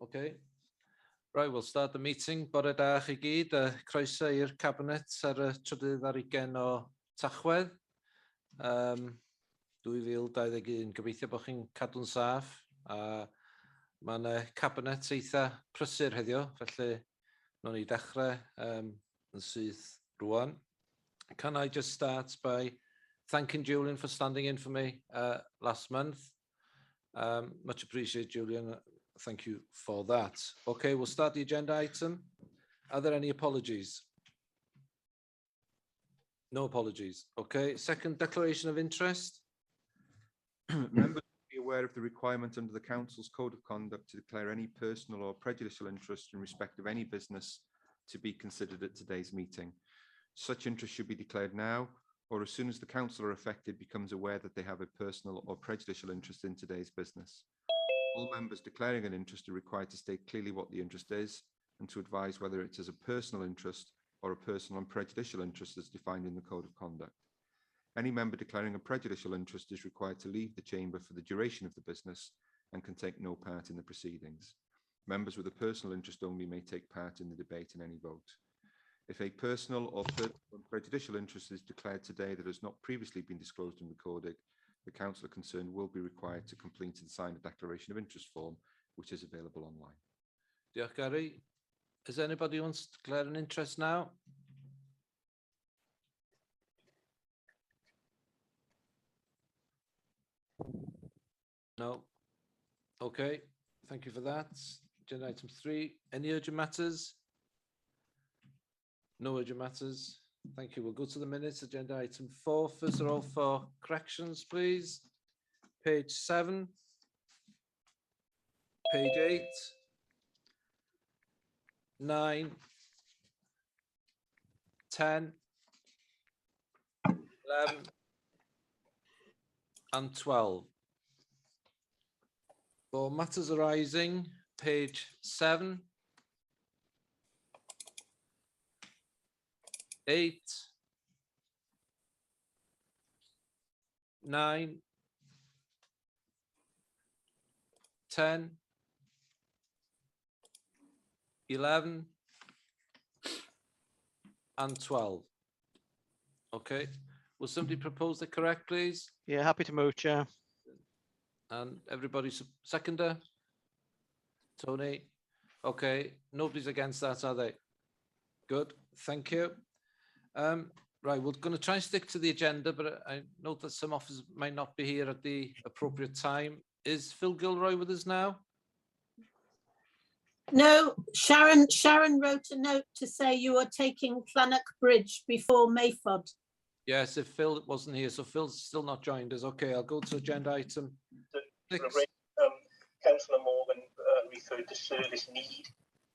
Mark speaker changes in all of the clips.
Speaker 1: Okay. Right, we'll start the meeting. Bore da chi gyd, croeso i'r cabinet ar y 30 o Tachwedd. 2021, gobeithio bod chi'n cadw'n saff. Mae'n cabinet eitha prysur heddiw, felly nhw'n ni dechrau yn syth rwan. Can I just start by thanking Julian for standing in for me last month. Much appreciated, Julian. Thank you for that. Okay, we'll start the agenda item. Are there any apologies? No apologies. Okay, second declaration of interest.
Speaker 2: Members be aware of the requirement under the Council's Code of Conduct to declare any personal or prejudicial interest in respect of any business to be considered at today's meeting. Such interest should be declared now, or as soon as the councillor affected becomes aware that they have a personal or prejudicial interest in today's business. All members declaring an interest are required to state clearly what the interest is and to advise whether it is a personal interest or a personal and prejudicial interest as defined in the Code of Conduct. Any member declaring a prejudicial interest is required to leave the chamber for the duration of the business and can take no part in the proceedings. Members with a personal interest only may take part in the debate and any vote. If a personal or prejudicial interest is declared today that has not previously been disclosed and recorded, the councillor concerned will be required to complete and sign a declaration of interest form, which is available online.
Speaker 1: Diolch, Gary. Does anybody wants to declare an interest now? No. Okay, thank you for that. Agenda item 3. Any urgent matters? No urgent matters. Thank you. We'll go to the minutes. Agenda item 4. First of all, for corrections, please. Page 7. Page 8. 9. 10. 11. And 12. For matters arising, page 7. 8, 9, 10, 11, and 12. Okay. Will somebody propose the correct, please?
Speaker 3: Yeah, happy to move, Chair.
Speaker 1: And everybody's seconder? Tony? Okay. Nobody's against that, are they? Good. Thank you. Right, we're going to try and stick to the agenda, but I note that some officers might not be here at the appropriate time. Is Phil Gilroy with us now?
Speaker 4: No, Sharon wrote a note to say you are taking Llannerch Bridge before Mayfod.
Speaker 1: Yes, if Phil wasn't here, so Phil's still not joined us. Okay, I'll go to agenda item 6.
Speaker 5: Councillor Morgan referred to service need.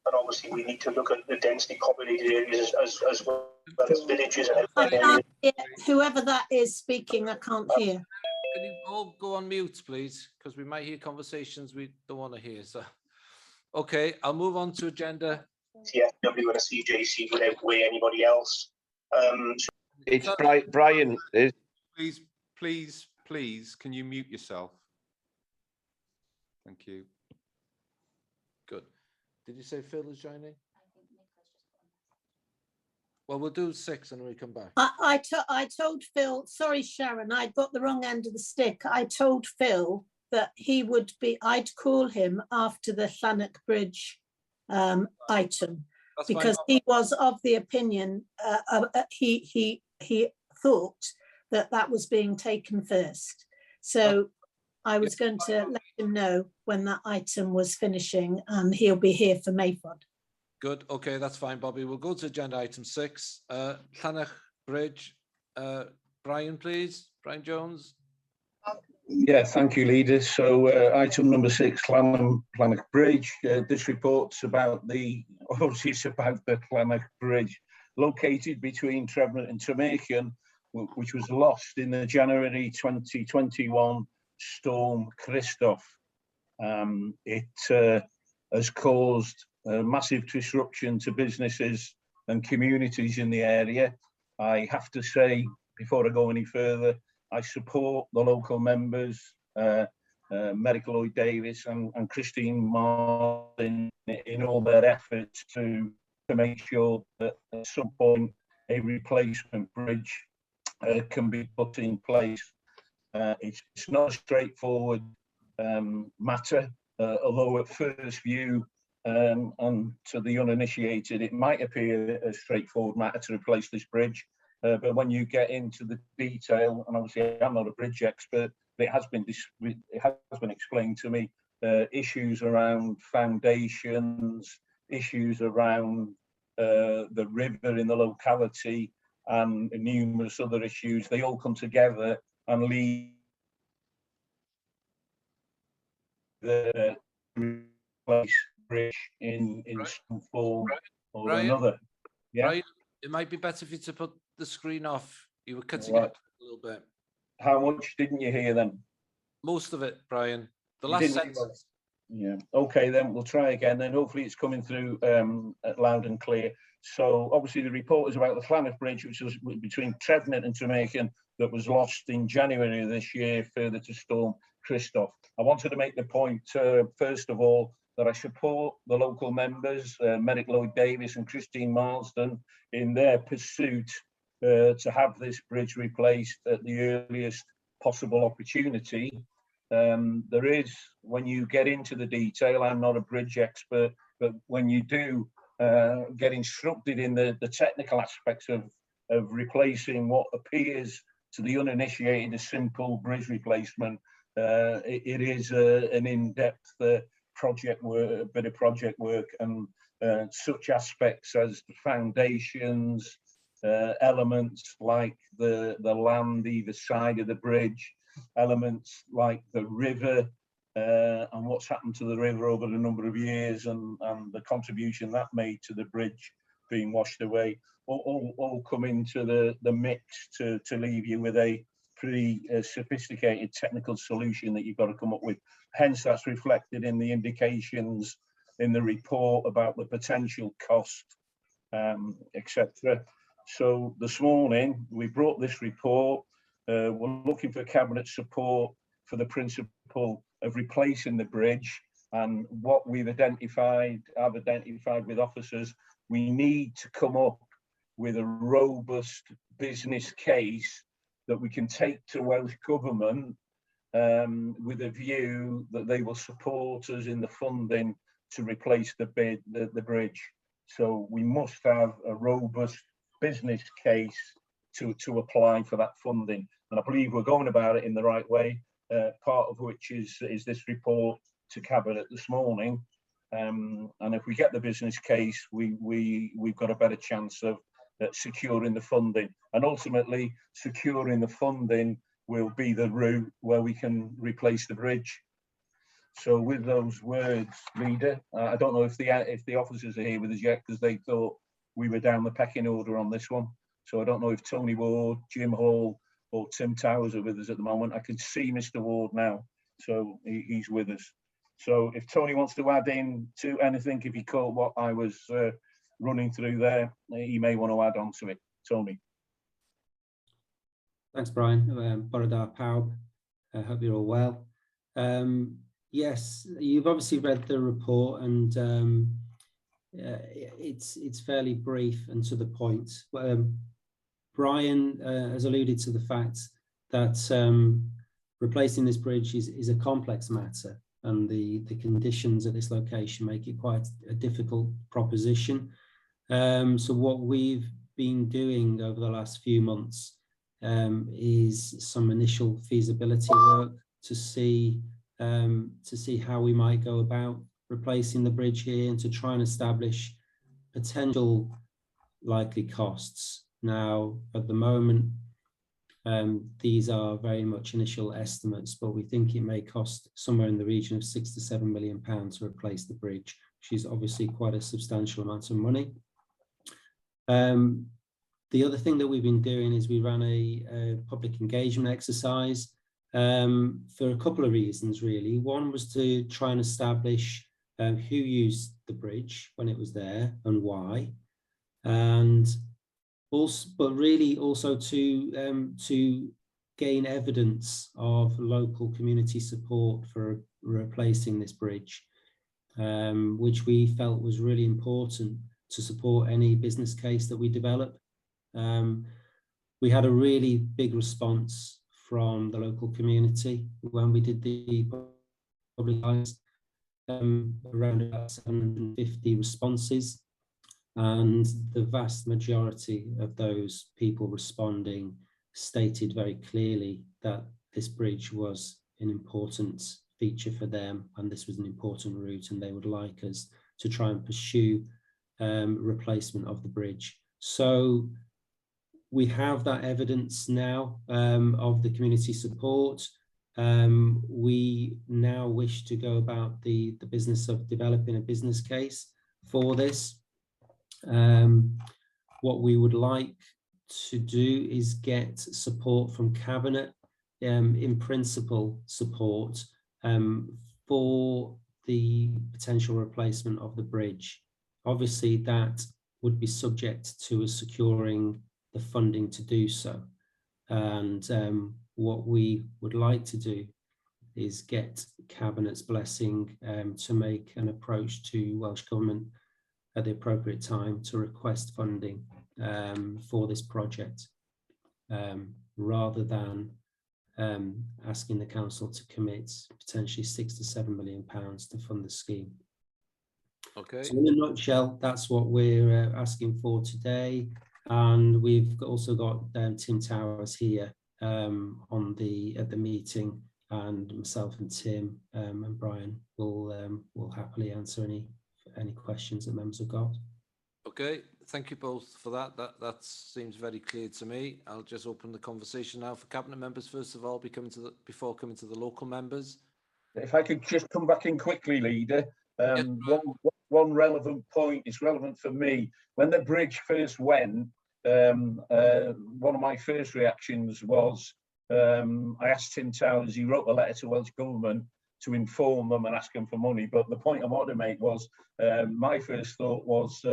Speaker 5: And obviously we need to look at the densely populated areas as well as villages. And
Speaker 4: I can't hear whoever that is speaking. I can't hear.
Speaker 1: Can you all go on mute, please? Because we might hear conversations we don't want to hear. So, okay, I'll move on to agenda.
Speaker 5: TFW and a CJC without way anybody else.
Speaker 6: It's Brian.
Speaker 2: Please, can you mute yourself? Thank you.
Speaker 1: Good. Did you say Phil is joining? Well, we'll do 6 and we come back.
Speaker 4: I told Phil, sorry, Sharon, I got the wrong end of the stick. I told Phil that he would be, I'd call him after the Llannerch Bridge item. That's because fine. He was of the opinion, he thought that was being taken first. So I was going to let him know when that item was finishing and he'll be here for Mayfod.
Speaker 1: Good. Okay, that's fine, Bobby. We'll go to agenda item 6. Llannerch Bridge. Brian, please. Brian Jones.
Speaker 6: Yeah, thank you, leaders. So item number 6, Llannerch Bridge. This report's about obviously it's about the Llannerch Bridge located between Trefnitt and Tremarchan, which was lost in the January 2021 storm Christoph. It has caused massive disruption to businesses and communities in the area. I have to say, before I go any further, I support the local members Medical Lloyd Davis and Christine Martin in all their efforts to make sure that at some point a replacement bridge can be put in place. It's not a straightforward matter, although at first view and to the uninitiated it might appear a straightforward matter to replace this bridge, but when you get into the detail, and obviously I'm not a bridge expert, but it has been explained to me, issues around foundations, issues around the river in the locality, and numerous other issues, they all come together and lead the replace bridge in some form or another. Yeah.
Speaker 1: Right. It might be better for you to put the screen off. You were cutting it a little bit.
Speaker 6: How much didn't you hear then?
Speaker 1: Most of it, Brian. The last sentence.
Speaker 6: Yeah. Okay, then we'll try again. Then hopefully it's coming through loud and clear. So obviously the report is about the Llannerch Bridge, which was between Trefnitt and Tremaken, that was lost in January of this year further to Storm Christoph. I wanted to make the point, first of all, that I support the local members, Medic Lloyd Davis and Christine Marsden, in their pursuit to have this bridge replaced at the earliest possible opportunity. There is, when you get into the detail, I'm not a bridge expert, but when you do get instructed in the technical aspects of replacing what appears to the uninitiated a simple bridge replacement, it is an in-depth project work, a bit of project work, and such aspects as the foundations, elements like the land either side of the bridge, elements like the river and what's happened to the river over a number of years, and the contribution that made to the bridge being washed away, all come into the mix to leave you with a pretty sophisticated technical solution that you've got to come up with. Hence, that's reflected in the indications in the report about the potential cost, etc. So this morning we brought this report. We're looking for cabinet support for the principle of replacing the bridge, and what I've identified with officers, we need to come up with a robust business case that we can take to Welsh Government with a view that they will support us in the funding to replace the bridge. So we must have a robust business case to apply for that funding, and I believe we're going about it in the right way, part of which is this report to Cabinet this morning, and if we get the business case, we've got a better chance of securing the funding, and ultimately securing the funding will be the route where we can replace the bridge. So with those words, Leader, I don't know if the officers are here with us yet, because they thought we were down the pecking order on this one. So I don't know if Tony Ward, Jim Hall or Tim Towers are with us at the moment. I can see Mr. Ward now, so he's with us. So if Tony wants to add in to anything, if he caught what I was running through there, he may want to add on to it. Tony.
Speaker 3: Thanks, Brian. BRYS pawb. I hope you're all well. Yes, you've obviously read the report, and it's fairly brief and to the point. Brian has alluded to the fact that replacing this bridge is a complex matter, and the conditions at this location make it quite a difficult proposition. So what we've been doing over the last few months is some initial feasibility work to see how we might go about replacing the bridge here, and to try and establish potential likely costs. Now, at the moment, these are very much initial estimates, but we think it may cost somewhere in the region of £6 to £7 million to replace the bridge, which is obviously quite a substantial amount of money. The other thing that we've been doing is we ran a public engagement exercise for a couple of reasons, really. One was to try and establish who used the bridge when it was there and why, and also, but really also to gain evidence of local community support for replacing this bridge, which we felt was really important to support any business case that we develop. We had a really big response from the local community when we did the public eyes, around about 750 responses, and the vast majority of those people responding stated very clearly that this bridge was an important feature for them, and this was an important route, and they would like us to try and pursue replacement of the bridge. So we have that evidence now of the community support. We now wish to go about the business of developing a business case for this. What we would like to do is get support from Cabinet, in principle support for the potential replacement of the bridge. Obviously that would be subject to us securing the funding to do so, and what we would like to do is get Cabinet's blessing to make an approach to Welsh Government at the appropriate time to request funding for this project, rather than asking the council to commit potentially £6 to £7 million to fund the scheme.
Speaker 1: Okay.
Speaker 3: So in a nutshell, that's what we're asking for today, and we've also got Tim Towers here at the meeting, and myself and Tim and Brian will happily answer any questions that members have got.
Speaker 1: Okay, thank you both for that. That seems very clear to me. I'll just open the conversation now for Cabinet members first of all, before coming to the local members.
Speaker 6: If I could just come back in quickly, Leader.
Speaker 1: Yes.
Speaker 6: One relevant point is relevant for me. When the bridge first went, one of my first reactions was I asked Tim Towers, he wrote a letter to Welsh Government to inform them and ask them for money. But the point I wanted to make was my first thought was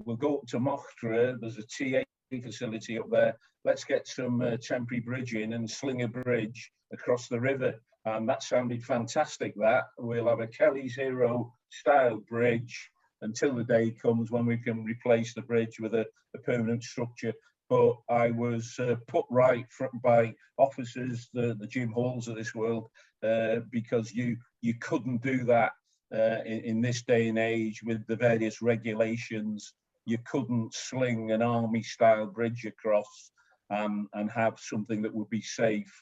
Speaker 6: we'll go up to MATERION, there's a TA facility up there, let's get some temporary bridging and sling a bridge across the river. And that sounded fantastic, that. We'll have a Kelly's Hero style bridge until the day comes when we can replace the bridge with a permanent structure. But I was put right by officers, the Jim Halls of this world, because you couldn't do that in this day and age with the various regulations. You couldn't sling an army style bridge across and have something that would be safe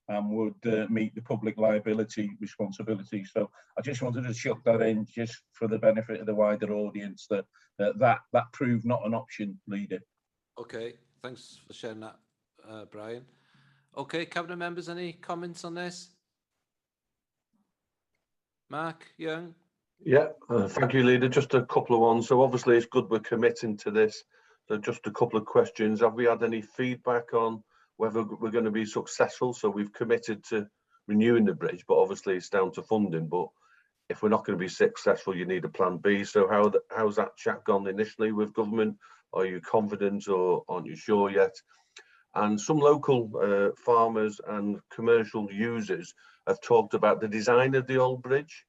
Speaker 6: and would meet the public liability responsibility. So I just wanted to chuck that in just for the benefit of the wider audience, that that proved not an option, Leader.
Speaker 1: Okay, thanks for sharing that, Brian. Okay, Cabinet members, any comments on this? Mark Young?
Speaker 7: Yeah, thank you, Leader. Just a couple of ones. So obviously it's good we're committing to this. So just a couple of questions. Have we had any feedback on whether we're going to be successful? So we've committed to renewing the bridge, but obviously it's down to funding. But if we're not going to be successful, you need a plan B. So how's that chat gone initially with government? Are you confident or aren't you sure yet? And some local farmers and commercial users have talked about the design of the old bridge.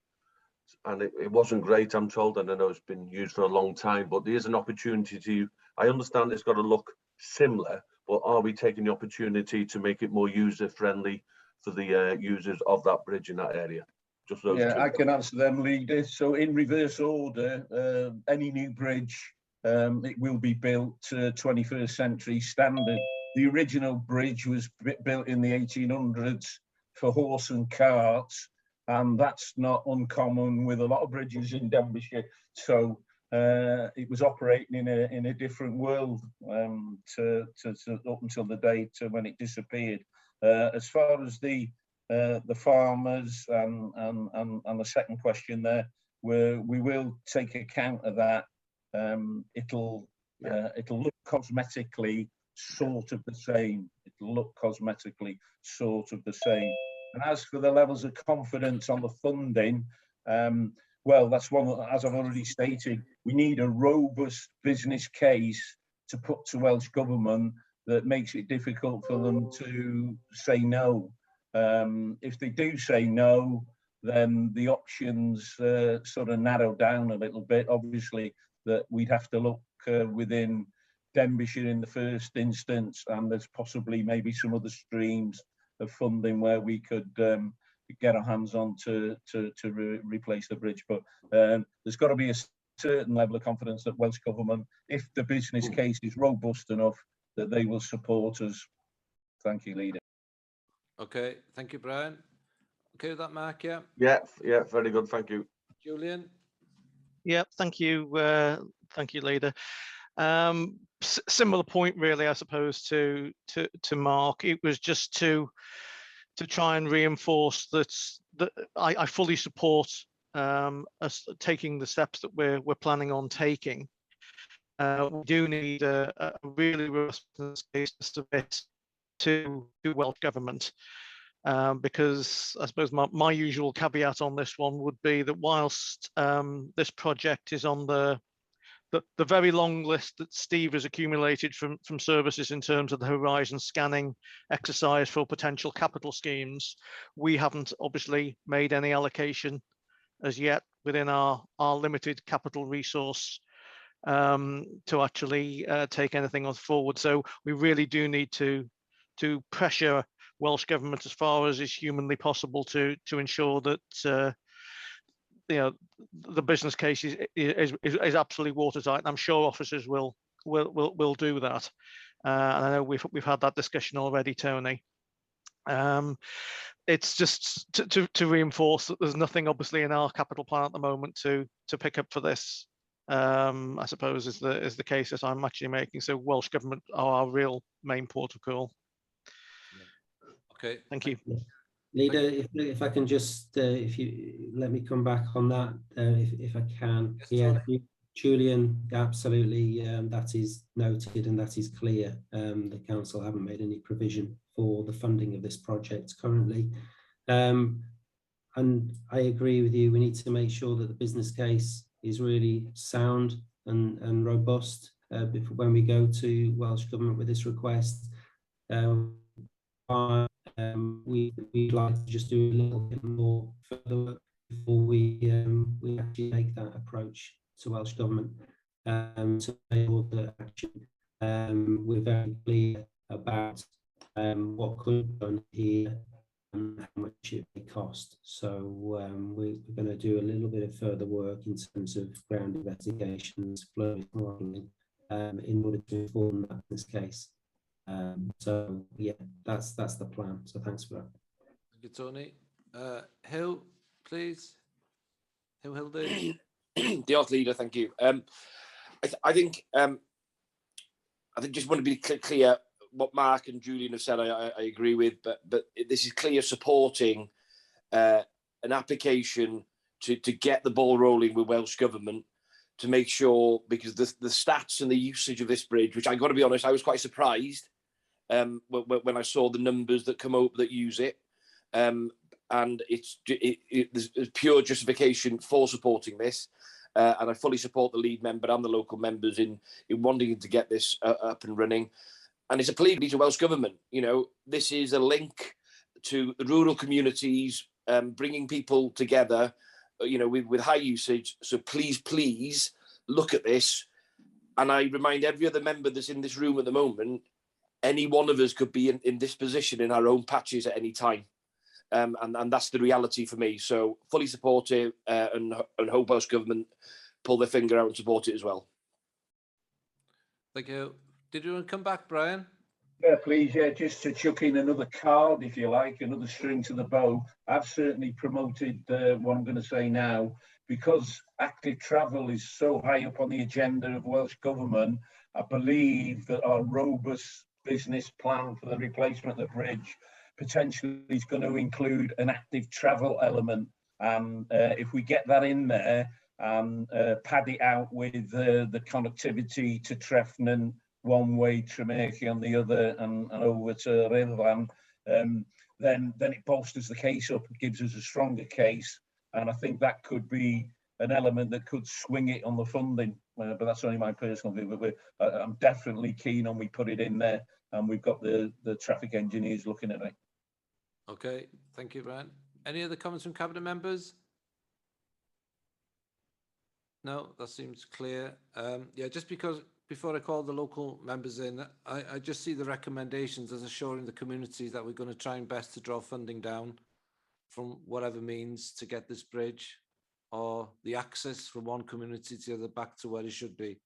Speaker 7: And it wasn't great, I'm told, and I know it's been used for a long time, but there's an opportunity to, I understand it's got to look similar, but are we taking the opportunity to make it more user-friendly for the users of that bridge in that area? Just those two.
Speaker 6: I can answer them, Leader. So in reverse order, any new bridge, it will be built to 21st century standard. The original bridge was built in the 1800s for horse and carts, and that's not uncommon with a lot of bridges in Denbighshire. So it was operating in a different world up until the day to when it disappeared. As far as the farmers and the second question there, we will take account of that. It'll look cosmetically sort of the same. It'll look cosmetically sort of the same. And as for the levels of confidence on the funding, well, that's one, as I've already stated, we need a robust business case to put to Welsh Government that makes it difficult for them to say no. If they do say no, then the options sort of narrow down a little bit. Obviously, that we'd have to look within Denbighshire in the first instance, and there's possibly maybe some other streams of funding where we could get our hands on to replace the bridge. But there's got to be a certain level of confidence that Welsh Government, if the business case is robust enough, that they will support us. Thank you, Leader.
Speaker 1: Okay, thank you, Brian. Okay with that, Mark, yeah?
Speaker 7: Yeah, very good, thank you.
Speaker 1: Julian?
Speaker 8: Yeah, thank you, Leader. Similar point, really, I suppose, to Mark. It was just to try and reinforce that I fully support us taking the steps that we're planning on taking. We do need a really robust case to Welsh Government, because I suppose my usual caveat on this one would be that whilst this project is on the very long list that Steve has accumulated from services in terms of the horizon scanning exercise for potential capital schemes, we haven't obviously made any allocation as yet within our limited capital resource to actually take anything on forward. So we really do need to pressure Welsh Government as far as is humanly possible to ensure that the business case is absolutely watertight, and I'm sure officers will do that. And I know we've had that discussion already, Tony. It's just to reinforce that there's nothing obviously in our capital plan at the moment to pick up for this. I suppose is the case that I'm actually making. So Welsh Government are our real main port of call.
Speaker 1: Okay,
Speaker 8: thank you.
Speaker 3: Leader, if I can just, if you let me come back on that, if I can.
Speaker 1: Yes,
Speaker 3: yeah, Julian, absolutely, that is noted and that is clear. The council haven't made any provision for the funding of this project currently. And I agree with you, we need to make sure that the business case is really sound and robust when we go to Welsh Government with this request. We'd like to just do a little bit more further work before we actually make that approach to Welsh Government to enable the action. We're very clear about what could be done here and how much it may cost. So we're going to do a little bit of further work in terms of ground investigations, flow modelling, in order to inform that business case. So yeah, that's the plan. So thanks for that.
Speaker 1: Thank you, Tony. Hill, please. Hill Hildy.
Speaker 9: Diolch, Leader. Thank you. I think just want to be clear. What Mark and Julian have said, I agree with, but this is clear supporting an application to get the ball rolling with Welsh Government to make sure, because the stats and the usage of this bridge, which I got to be honest, I was quite surprised when I saw the numbers that come up that use it, and there's pure justification for supporting this, and I fully support the lead member and the local members in wanting to get this up and running. And it's a plea to Welsh Government. You know, this is a link to the rural communities, bringing people together, you know, with high usage. So please look at this. And I remind every other member that's in this room at the moment, any one of us could be in this position in our own patches at any time. And that's the reality for me. So fully support it and hope Welsh Government pull their finger out and support it as well.
Speaker 1: Thank you. Did you want to come back, Brian?
Speaker 6: Yeah, please. Yeah, just to chuck in another card, if you like, another string to the bow. I've certainly promoted what I'm going to say now, because active travel is so high up on the agenda of Welsh Government. I believe that our robust business plan for the replacement of the bridge potentially is going to include an active travel element. And if we get that in there and pad it out with the connectivity to Trefn, one way, Tremerchi on the other, and over to Rhyddlan, then it bolsters the case up, it gives us a stronger case. And I think that could be an element that could swing it on the funding. But that's only my personal view. But I'm definitely keen on we put it in there, and we've got the traffic engineers looking at it.
Speaker 1: Okay, thank you, Brian. Any other comments from Cabinet members? No, that seems clear. Yeah, just because before I call the local members in, I just see the recommendations as assuring the communities that we're going to try and best to draw funding down from whatever means to get this bridge or the access from one community to the other back to where it should be.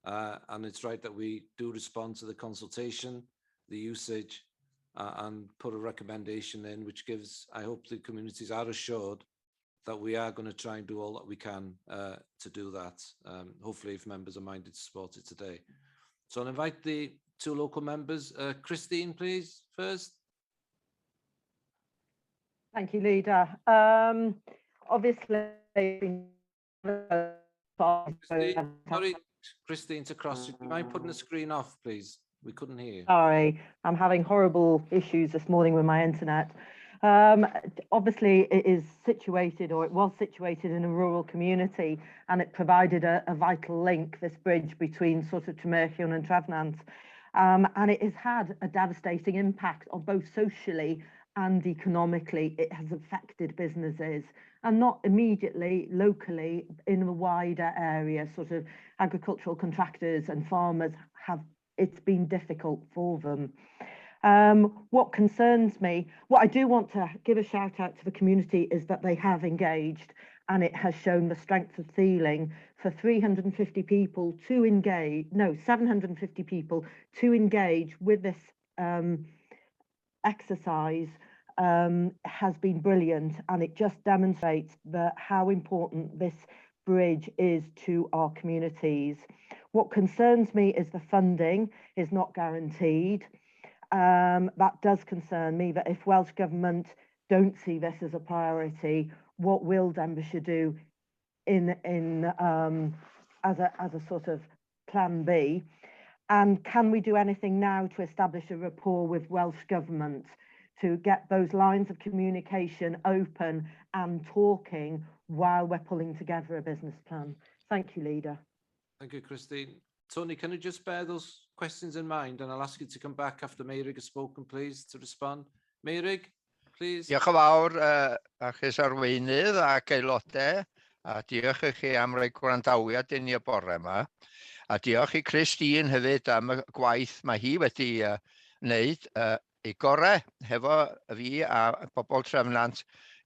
Speaker 1: And it's right that we do respond to the consultation, the usage, and put a recommendation in which gives, I hope the communities are assured that we are going to try and do all that we can to do that. Hopefully, if members are minded to support it today. So I'll invite the two local members. Christine, please, first.
Speaker 10: Thank you, Leader. Obviously,
Speaker 1: Sorry, Christine, to cross. Do you mind putting the screen off, please? We couldn't hear you.
Speaker 10: Sorry, I'm having horrible issues this morning with my internet. Obviously, it is situated, or it was situated in a rural community, and it provided a vital link, this bridge between sort of Tremerchion and Trefnant. And it has had a devastating impact on both socially and economically. It has affected businesses, and not immediately, locally, in a wider area, sort of agricultural contractors and farmers it's been difficult for them. What concerns me, what I do want to give a shout out to the community is that they have engaged, and it has shown the strength of feeling for 350 people to engage, no, 750 people to engage with this exercise has been brilliant, and it just demonstrates how important this bridge is to our communities. What concerns me is the funding is not guaranteed. That does concern me, that if Welsh Government don't see this as a priority, what will Denbighshire do as a sort of plan B? And can we do anything now to establish a rapport with Welsh Government to get those lines of communication open and talking while we're pulling together a business plan? Thank you, Leader.
Speaker 1: Thank you, Christine. Tony, can you just bear those questions in mind, and I'll ask you to come back after Meirig has spoken, please, to respond. Meirig, please.
Speaker 11: Diolch yn fawr achos arweinydd ac aelodau, a diolch i chi am roi gwrandawiad i ni y bore yma. A diolch i Christine hefyd am y gwaith mae hi wedi wneud ei gorau hefo fi a bobl Trefnant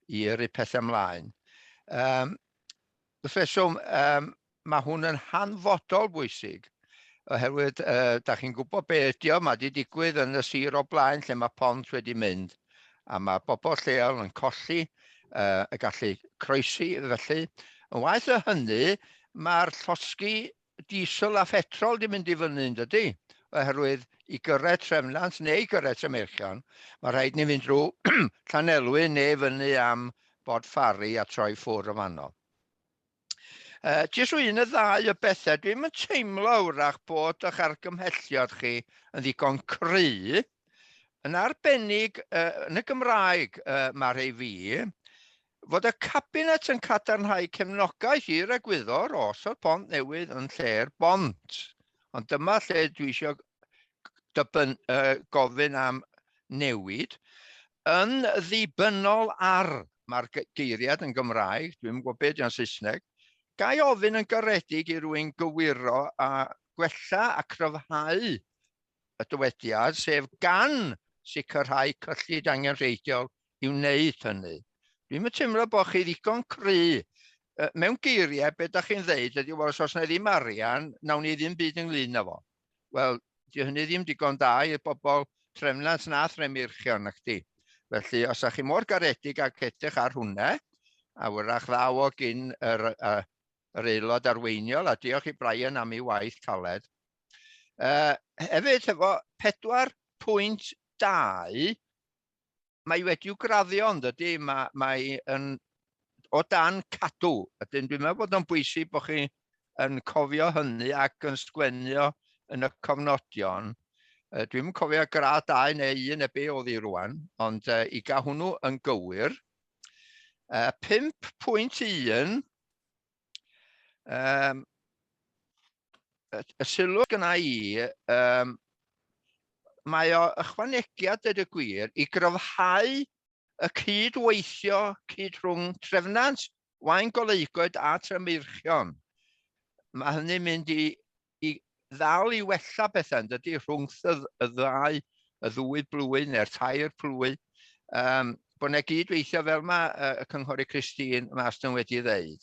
Speaker 11: i yrru pethau ymlaen. Wrth reswm, mae hwn yn hanfodol bwysig, oherwydd da chi'n gwybod be ydi o, mae wedi digwydd yn y sir o blaen lle mae pont wedi mynd, a mae bobl lleol yn colli y gallu croesi felly. Yn waeth o hynny, mae'r llosgi diesel a phetrol wedi mynd i fyny yn dydy, oherwydd i gyrraedd Trefnant neu i gyrraedd Tremerchion, mae rhaid ni fynd drwy Llanelwy neu fyny am Bodffari a troi ffwrdd o fanno. Jyst un y ddau o bethau, dwi'n yn teimlo wrach bod eich argymhelliad chi yn ddigon cry. Yn arbennig yn y Gymraeg mae'r rhai fi, fod y cabinet yn cadarnhau cefnogaeth i'r egwyddor os o'r pont newydd yn lle'r bont. Ond dyma lle dwi eisiau gofyn am newid. Yn ddibynnol ar, mae'r geiriad yn Gymraeg, dwi'n gwybod beth yn Saesneg, gai ofyn yn garedig i rywun gywiro a gwella a cryfhau y dywediad, sef gan sicrhau cyllid angenrheidiol i wneud hynny. Dwi'n teimlo bod chi ddigon cry. Mewn geiriau, beth ydych chi'n ddeud ydy, wel, os na ddim arian, nawn ni ddim byd ynglyn â fo. Wel, di hynny ddim digon da i'r bobl Trefnant na Tremerchion nacdi. Felly, os ydych chi mor garedig ag edrych ar hwnna, a wrach ddaw o gyn yr aelod arweiniol, a diolch i Brian am ei waith caled. Hefyd, efo 4.2, mae wedi'w graddio, ond ydy, mae o dan cadw. Ydyn, dwi'n meddwl bod o'n bwysig bod chi yn cofio hynny ac yn sgwennu yn y cofnodion. Dwi'n cofio grad 2 neu 1 neu be oedd hi rwan, ond i gael hwnnw yn gywir. 5.1, Y sylw gyna i, mae o ychwanegiad dweud y gwir i gryfhau y cydweithio rhwng trefnant, wain goleugwyd a trefnmyrchion. Mae hynny'n mynd i ddal i wella bethau, dydy, rhwng y ddwy blwy neu'r tair blwy. Bod yna gydweithio fel mae y cynghorydd Christine Marston wedi ddeud.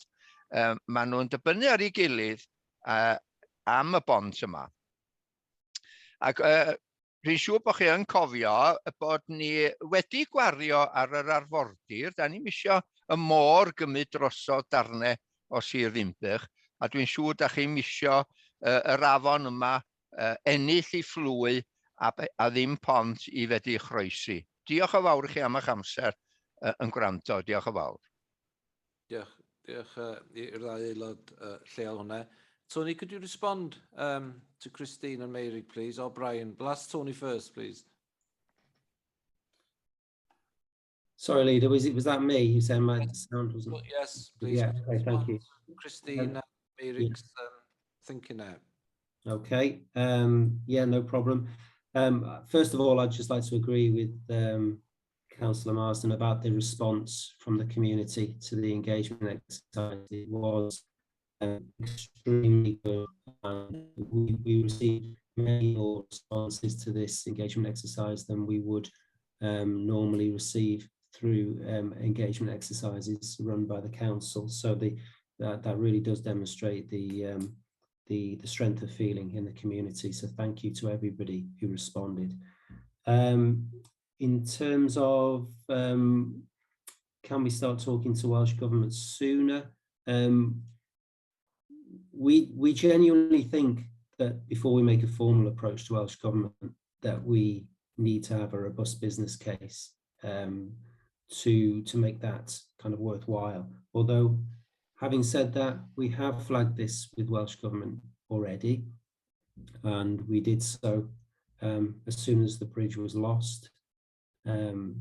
Speaker 11: Maen nhw'n dibynnu ar ei gilydd am y bont yma. Ac rwy'n siŵr bod chi yn cofio bod ni wedi gwario ar yr arfordir. Da ni'n misio y môr gymryd drosodd darnau o Sir Ddinbych, a dwi'n siŵr da chi'n misio yr afon yma ennill i fflwy a ddim pont i fedru chroesi. Diolch yn fawr i chi am eich amser yn gwrando. Diolch yn fawr.
Speaker 1: Diolch i'r ddau aelod lleol hwnna. Tony, could you respond to Christine and Mary, please? Or Brian? Blast Tony first, please.
Speaker 3: Sorry, Leader, was that me? You said my sound wasn't...
Speaker 1: Yes, please.
Speaker 3: Yeah, okay, thank you.
Speaker 1: Christine and Mary's thinking now.
Speaker 3: Okay, yeah, no problem. First of all, I'd just like to agree with Councillor Marsden about the response from the community to the engagement exercise. It was extremely good, and we received many more responses to this engagement exercise than we would normally receive through engagement exercises run by the council. So that really does demonstrate the strength of feeling in the community. So thank you to everybody who responded. In terms of can we start talking to Welsh Government sooner? We genuinely think that before we make a formal approach to Welsh Government, that we need to have a robust business case to make that kind of worthwhile. Although, having said that, we have flagged this with Welsh Government already, and we did so as soon as the bridge was lost,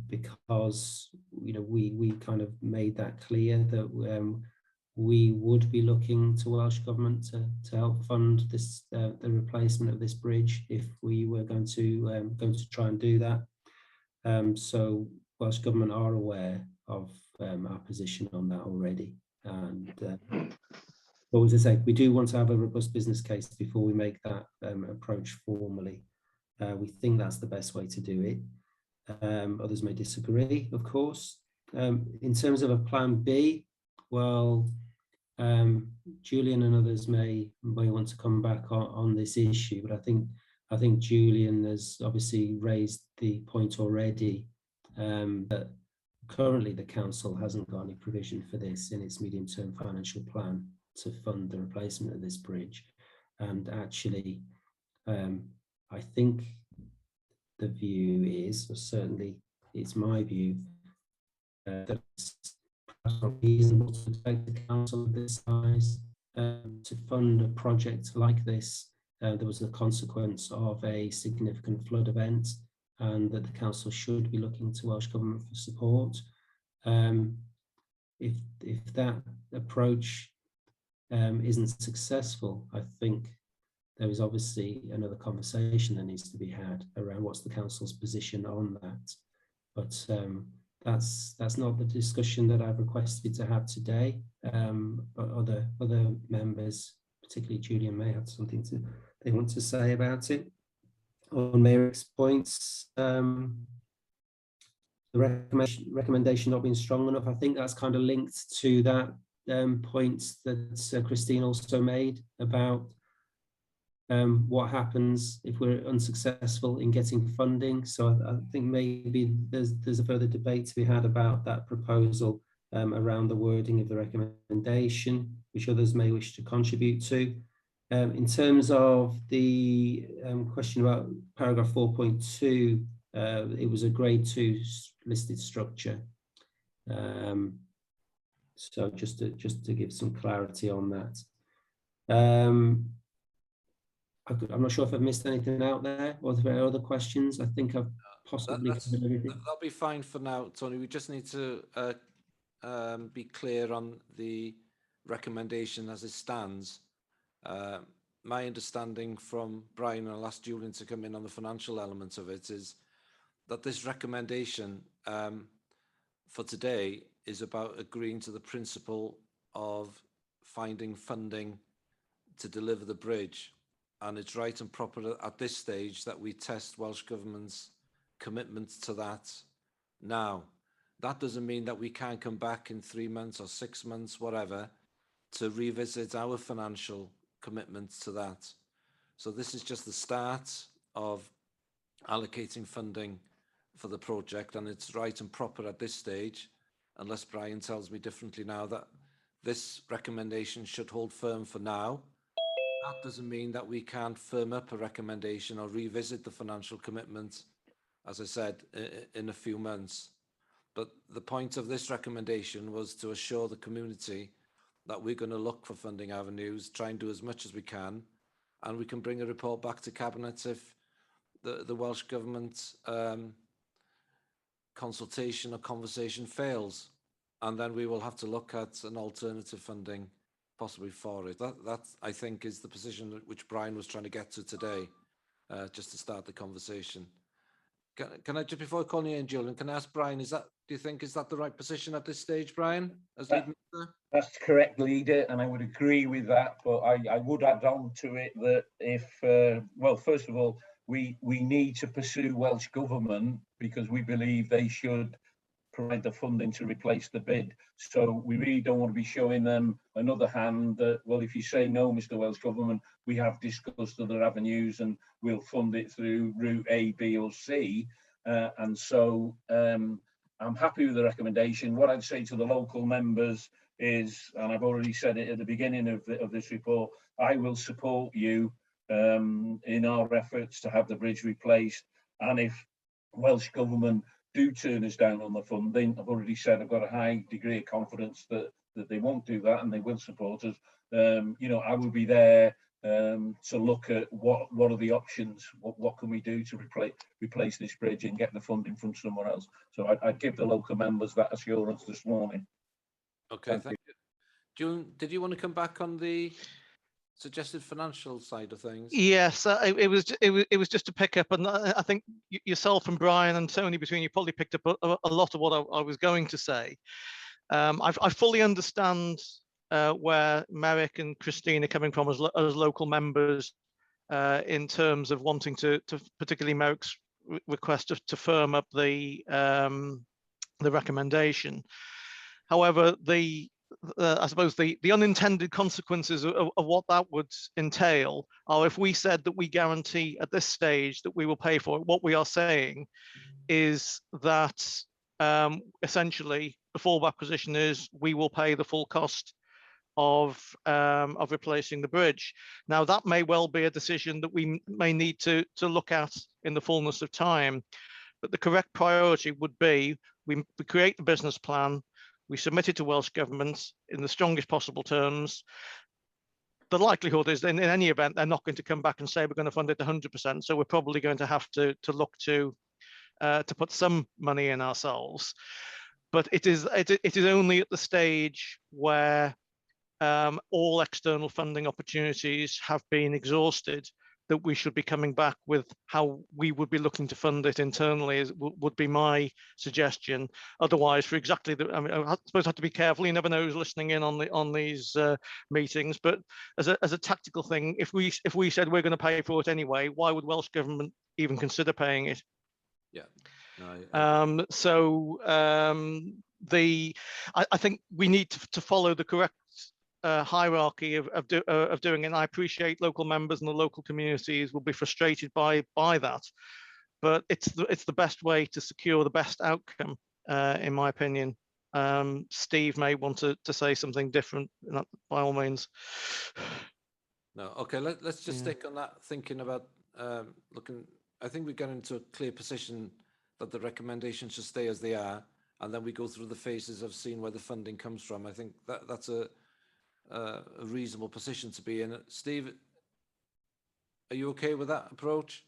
Speaker 3: because we kind of made that clear that we would be looking to Welsh Government to help fund this the replacement of this bridge if we were going to try and do that. So Welsh Government are aware of our position on that already, and but as I say, we do want to have a robust business case before we make that approach formally. We think that's the best way to do it. Others may disagree, of course. In terms of a plan B, well, Julian and others may want to come back on this issue, but I think Julian has obviously raised the point already that currently the council hasn't got any provision for this in its medium-term financial plan to fund the replacement of this bridge. And actually, I think the view is, or certainly it's my view, that it's not reasonable to expect the council of this size to fund a project like this. There was a consequence of a significant flood event, and that the council should be looking to Welsh Government for support. If that approach isn't successful, I think there is obviously another conversation that needs to be had around what's the council's position on that. But that's not the discussion that I've requested to have today. But other members, particularly Julian, may have something they want to say about it. On Mary's points, the recommendation not being strong enough, I think that's kind of linked to that point that Christine also made about what happens if we're unsuccessful in getting funding. So I think maybe there's a further debate to be had about that proposal around the wording of the recommendation, which others may wish to contribute to. In terms of the question about paragraph 4.2, it was a grade 2 listed structure. So just to give some clarity on that. I'm not sure if I've missed anything out there, or if there are other questions. I think I've possibly covered everything.
Speaker 1: That'll be fine for now, Tony. We just need to be clear on the recommendation as it stands, my understanding from Brian, and I'll ask Julian to come in on the financial elements of it, is that this recommendation for today is about agreeing to the principle of finding funding to deliver the bridge. And it's right and proper at this stage that we test Welsh Government's commitment to that now. That doesn't mean that we can't come back in 3 months or 6 months, whatever, to revisit our financial commitment to that. So this is just the start of allocating funding for the project, and it's right and proper at this stage, unless Brian tells me differently now, that this recommendation should hold firm for now. That doesn't mean that we can't firm up a recommendation or revisit the financial commitment, as I said, in a few months. But the point of this recommendation was to assure the community that we're going to look for funding avenues, try and do as much as we can, and we can bring a report back to Cabinet if the Welsh Government consultation or conversation fails. And then we will have to look at an alternative funding possibly for it. That I think is the position which Brian was trying to get to today, just to start the conversation. Can I just, before calling you in, Julian, can I ask Brian, do you think is that the right position at this stage, Brian?
Speaker 6: That's correct, Leader, and I would agree with that, but I would add on to it that if, well, first of all, we need to pursue Welsh Government because we believe they should provide the funding to replace the bid. So we really don't want to be showing them another hand that, well, if you say no, Mr. Welsh Government, we have discussed other avenues and we'll fund it through route A, B or C. And so I'm happy with the recommendation. What I'd say to the local members is, and I've already said it at the beginning of this report, I will support you in our efforts to have the bridge replaced. And if Welsh Government do turn us down on the funding, I've already said I've got a high degree of confidence that they won't do that and they will support us. You know, I will be there to look at what are the options, what can we do to replace this bridge and get the funding from somewhere else. So I'd give the local members that assurance this morning.
Speaker 1: Okay, thank you. June, did you want to come back on the suggested financial side of things?
Speaker 8: Yes, it was just to pick up, and I think yourself and Brian and Tony, between you, probably picked up a lot of what I was going to say. I fully understand where Merrick and Christine are coming from as local members in terms of wanting to particularly Merrick's request to firm up the recommendation. However, I suppose the unintended consequences of what that would entail are, if we said that we guarantee at this stage that we will pay for it, what we are saying is that essentially the fallback position is we will pay the full cost of replacing the bridge. Now, that may well be a decision that we may need to look at in the fullness of time, but the correct priority would be we create the business plan, we submit it to Welsh Government in the strongest possible terms. The likelihood is that in any event, they're not going to come back and say we're going to fund it 100%. So we're probably going to have to look to put some money in ourselves. But it is only at the stage where all external funding opportunities have been exhausted that we should be coming back with how we would be looking to fund it internally, would be my suggestion. Otherwise, for exactly the, I mean, I suppose I have to be careful. You never know who's listening in on these meetings. But as a tactical thing, if we said we're going to pay for it anyway, why would Welsh Government even consider paying it?
Speaker 1: Yeah.
Speaker 8: No, I think we need to follow the correct hierarchy of doing it. And I appreciate local members and the local communities will be frustrated by that, but it's the best way to secure the best outcome, in my opinion. Steve may want to say something different, by all means.
Speaker 1: No, okay, let's just stick on that, thinking about looking. I think we got into a clear position that the recommendations should stay as they are, and then we go through the phases of seeing where the funding comes from. I think that's a reasonable position to be in. Steve, are you okay with that approach?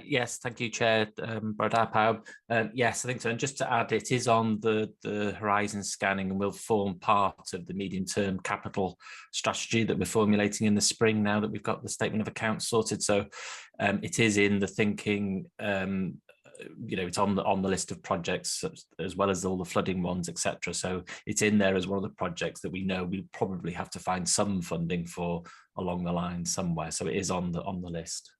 Speaker 12: Yes, thank you, Chair. Brad Pawb. Yes, I think so. And just to add, it is on the horizon scanning and will form part of the medium-term capital strategy that we're formulating in the spring now that we've got the statement of accounts sorted. So it is in the thinking, it's on the list of projects as well as all the flooding ones, etc. So it's in there as one of the projects that we know we probably have to find some funding for along the line somewhere. So it is on the list.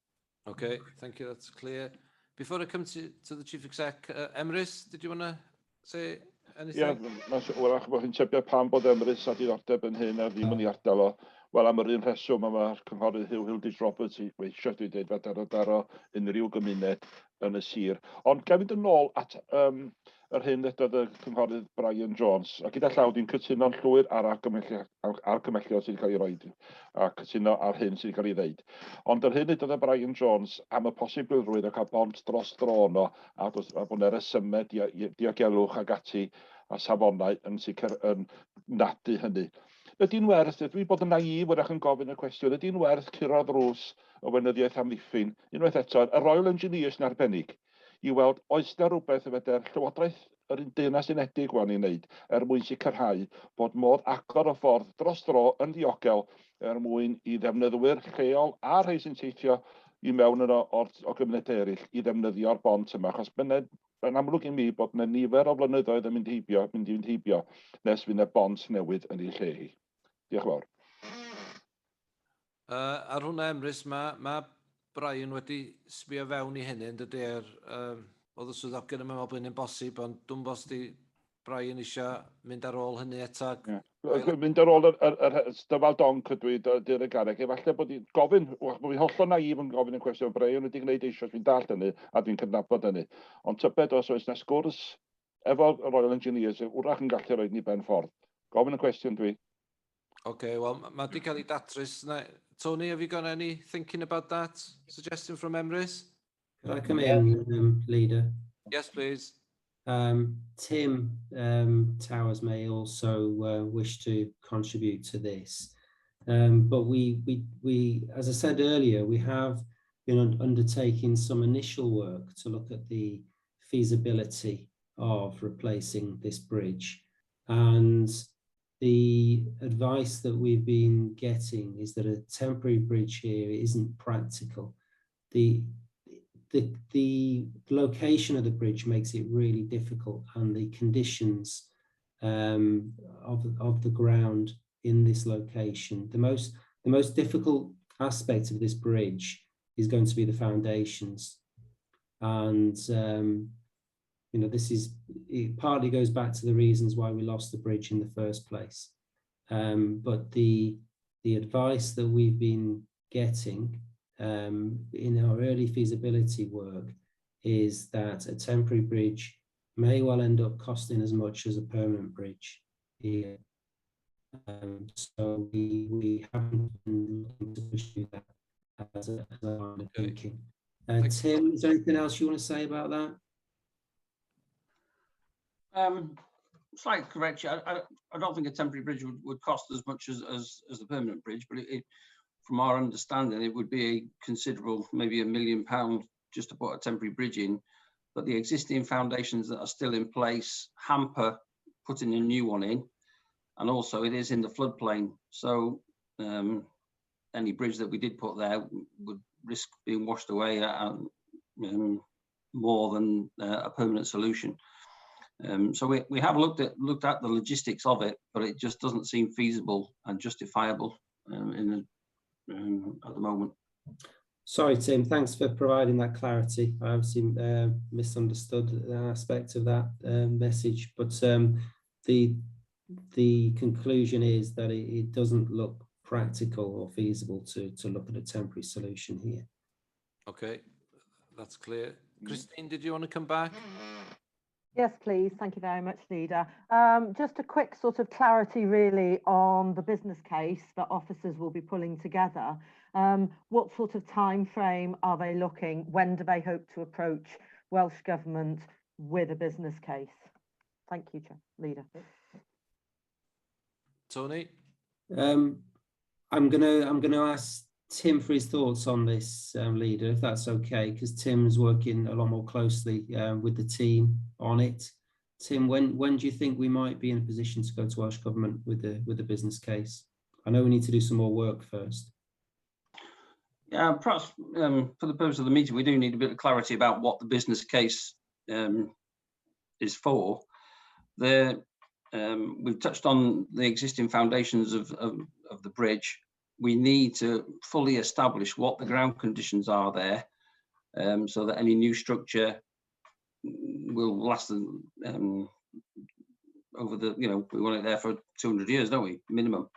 Speaker 1: Okay, thank you, that's clear. Before I come to the Chief Exec, Emrys, did you want to say anything?
Speaker 13: Wel, bod chi'n tybio pam bod Emrys a diddordeb yn hyn a ddim yn ei ardal o. Wel, am yr un rheswm mae'r cynghorydd Huw Hilditch Roberts i weithio dwi dweud fod daro unrhyw gymuned yn y sir. Ond gefyd yn ôl at yr hyn edodd y cynghorydd Brian Jones, a gyda llaw dwi'n cytuno'n llwyr ar argymelliad sydd wedi cael ei roi a cytuno ar hyn sydd wedi cael ei ddeud. Ond yr hyn edodd y Brian Jones am y posibilrwydd o cael bont dros dron o a bod yna resymau diogelwch ag ati a safonau yn sicr yn nadu hynny. Ydy'n werth, dwi bod yn naïf wrach yn gofyn y cwestiwn, ydy'n werth curodd drws o wenyddiaeth amddiffyn, unwaith eto, y Royal Engineers yn arbennig, i weld oes na rhywbeth y fedr Llywodraeth yr un Deyrnas Unedig wan i wneud mwyn sicrhau bod modd agor y ffordd dros dro yn ddiogel mwyn i ddefnyddwyr lleol a rhai sy'n teithio i mewn o gymunedau eraill i ddefnyddio'r bont yma, achos yn amlwg i mi bod yna nifer o flynyddoedd yn mynd i heibio nes fydd yna bont newydd yn ei lle hi. Diolch yn fawr.
Speaker 1: Ar hwnna, Emrys, mae Brian wedi sbio fewn i hynny yn dydy oedd y swyddogion yma meddwl bod hynny'n bosib, ond dwi'n bos di Brian eisiau mynd ar ôl hynny eto.
Speaker 13: Mynd ar ôl yr dyfal donc ydw i dyr y garreg. Efallai bod i'n gofyn, bod fi'n hollol naïf yn gofyn y cwestiwn, Brian wedi gwneud eisiau, fi'n dall hynny a dwi'n cydnabod hynny. Ond tybed os oes na sgwrs efo y Royal Engineers, wrach yn gallu rhoi ni ben ffordd. Gofyn y cwestiwn dwi.
Speaker 1: Okay, well, mae wedi cael ei datrys. Tony, have you got any thinking about that? Suggestion from Emrys?
Speaker 3: Can I come in, Leader?
Speaker 1: Yes, please.
Speaker 3: Tim Towers may also wish to contribute to this. But we, as I said earlier, we have been undertaking some initial work to look at the feasibility of replacing this bridge. And the advice that we've been getting is that a temporary bridge here isn't practical. The location of the bridge makes it really difficult, and the conditions of the ground in this location. The most difficult aspect of this bridge is going to be the foundations, and it partly goes back to the reasons why we lost the bridge in the first place. But the advice that we've been getting in our early feasibility work is that a temporary bridge may well end up costing as much as a permanent bridge here. So we haven't been looking to pursue that as a line of thinking. Tim, is there anything else you want to say about that?
Speaker 14: Slight correction. I don't think a temporary bridge would cost as much as the permanent bridge, but from our understanding, it would be a considerable, maybe £1 million just to put a temporary bridge in. But the existing foundations that are still in place hamper putting a new one in, and also it is in the floodplain. So any bridge that we did put there would risk being washed away more than a permanent solution. So we have looked at the logistics of it, but it just doesn't seem feasible and justifiable at the moment.
Speaker 3: Sorry, Tim, thanks for providing that clarity. I obviously misunderstood an aspect of that message, but the conclusion is that it doesn't look practical or feasible to look at a temporary solution here.
Speaker 1: Okay, that's clear. Christine, did you want to come back?
Speaker 10: Yes, please. Thank you very much, Leader. Just a quick sort of clarity really on the business case that officers will be pulling together. What sort of time frame are they looking? When do they hope to approach Welsh Government with a business case? Thank you, Leader.
Speaker 1: Tony?
Speaker 3: I'm gonna ask Tim for his thoughts on this, leader, if that's okay, because Tim's working a lot more closely with the team on it. Tim, when do you think we might be in a position to go to Welsh Government with the business case? I know we need to do some more work first.
Speaker 14: Yeah, perhaps for the purpose of the meeting, we do need a bit of clarity about what the business case is for. We've touched on the existing foundations of the bridge. We need to fully establish what the ground conditions are there, so that any new structure will last over the, we want it there for 200 years, don't we, minimum.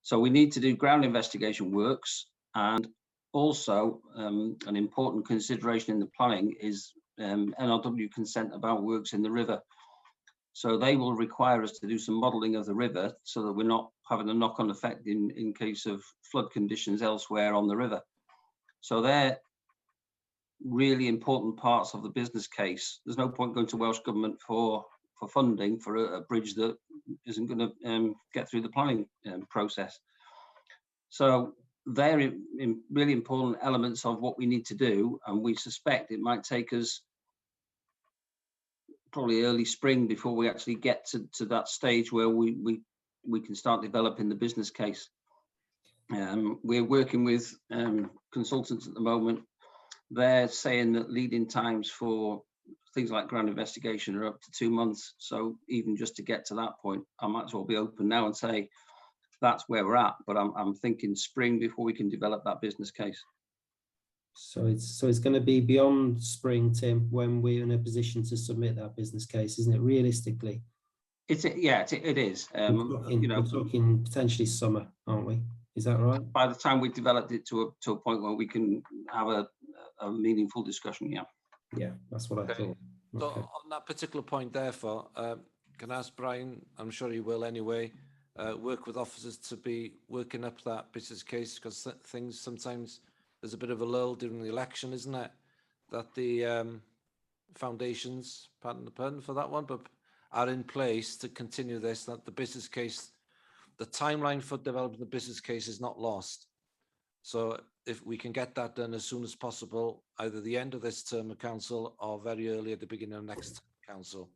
Speaker 14: So we need to do ground investigation works, and also an important consideration in the planning is NRW consent about works in the river. So they will require us to do some modelling of the river so that we're not having a knock-on effect in case of flood conditions elsewhere on the river. So they're really important parts of the business case. There's no point going to Welsh Government for funding for a bridge that isn't going to get through the planning process. So they're really important elements of what we need to do, and we suspect it might take us probably early spring before we actually get to that stage where we can start developing the business case. We're working with consultants at the moment. They're saying that lead-in times for things like ground investigation are up to 2 months. So even just to get to that point, I might as well be open now and say that's where we're at. But I'm thinking spring before we can develop that business case.
Speaker 3: So it's going to be beyond spring, Tim, when we're in a position to submit that business case, isn't it? Realistically,
Speaker 14: it is.
Speaker 3: We're talking potentially summer, aren't we? Is that right?
Speaker 14: By the time we've developed it to a point where we can have a meaningful discussion, yeah.
Speaker 3: Yeah, that's what I thought.
Speaker 1: So on that particular point, therefore, can I ask Brian? I'm sure he will anyway. Work with officers to be working up that business case, because things sometimes. There's a bit of a lull during the election, isn't it? That the foundations, pardon the pun for that one, but are in place to continue this, that the business case, the timeline for developing the business case is not lost. So if we can get that done as soon as possible, either the end of this term of council or very early at the beginning of next council.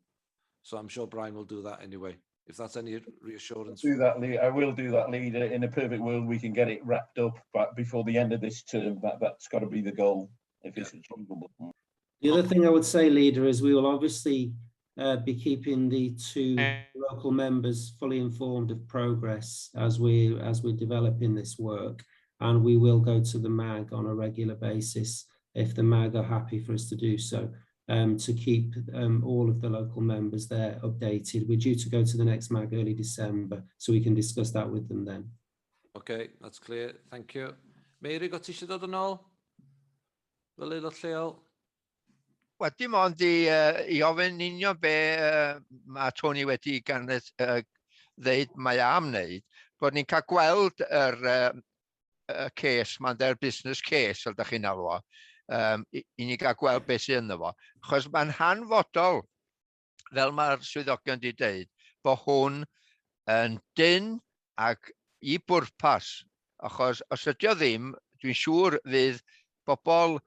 Speaker 1: So I'm sure Brian will do that anyway. If that's any reassurance.
Speaker 6: I will do that, leader. In a perfect world, we can get it wrapped up, but before the end of this term, that's got to be the goal if it's achievable.
Speaker 3: The other thing I would say, leader, is we will obviously be keeping the 2 local members fully informed of progress as we're developing this work, and we will go to the MAG on a regular basis if the MAG are happy for us to do so. To keep all of the local members there updated. We're due to go to the next MAG early December, so we can discuss that with them then.
Speaker 1: Okay, that's clear. Thank you. Mary, got ti eisiau dod yn ôl? Fel aelod lleol?
Speaker 11: Wel, dim ond i ofyn union be mae Tony wedi ddeud mae am wneud, bod ni'n cael gweld yr case, mae'n der business case, fel ydych chi'n alw o. I ni gael gweld beth sydd ynddo fo. Achos mae'n hanfodol, fel mae'r swyddogion wedi dweud, bod hwn yn dyn ac i bwrpas. Achos os ydy o ddim, dwi'n siŵr fydd bobl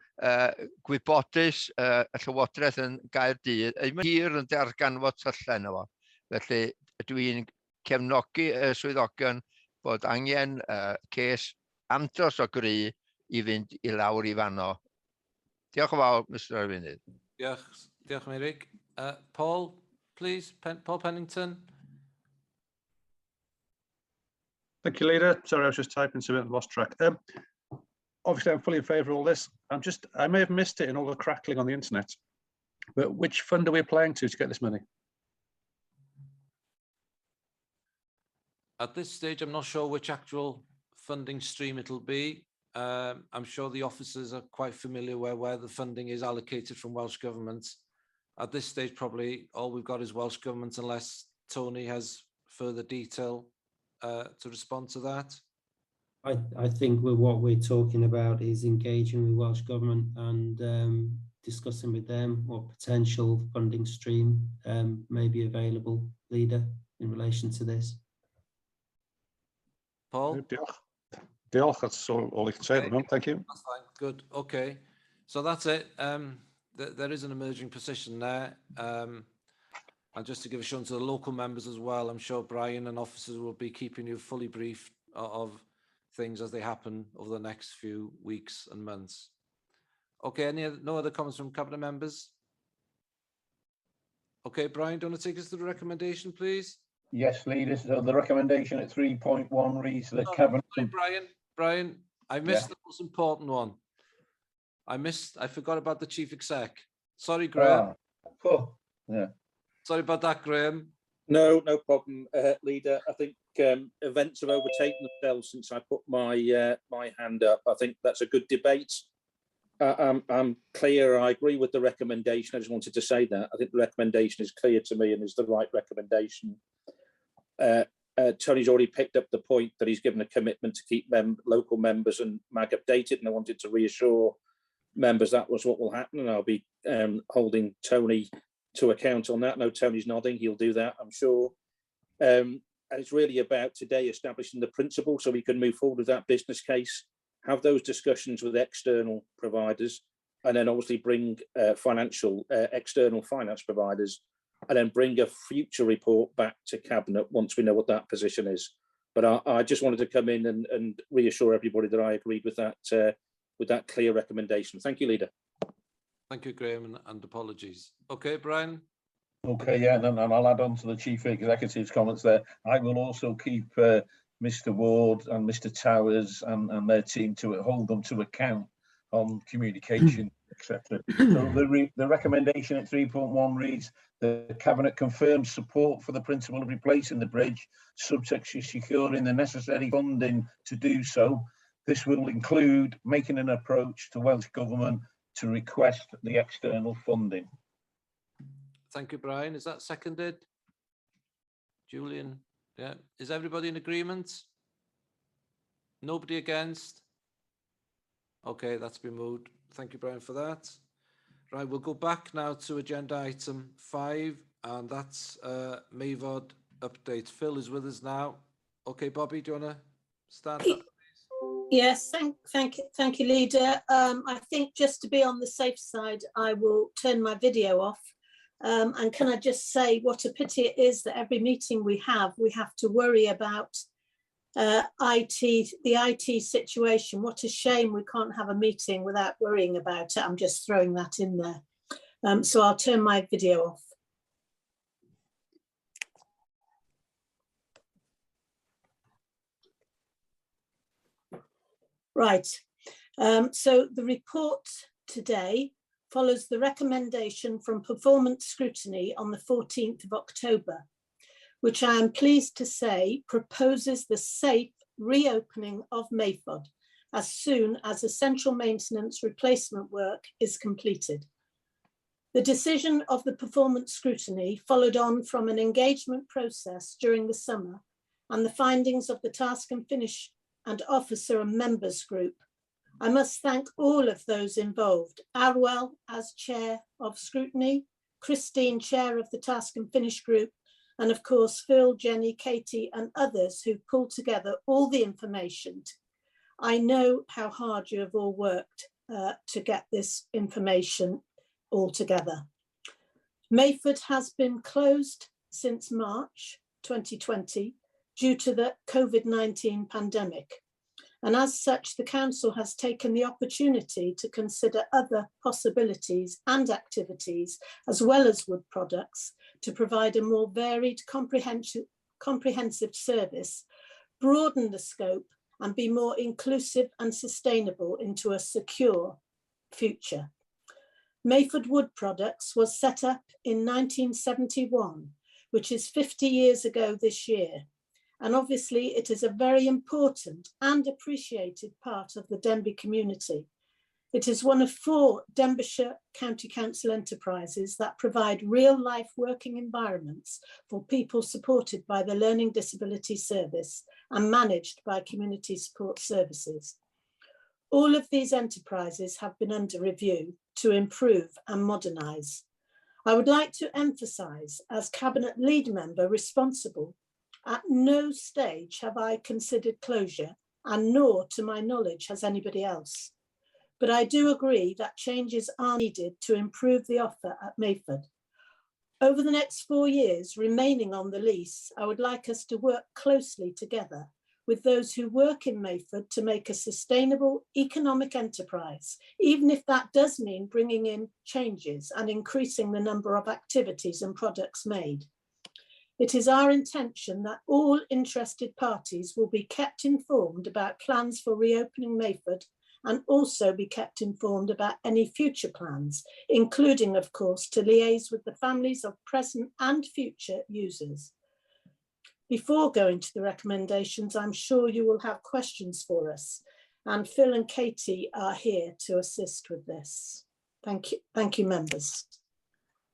Speaker 11: gwybodus y Llywodraeth yn Gaerdydd ddim yn hir yn darganfod tyllen o fo. Felly dwi'n cefnogi y swyddogion bod angen ces andros o gry i fynd i lawr i fanno. Diolch yn fawr, Mr. Arweinydd.
Speaker 1: Diolch, Mary. Paul, please. Paul Pennington.
Speaker 15: Thank you, Leader. Sorry, I was just typing something and lost track. Obviously, I'm fully in favour of all this. I may have missed it in all the crackling on the internet, but which fund are we applying to get this money?
Speaker 1: At this stage, I'm not sure which actual funding stream it'll be. I'm sure the officers are quite familiar where the funding is allocated from Welsh Government. At this stage, probably all we've got is Welsh Government, unless Tony has further detail to respond to that.
Speaker 3: I think what we're talking about is engaging with Welsh Government and discussing with them what potential funding stream may be available, Leader, in relation to this.
Speaker 1: Paul?
Speaker 15: Diolch, that's all I can say at the moment. Thank you.
Speaker 1: That's fine. Good. Okay. So that's it. There is an emerging position there. And just to give a shout to the local members as well, I'm sure Brian and officers will be keeping you fully briefed of things as they happen over the next few weeks and months. Okay, no other comments from Cabinet members? Okay, Brian, do you want to take us through the recommendation, please?
Speaker 6: Yes, leaders. So the recommendation at 3.1 reads that Cabinet.
Speaker 1: Brian, I missed the most important one. I forgot about the chief exec. Sorry, Graham.
Speaker 6: Cool. Yeah.
Speaker 1: Sorry about that, Graham.
Speaker 16: No problem, Leader. I think events have overtaken themselves since I put my my hand up. I think that's a good debate. I'm clear. I agree with the recommendation. I just wanted to say that. I think the recommendation is clear to me and is the right recommendation. Tony's already picked up the point that he's given a commitment to keep local members and MAG updated, and I wanted to reassure members that was what will happen, and I'll be holding Tony to account on that. No, Tony's nodding, he'll do that, I'm sure. And it's really about today establishing the principle so we can move forward with that business case, have those discussions with external providers, and then obviously bring external finance providers, and then bring a future report back to Cabinet once we know what that position is. But I just wanted to come in and reassure everybody that I agreed with that clear recommendation. Thank you, Leader.
Speaker 1: Thank you, Graham, and apologies. Okay, Brian.
Speaker 6: Okay, yeah, and I'll add on to the Chief Executive's comments there. I will also keep Mr. Ward and Mr. Towers and their team to hold them to account on communication, etc. So the recommendation at 3.1 reads: the Cabinet confirms support for the principle of replacing the bridge, subject to securing the necessary funding to do so. This will include making an approach to Welsh Government to request the external funding.
Speaker 1: Thank you, Brian. Is that seconded? Julian? Yeah. Is everybody in agreement? Nobody against? Okay, that's been moved. Thank you, Brian, for that. Right, we'll go back now to agenda item 5, and that's MAVOD update. Phil is with us now. Okay, Bobby, do you want to start that?
Speaker 4: Yes, thank you, Leader. I think just to be on the safe side, I will turn my video off. And can I just say what a pity it is that every meeting we have to worry about the IT situation. What a shame we can't have a meeting without worrying about it. I'm just throwing that in there. So I'll turn my video off. Right, so the report today follows the recommendation from performance scrutiny on the 14th of October, which I am pleased to say proposes the safe reopening of MAVOD as soon as essential maintenance replacement work is completed. The decision of the performance scrutiny followed on from an engagement process during the summer and the findings of the task and finish and officer and members group. I must thank all of those involved: Arwell as chair of scrutiny, Christine chair of the task and finish group, and of course Phil, Jenny, Katie and others who pulled together all the information. I know how hard you have all worked to get this information all together. MAVOD has been closed since March 2020 due to the COVID-19 pandemic. And as such, the Council has taken the opportunity to consider other possibilities and activities, as well as wood products, to provide a more varied, comprehensive service, broaden the scope, and be more inclusive and sustainable into a secure future. MAVOD Wood Products was set up in 1971, which is 50 years ago this year. And obviously it is a very important and appreciated part of the Denbigh community. It is one of 4 Denbighshire County Council enterprises that provide real life working environments for people supported by the Learning Disability Service and managed by Community Support Services. All of these enterprises have been under review to improve and modernise. I would like to emphasise, as Cabinet Lead Member responsible, at no stage have I considered closure and nor, to my knowledge, has anybody else. But I do agree that changes are needed to improve the offer at Mayford. Over the next 4 years remaining on the lease, I would like us to work closely together with those who work in Mayford to make a sustainable economic enterprise, even if that does mean bringing in changes and increasing the number of activities and products made. It is our intention that all interested parties will be kept informed about plans for reopening Mayford and also be kept informed about any future plans, including, of course, to liaise with the families of present and future users. Before going to the recommendations, I'm sure you will have questions for us, and Phil and Katie are here to assist with this. Thank you, members.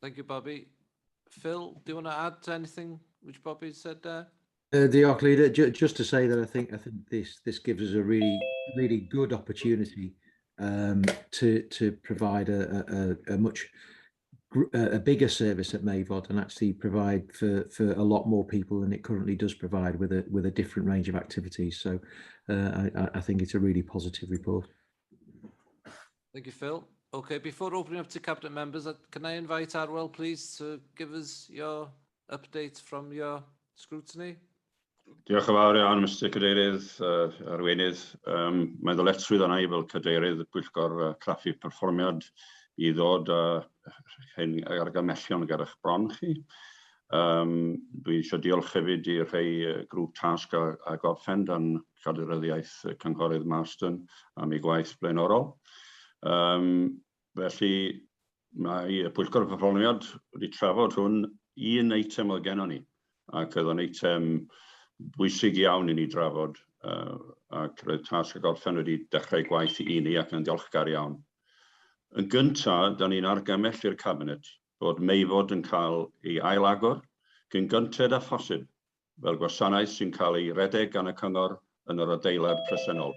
Speaker 1: Thank you, Bobby. Phil, do you want to add to anything which Bobby said there?
Speaker 17: The leader, just to say that I think this gives us a really good opportunity to provide a much bigger service at Mayford and actually provide for a lot more people than it currently does provide with a different range of activities. So I think it's a really positive report.
Speaker 1: Thank you, Phil. Okay, before opening up to cabinet members, can I invite Arwell, please, to give us your update from your scrutiny?
Speaker 18: Diolch yn fawr iawn, Mr Cadeirydd, arweinydd. Mae ddyletswydd yna i fel cadeirydd y Pwyllgor Craffu Perfformiad i ddod hyn argymellion ger eich bron chi. Dwi eisiau diolch hefyd i rhai grŵp tasg a gorffen dan Cadeirydd Cynghorydd Marston am ei gwaith blaenorol. Felly mae y Pwyllgor Perfformiad wedi trafod hwn un eitem oedd gennym ni, ac oedd yn eitem bwysig iawn i ni drafod, ac roedd tasg a gorffen wedi dechrau gwaith i ni ac yn diolchgar iawn. Yn gyntaf, da ni'n argymell i'r Cabinet bod Mayfod yn cael ei ailagor cyn gynted â phosib, fel gwasanaeth sy'n cael ei redeg gan y Cyngor yn yr adeilad presennol,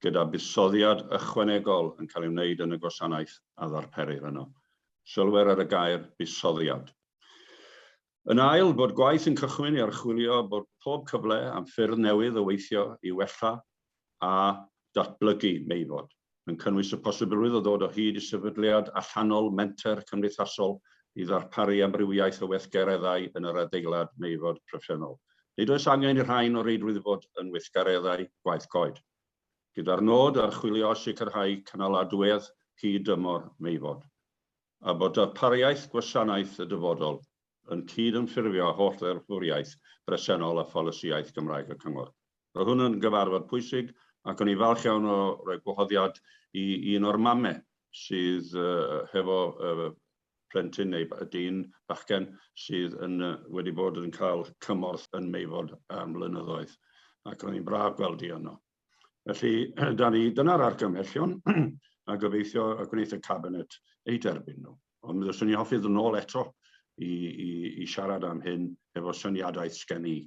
Speaker 18: gyda buddsoddiad ychwanegol yn cael ei wneud yn y gwasanaeth a ddarperir yno. Sylwer ar y gair buddsoddiad. Yn ail, bod gwaith yn cychwyn i archwilio bod pob cyfle am ffyrdd newydd o weithio i wella a datblygu Mayfod, yn cynnwys y posibilrwydd o ddod o hyd i sefydliad allanol menter cymdeithasol i ddarparu amrywiaeth o weithgareddau yn yr adeilad Mayfod presennol. Nid oes angen i'r rhain o reidrwydd fod yn weithgareddau gwaith coed, gyda'r nod archwilio sicrhau cynaladwyedd hyd-dymor Mayfod, a bod darpariaeth gwasanaeth y dyfodol yn cyd-ymffurfio holl ddeddfwriaeth bresennol a pholisiaeth Gymraeg y Cyngor. Roedd hwn yn gyfarfod pwysig ac o'n i falch iawn o roi gwahoddiad i un o'r mamau sydd hefo plentyn neu dyn bachgen sydd wedi bod yn cael cymorth yn Mayfod am blynyddoedd, ac o'n i'n braf gweld i yno. Felly, dyna'r argymhellion a gobeithio a gwneith y Cabinet ei derbyn nhw. Ond mi ddyswn i hoffi ddod nôl eto i siarad am hyn efo syniadaeth sgen i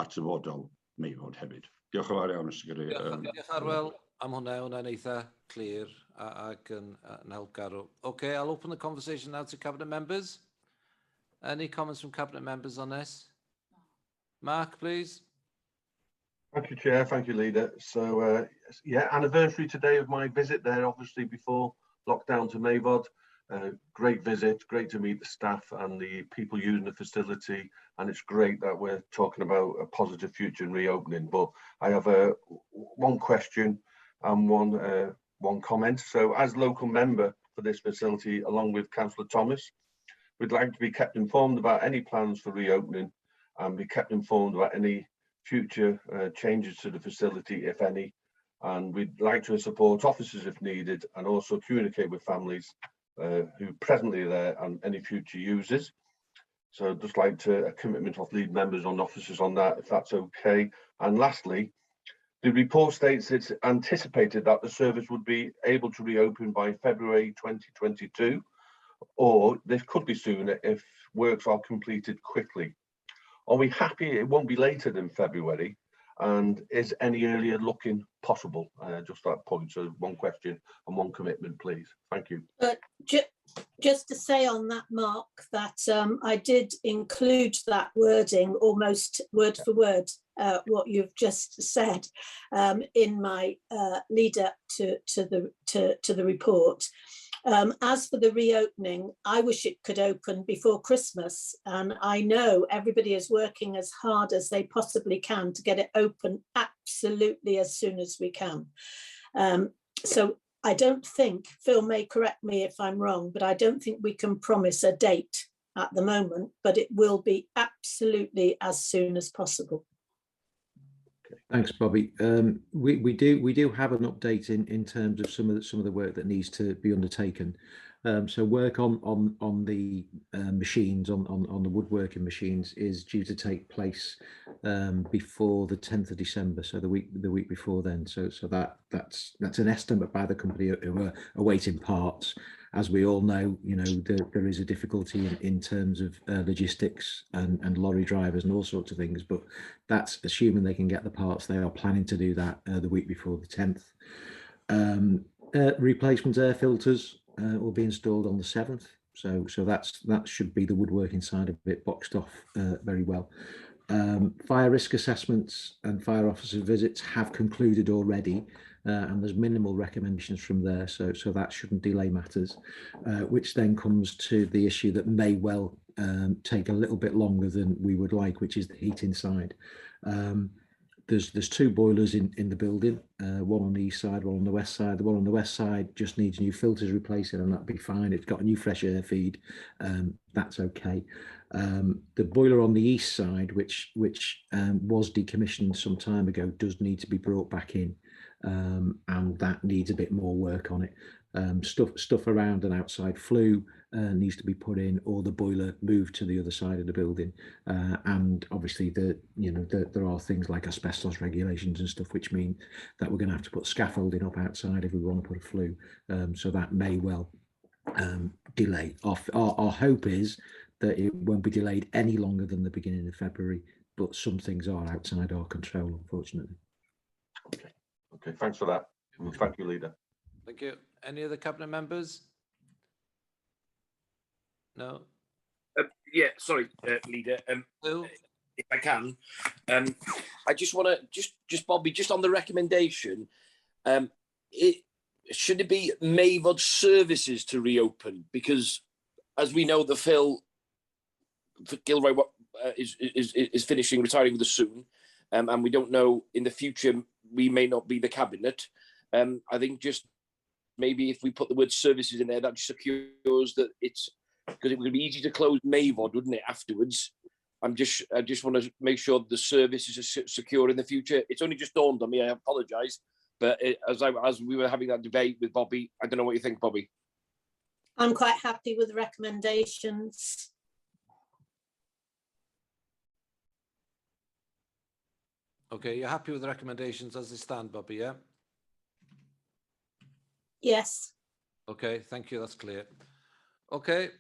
Speaker 18: at dyfodol Mayfod hefyd. Diolch yn fawr iawn, Mr Cadeirydd.
Speaker 1: Diolch Arwel am hwnna'n eitha clir ac yn helpgarw. Okay, I'll open the conversation now to Cabinet members. Any comments from Cabinet members on this? Mark, please.
Speaker 7: Thank you, Chair. Thank you, Leader. So, yeah, anniversary today of my visit there, obviously before lockdown to Mayfod. Great visit, great to meet the staff and the people using the facility, and it's great that we're talking about a positive future and reopening. But I have one question and one comment. So, as local member for this facility, along with Councillor Thomas, we'd like to be kept informed about any plans for reopening and be kept informed about any future changes to the facility, if any. And we'd like to support officers if needed, and also communicate with families who presently are there and any future users. So I'd just like a commitment of lead members on officers on that, if that's okay. And lastly, the report states it's anticipated that the service would be able to reopen by February 2022, or this could be sooner if works are completed quickly. Are we happy it won't be later than February? And is any earlier looking possible? Just that point. So one question and one commitment, please. Thank you.
Speaker 4: Just to say on that, Mark, that I did include that wording almost word for word what you've just said in my lead up to the report. As for the reopening, I wish it could open before Christmas, and I know everybody is working as hard as they possibly can to get it open absolutely as soon as we can. So I don't think, Phil may correct me if I'm wrong, but I don't think we can promise a date at the moment, but it will be absolutely as soon as possible.
Speaker 17: Thanks, Bobby. We do have an update in terms of some of the work that needs to be undertaken. So work on the machines, on the woodworking machines, is due to take place before the 10th of December, so the week before then. So that's an estimate by the company who are awaiting parts. As we all know, there is a difficulty in terms of logistics and lorry drivers and all sorts of things, but that's assuming they can get the parts. They are planning to do that the week before the 10th. Replacement air filters will be installed on the 7th, so that should be the woodworking side of it boxed off very well. Fire risk assessments and fire officer visits have concluded already, and there's minimal recommendations from there, so that shouldn't delay matters, which then comes to the issue that may well take a little bit longer than we would like, which is the heat inside. There's two boilers in the building, one on the east side, one on the west side. The one on the west side just needs new filters replacing, and that'll be fine. It's got a new fresh air feed, that's okay. The boiler on the east side, which was decommissioned some time ago, does need to be brought back in, and that needs a bit more work on it. Stuff around an outside flue needs to be put in, or the boiler moved to the other side of the building. And obviously, there are things like asbestos regulations and stuff, which mean that we're going to have to put scaffolding up outside if we want to put a flue. So that may well delay. Our hope is that it won't be delayed any longer than the beginning of February, but some things are outside our control, unfortunately.
Speaker 7: Okay, thanks for that. Thank you, Leader.
Speaker 1: Thank you. Any other cabinet members? No.
Speaker 9: Yeah, sorry, Leader. If I can, I just want to just Bobby, just on the recommendation, should it be MAVOD services to reopen? Because as we know, the Phil Gilroy is finishing, retiring with us soon, and we don't know in the future we may not be the cabinet. I think just maybe if we put the word services in there, that secures that it's, because it would be easy to close MAVOD, wouldn't it, afterwards? I just want to make sure the services are secure in the future. It's only just dawned on me. I apologise, but as we were having that debate with Bobby, I don't know what you think, Bobby.
Speaker 4: I'm quite happy with the recommendations.
Speaker 1: Okay, you're happy with the recommendations as they stand, Bobby, yeah?
Speaker 4: Yes.
Speaker 1: Okay, thank you, that's clear. Okay,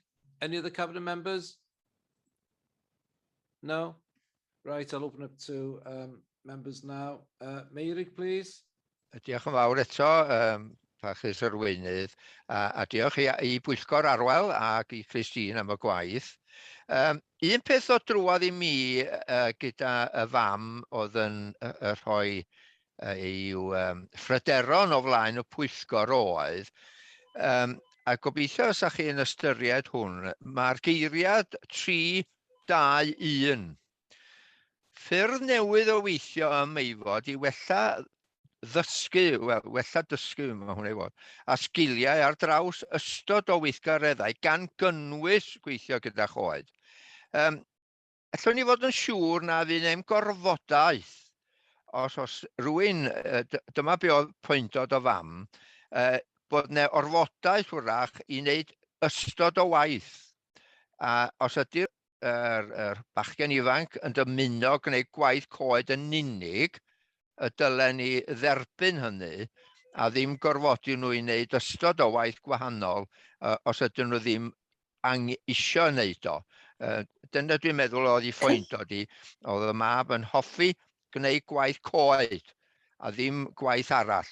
Speaker 1: any other cabinet members? No? Right, I'll open up to members now. Meirig, please.
Speaker 11: Diolch yn fawr eto, Pachus Arweinydd, a diolch i Bwyllgor Arwel ac i Christine am y gwaith. Un peth o drwodd i mi gyda y fam oedd yn rhoi i'w ffryderon o flaen y Pwyllgor oedd, a gobeithio os ych chi'n ystyried hwn, mae'r geiriad 3-2-1. Ffyrdd newydd o weithio ym MAVOD i wella dysgu, mae hwnna i fod, a sgiliau ar draws ystod o weithgareddau gan gynnwys gweithio gyda choed. Allwn ni fod yn siŵr na fydd e'n gorfodaeth, os rhywun, dyma be oedd pwyntod o fam, bod yna orfodaeth wrach i wneud ystod o waith. A os ydy'r bachgen ifanc yn dymuno gwneud gwaith coed yn unig, y dylen ni dderbyn hynny a ddim gorfodi nhw i wneud ystod o waith gwahanol os ydyn nhw ddim isio wneud o. Dyna dwi'n meddwl oedd ei pwyntod i, oedd y mab yn hoffi gwneud gwaith coed a ddim gwaith arall.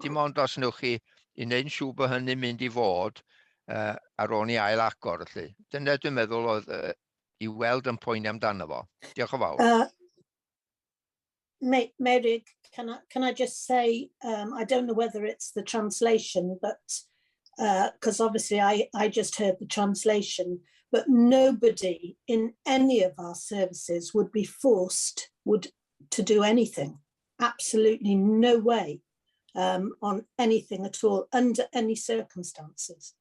Speaker 11: Dim ond os newch chi i wneud yn siŵr bod hynny'n mynd i fod ar ôl ni ail agor. Dyna dwi'n meddwl oedd i weld yn poeni amdano fo. Diolch yn fawr.
Speaker 4: Mary, can I just say, I don't know whether it's the translation, but because obviously I just heard the translation, but nobody in any of our services would be forced to do anything. Absolutely no way on anything at all, under any circumstances.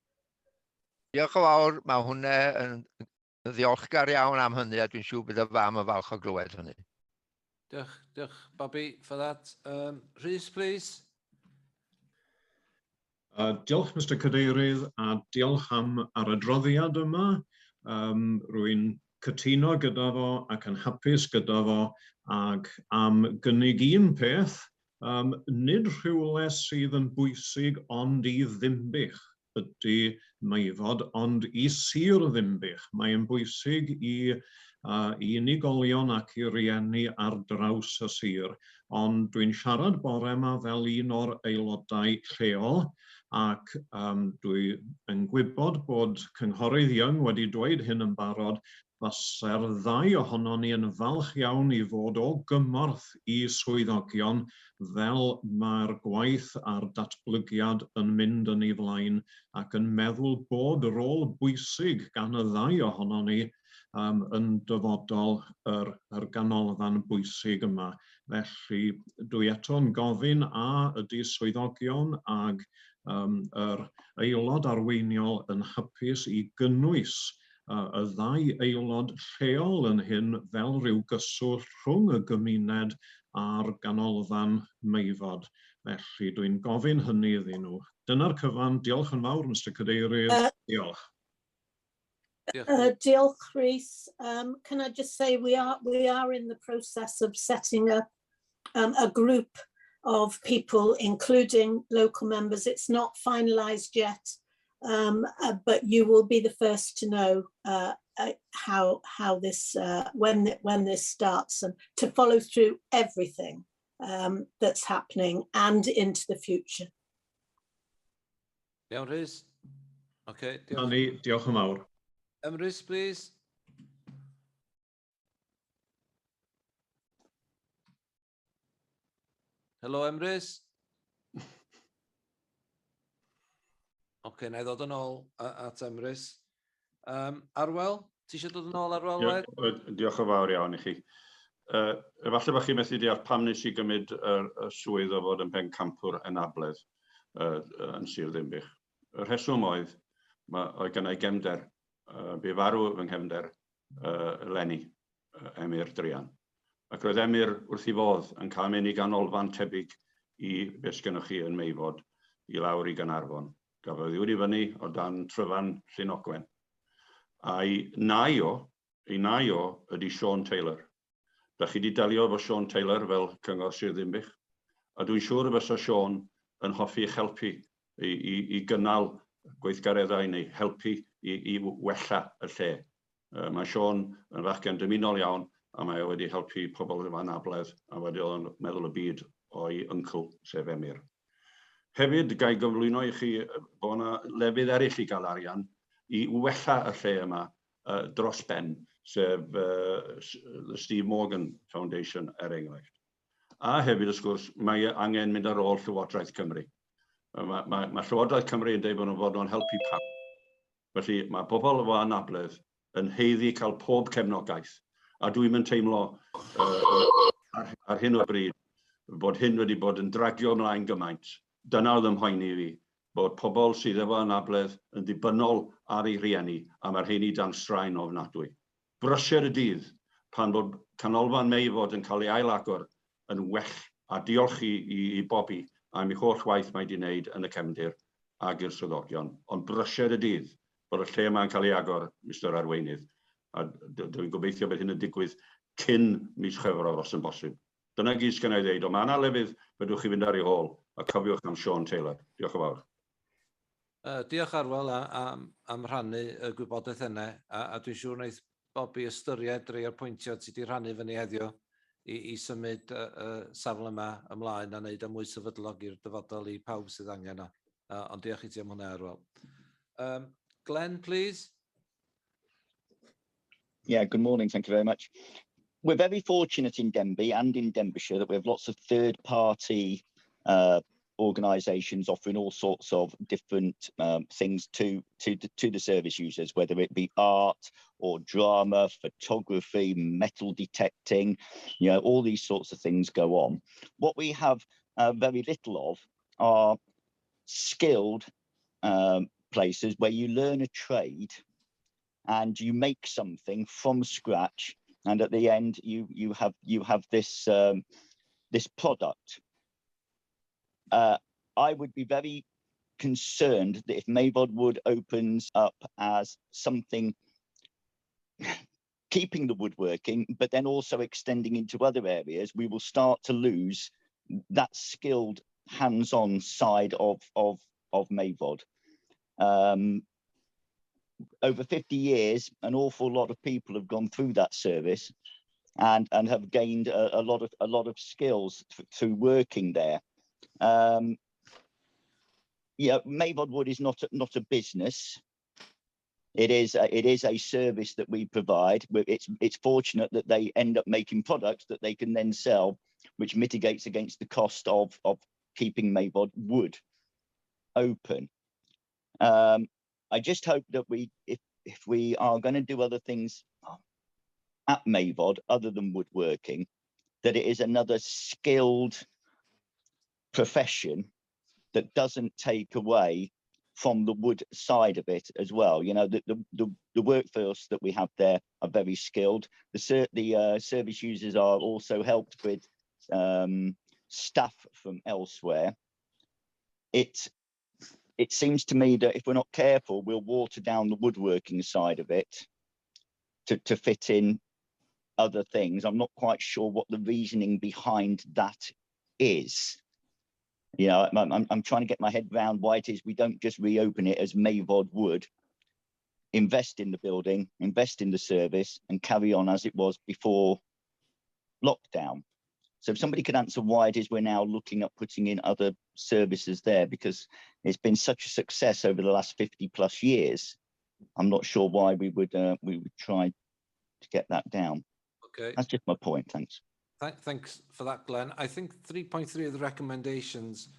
Speaker 11: Diolch yn fawr, mae hwnna yn ddiolchgar iawn am hynny, a dwi'n siŵr bydd y fam yn falch o glywed hynny.
Speaker 1: Diolch, Bobby, for that. Rhys, please.
Speaker 19: Diolch, Mr Cadeirydd, a diolch am yr adroddiad yma. Rwy'n cytuno gyda fo ac yn hapus gyda fo ac am gynnig un peth, nid rhywle sydd yn bwysig ond i ddimbych ydy Meifod, ond i sir ddimbych. Mae'n bwysig i unigolion ac i rieni ar draws y sir, ond dwi'n siarad bore yma fel un o'r aelodau lleol ac dwi yn gwybod bod Cynghorydd Young wedi dweud hyn yn barod, faser ddau ohonon ni yn falch iawn i fod o gymorth i swyddogion fel mae'r gwaith a'r datblygiad yn mynd yn ei flaen ac yn meddwl bod rôl bwysig gan y ddau ohonon ni yn dyfodol yr ganolfan bwysig yma. Felly dwi eto'n gofyn a ydy swyddogion ag yr aelod arweiniol yn hapus i gynnwys y ddau aelod lleol yn hyn fel rhyw gyswllt rhwng y gymuned a'r ganolfan Meifod. Felly dwi'n gofyn hynny iddyn nhw. Dyna'r cyfan. Diolch yn fawr, Mr Cadeirydd. Diolch.
Speaker 4: Diolch, Rhys. Can I just say we are in the process of setting up a group of people, including local members. It's not finalised yet, but you will be the first to know how this when this starts, and to follow through everything that's happening and into the future.
Speaker 1: Iawn, Rhys. Okay.
Speaker 19: Diolch yn fawr.
Speaker 1: Rhys, please. Hello, Rhys. Okay, na I ddod yn ôl at Rhys. Arwel, ti eisiau dod yn ôl, Arwel?
Speaker 18: Diolch yn fawr iawn i chi. Efallai bod chi methu deall pam nes i gymryd y swydd o fod yn bencampwr anabledd yn Sir Ddinbych. Y rheswm oedd, oedd gennau gefnder, bu farw fy nghefnder Lenny, Emyr Drian. Ac roedd Emyr wrth i fodd yn cael mynd i ganolfan tebyg i beth gennych chi yn Meifod i lawr i Gaernarfon. Gafodd i wedi fyny o dan tryfan Llunogwen. A'i nai o ydy Sean Taylor. Da chi wedi delio efo Sean Taylor fel Cyngor Sir Ddinbych. A dwi'n siŵr y fysa Sean yn hoffi eich helpu i gynnal gweithgareddau neu helpu i wella y lle. Mae Sean yn fachgen dymunol iawn a mae wedi helpu pobl yma anabledd a wedi meddwl y byd o'i uncle sef Emyr. Hefyd, gai gyflwyno i chi bod yna lefydd eraill i gael arian i wella y lle yma dros ben, sef the Steve Morgan Foundation enghraifft. A hefyd, wrth gwrs, mae angen mynd ar ôl Llywodraeth Cymru. Mae Llywodraeth Cymru yn dweud bod nhw'n fod nhw'n helpu pawb. Felly mae pobl o anabledd yn heiddi cael pob cefnogaeth. A dwi'n mynd teimlo ar hyn o bryd bod hyn wedi bod yn dragio ymlaen gymaint. Dyna oedd ymhoeni fi, bod pobl sydd efo anabledd yn ddibynnol ar ei rieni a mae'r rheini dan straen ofnadwy. Brysiau y dydd pan bod canolfan Meifod yn cael ei ailagor yn well, a diolch i Bobby am ei holl waith mae wedi wneud yn y cefndir ag i'r swyddogion. Ond brysiau y dydd bod y lle yma'n cael ei agor, Mr Arweinydd. A dwi'n gobeithio bod hyn yn digwydd cyn mis Chwefror os yn bosib. Dyna gyd sgan i ddeud, ond mae yna lefydd fedrwch chi fynd ar ei hôl a cofiwch am Sean Taylor. Diolch yn fawr.
Speaker 1: Diolch Arwel am rhannu y gwybodaeth yna, a dwi'n siŵr wneud Bobby ystyried rhai o'r pwyntiau ti wedi rhannu fyny heddiw i symud safle yma ymlaen a wneud am mwy sefydlog i'r dyfodol i pawb sydd angen o. Ond diolch i ti am hwnna, Arwel. Glenn, please.
Speaker 20: Yeah, good morning. Thank you very much. we're very fortunate in Denby and in Denbighshire that we have lots of third-party organisations offering all sorts of different things to the service users, whether it be art or drama, photography, metal detecting, all these sorts of things go on. What we have very little of are skilled places where you learn a trade and you make something from scratch, and at the end you have this this product. I would be very concerned that if MAVOD opens up as something keeping the woodworking, but then also extending into other areas, we will start to lose that skilled hands-on side of MAVOD. Over 50 years, an awful lot of people have gone through that service and have gained a lot of skills through working there. MAVOD Wood is not a business. It is a service that we provide. It's fortunate that they end up making products that they can then sell, which mitigates against the cost of keeping MAVOD Wood open. I just hope that if we are going to do other things at MAVOD other than woodworking, that it is another skilled profession that doesn't take away from the wood side of it as well. The workforce that we have there are very skilled. The service users are also helped with staff from elsewhere. It seems to me that if we're not careful, we'll water down the woodworking side of it to fit in other things. I'm not quite sure what the reasoning behind that is. I'm trying to get my head around why it is we don't just reopen it as MAVOD Wood, invest in the building, invest in the service, and carry on as it was before lockdown. So if somebody could answer why it is we're now looking at putting in other services there, because it's been such a success over the last 50+ years. I'm not sure why we would try to get that down.
Speaker 1: Okay.
Speaker 20: That's just my point. Thanks.
Speaker 1: Thanks for that, Glenn. I think 3.3 of the recommendations,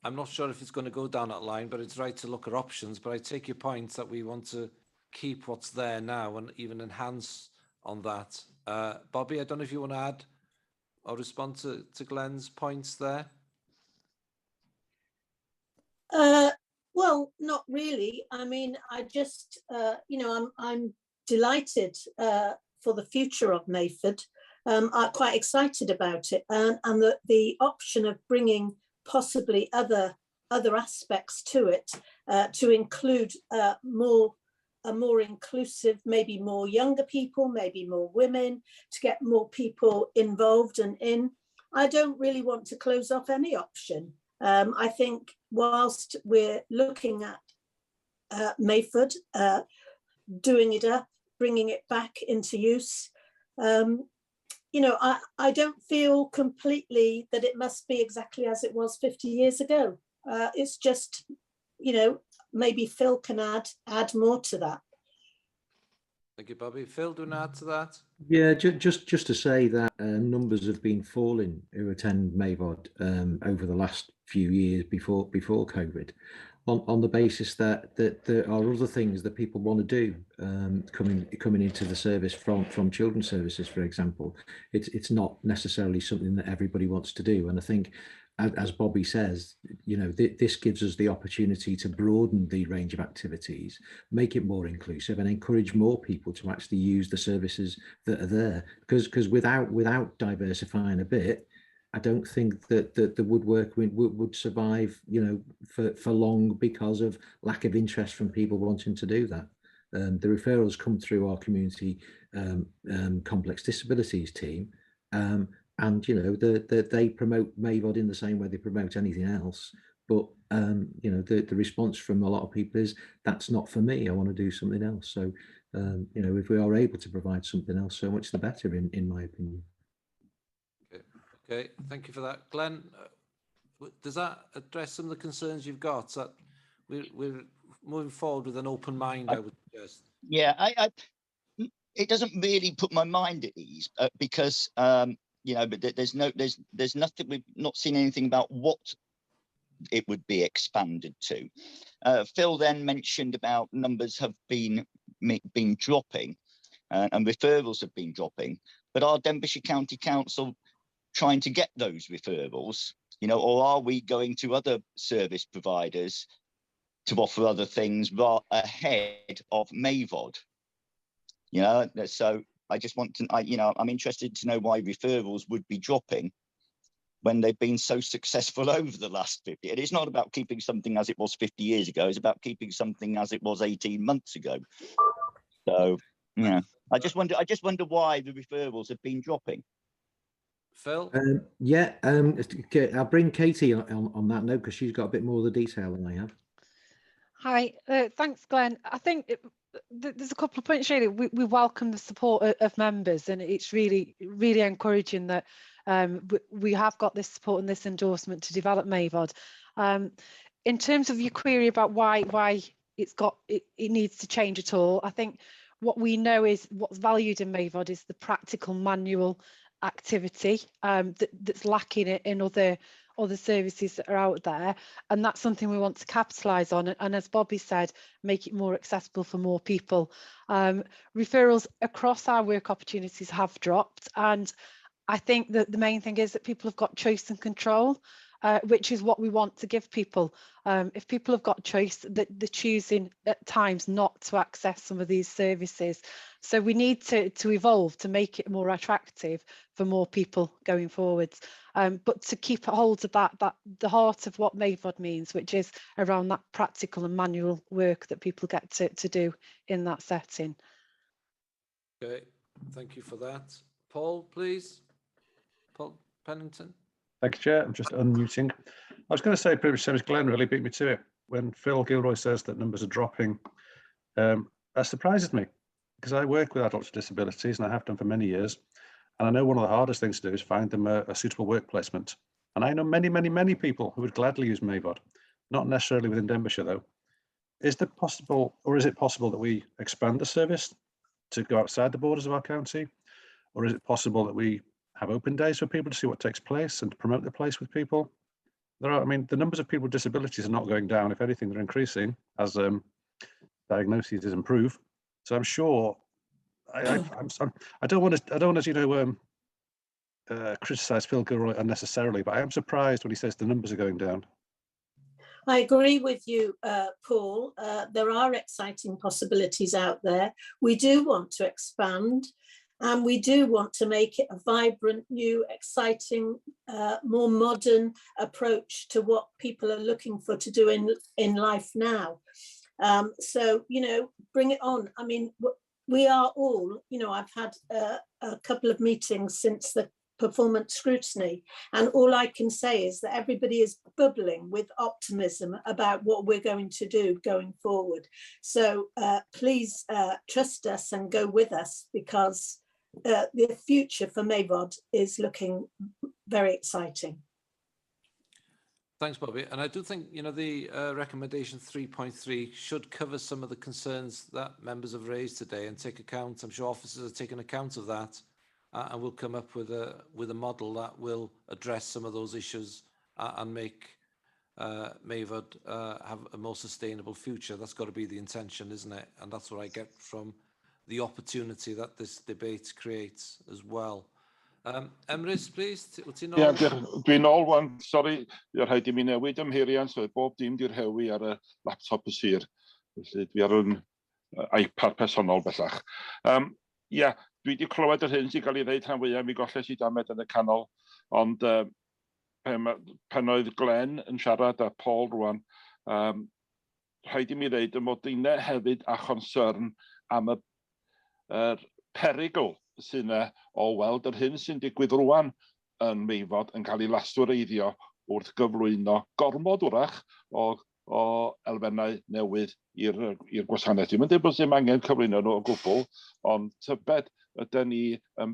Speaker 1: I'm not sure if it's going to go down that line, but it's right to look at options. But I take your point that we want to keep what's there now and even enhance on that. Bobby, I don't know if you want to add or respond to Glenn's points there.
Speaker 4: Well, not really. I mean, I just, I'm delighted for the future of MAVOD. I'm quite excited about it, and the option of bringing possibly other aspects to it to include a more inclusive, maybe more younger people, maybe more women, to get more people involved and in. I don't really want to close off any option. I think whilst we're looking at MAVOD, doing it up, bringing it back into use, I don't feel completely that it must be exactly as it was 50 years ago. It's just, maybe Phil can add more to that.
Speaker 1: Thank you, Bobby. Phil, do you want to add to that?
Speaker 17: Yeah, just to say that numbers have been falling who attend MAVOD over the last few years before COVID, on the basis that there are other things that people want to do coming into the service from children's services, for example. It's not necessarily something that everybody wants to do, and I think, as Bobby says, this gives us the opportunity to broaden the range of activities, make it more inclusive, and encourage more people to actually use the services that are there. Because without diversifying a bit, I don't think that the woodwork would survive, for long, because of lack of interest from people wanting to do that. The referrals come through our community complex disabilities team. And they promote MAVOD in the same way they promote anything else, but the response from a lot of people is, that's not for me, I want to do something else. So if we are able to provide something else, so much the better, in my opinion.
Speaker 1: Okay, thank you for that, Glenn. Does that address some of the concerns you've got? That we're moving forward with an open mind, I would suggest.
Speaker 20: Yeah, it doesn't really put my mind at ease because you know, but there's nothing. We've not seen anything about what it would be expanded to. Phil then mentioned about numbers have been dropping and referrals have been dropping, but are Denbighshire County Council trying to get those referrals, you know, or are we going to other service providers to offer other things ahead of MAVOD? You know, so I just want to, you know, I'm interested to know why referrals would be dropping when they've been so successful over the last 50. And it's not about keeping something as it was 50 years ago. It's about keeping something as it was 18 months ago. So, yeah, I just wonder why the referrals have been dropping.
Speaker 1: Phil?
Speaker 17: Yeah, I'll bring Katie on that note because she's got a bit more of the detail than I have.
Speaker 21: Hi, thanks, Glenn. I think there's a couple of points really. We welcome the support of members, and it's really encouraging that we have got this support and this endorsement to develop MAVOD. In terms of your query about why it needs to change at all, I think what we know is what's valued in MAVOD is the practical manual activity that's lacking in other services that are out there, and that's something we want to capitalise on, and as Bobby said, make it more accessible for more people. Referrals across our work opportunities have dropped, and I think that the main thing is that people have got choice and control, which is what we want to give people. If people have got choice, they're choosing at times not to access some of these services. So we need to evolve to make it more attractive for more people going forwards. But to keep hold of that the heart of what MAVOD means, which is around that practical and manual work that people get to do in that setting.
Speaker 1: Okay, thank you for that. Paul, please. Paul Pennington.
Speaker 15: Thank you, Chair. I'm just unmuting. I was going to say pretty much same as Glenn really beat me to it. When Phil Gilroy says that numbers are dropping, that surprises me because I work with adults with disabilities and I have done for many years. And I know one of the hardest things to do is find them a suitable work placement. And I know many people who would gladly use MAVOD, not necessarily within Denbighshire though. Is it possible that we expand the service to go outside the borders of our county? Or is it possible that we have open days for people to see what takes place and to promote the place with people? I mean, the numbers of people with disabilities are not going down. If anything, they're increasing as diagnoses improve. So I'm sure I don't want to you know, criticize Phil Gilroy unnecessarily, but I am surprised when he says the numbers are going down.
Speaker 4: I agree with you, Paul. There are exciting possibilities out there. We do want to expand. And we do want to make it a vibrant, new, exciting, more modern approach to what people are looking for to do in life now. So, you know, bring it on. I mean, we are all, you know, I've had a couple of meetings since the performance scrutiny, and all I can say is that everybody is bubbling with optimism about what we're going to do going forward. So please trust us and go with us, because the future for MAVOD is looking very exciting.
Speaker 1: Thanks, Bobby. And I do think, you know, the recommendation 3.3 should cover some of the concerns that members have raised today and take account. I'm sure officers are taking account of that, and we'll come up with a model that will address some of those issues and make MAVOD have a more sustainable future. That's got to be the intention, isn't it? And that's what I get from the opportunity that this debate creates as well. Emrys, please.
Speaker 13: Dwi'n ôl wan, sori, i'r rhaid i mi newid ymheirian, so bob dim di'r hewi ar y laptop y sir. Felly dwi ar yn iPad personol bellach. Dwi wedi clywed yr hyn sy'n cael ei ddeud rhan fwyaf, mi golles I damed yn y canol, ond pan oedd Glenn yn siarad a Paul rwan, rhaid I mi ddeud y mod inne hefyd a chonsern am yr perigl sy'n o weld yr hyn sy'n digwydd rwan yn MAVOD yn cael ei lastwreiddio wrth gyflwyno gormod wrach o elfennau newydd i'r gwasanaeth. Dwi'n dweud bod ddim angen cyflwyno nhw o gwbl, ond tybed ydyn ni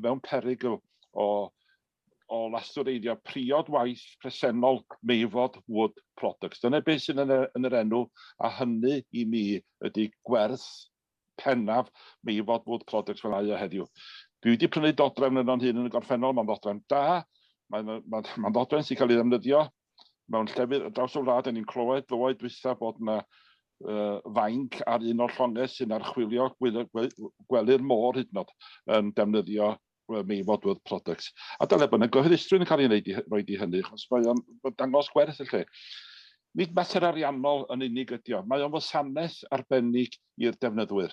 Speaker 13: mewn perigl o lastwreiddio priod waith presennol MAVOD Wood Products. Dyna beth sy'n yn yr enw, a hynny I mi ydy gwerth pennaf Meifod Wood Products fel ai heddiw. Dwi wedi prynu dodrefn yno'n hyn yn y gorffennol, mae'n dodrefn da, mae'n dodrefn sy'n cael ei ddefnyddio mewn llefydd draws y wlad. Ni'n clywed ddoe dwytha bod yna fainc ar un o'r llongau sy'n archwilio gwely'r môr hyd yn oed yn defnyddio Meifod Wood Products. A dyle bod yna gyhoeddusrwydd yn cael ei roed i hynny, achos mae o'n dangos gwerth y lle. Nid mater ariannol yn unig ydi o, mae o'n wasanaeth arbennig i'r defnyddwyr.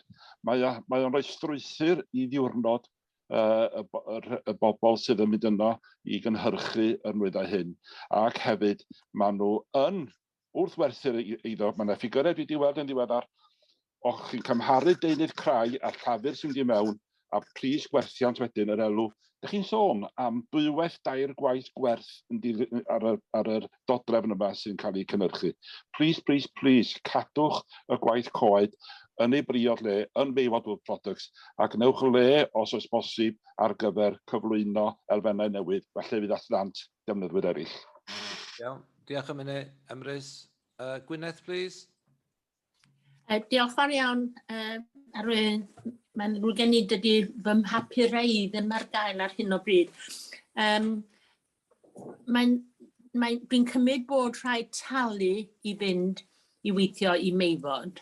Speaker 13: Mae o'n rhoi strwythur i ddiwrnod y bobl sydd yn mynd yno i gynhyrchu y nwyddau hyn. Ac hefyd, maen nhw yn wrth werthu'r eiddo, mae yna ffigurau dwi wedi weld yn ddiweddar, o'ch chi'n cymharu deunydd crai a'r llafur sy'n mynd i mewn, a pris gwerthiant wedyn yr elw. Dych chi'n sôn am dwywaith dair gwaith gwerth ar y dodrefn yma sy'n cael ei cynhyrchu. Please, cadwch y gwaith coed yn ei briod le, yn Meifod Wood Products, ac newch le, os oes bosib, ar gyfer cyflwyno elfennau newydd, felly fydd at defnyddwyr eraill.
Speaker 1: Iawn, diolch am hynny, Emrys. Gwyneth, please.
Speaker 5: Diolch fawr iawn, mae'n rwy'n gen i dydy fy mhapurau ddim ar gael ar hyn o bryd. Dwi'n cymryd bod rhaid talu i fynd i weithio i Meifod,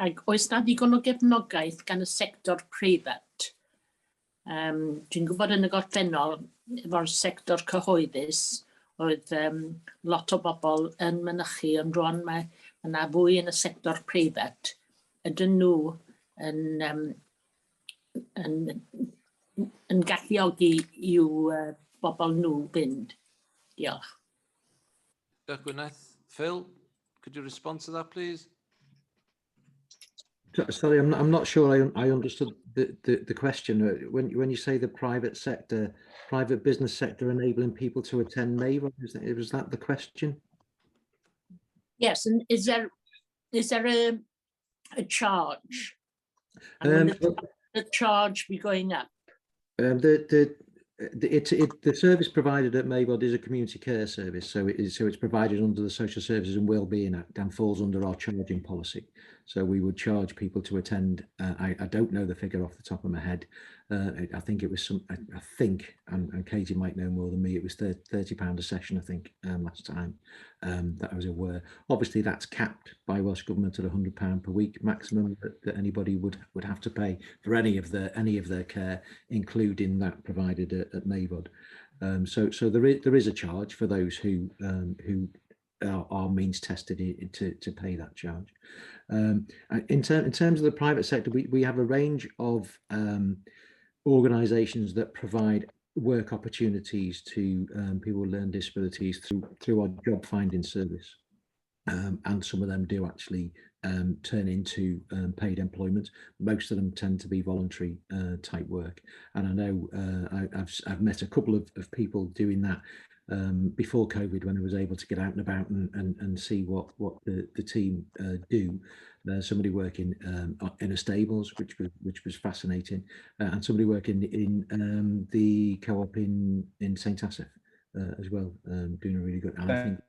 Speaker 5: ac oes na ddigon o gefnogaeth gan y sector preifat. Dwi'n gwybod yn y gorffennol, efo'r sector cyhoeddus, oedd lot o bobl yn mynychu, ond rwan mae yna fwy yn y sector preifat. Ydyn nhw yn galluogi i'w bobl nhw fynd. Diolch.
Speaker 1: Diolch, Gwyneth. Phil, could you respond to that, please?
Speaker 17: Sorry, I'm not sure I understood the question. When you say the private business sector enabling people to attend Meifod, was that the question?
Speaker 5: Yes, and is there a charge? And will the charge be going up?
Speaker 17: The service provided at Meifod is a community care service, so it's provided under the Social Services and Wellbeing Act and falls under our charging policy. So we would charge people to attend. I don't know the figure off the top of my head. I think it was I think, and Katie might know more than me, it was £30 a session, I think, last time that I was aware. Obviously, that's capped by Welsh Government at £100 per week maximum that anybody would have to pay for any of their care, including that provided at Meifod. So there is a charge for those who are means tested to pay that charge. In terms of the private sector, we have a range of organisations that provide work opportunities to people with learning disabilities through our job finding service, and some of them do actually turn into paid employment. Most of them tend to be voluntary type work, and I know I've met a couple of people doing that before COVID, when I was able to get out and about and see what the team do. Somebody working in a stables, which was fascinating, and somebody working in the co-op in St Asaph as well, doing a really good. And I think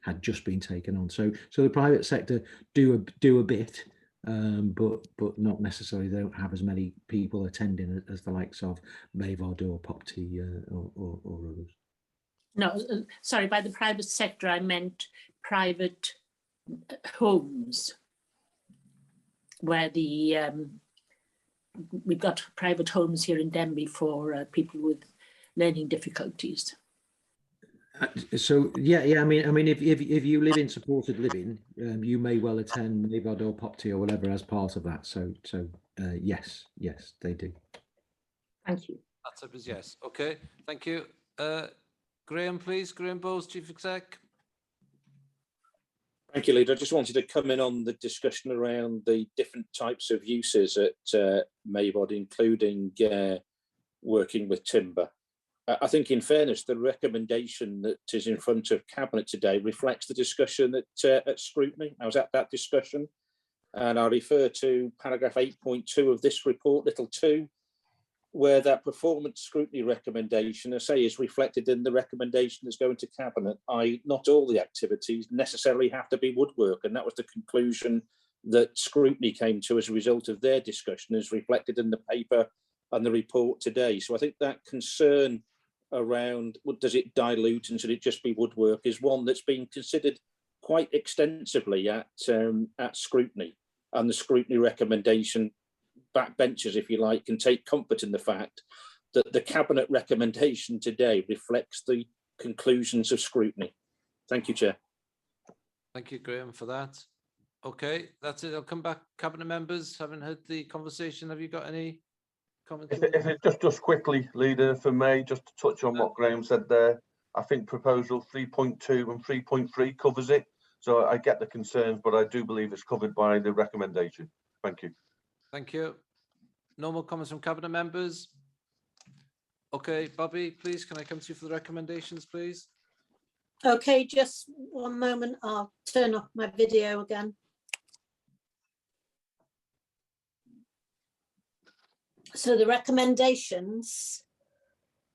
Speaker 17: had just been taken on. So the private sector do a bit, but not necessarily. They don't have as many people attending as the likes of Meifod or POPT or others.
Speaker 5: No, sorry, by the private sector, I meant private homes, where we've got private homes here in Denby for people with learning difficulties.
Speaker 17: So yeah, I mean, if you live in supported living, you may well attend Meifod or POPT or whatever as part of that. So yes, they do.
Speaker 5: Thank you.
Speaker 1: That's up as yes. Okay, thank you. Graham, please. Graham Bowles, Chief Exec.
Speaker 16: Thank you, Leader. I just wanted to come in on the discussion around the different types of uses at Meifod, including working with timber. I think, in fairness, the recommendation that is in front of Cabinet today reflects the discussion at scrutiny. I was at that discussion, and I refer to paragraph 8.2 of this report, little 2, where that performance scrutiny recommendation, I say, is reflected in the recommendation that's going to Cabinet, i.e. not all the activities necessarily have to be woodwork, and that was the conclusion that scrutiny came to as a result of their discussion is reflected in the paper and the report today. So I think that concern around what does it dilute and should it just be woodwork is one that's been considered quite extensively at scrutiny, and the scrutiny recommendation backbenchers, if you like, can take comfort in the fact that the cabinet recommendation today reflects the conclusions of scrutiny. Thank you, Chair.
Speaker 1: Thank you, Graham, for that. Okay, that's it. I'll come back. Cabinet members, haven't heard the conversation. Have you got any comments?
Speaker 7: If it just quickly, Leader, for me, just to touch on what Graham said there, I think proposal 3.2 and 3.3 covers it. So I get the concerns, but I do believe it's covered by the recommendation. Thank you.
Speaker 1: Thank you. No more comments from cabinet members. Okay, Bobby, please, can I come to you for the recommendations, please?
Speaker 4: Okay, just one moment. I'll turn off my video again. So the recommendations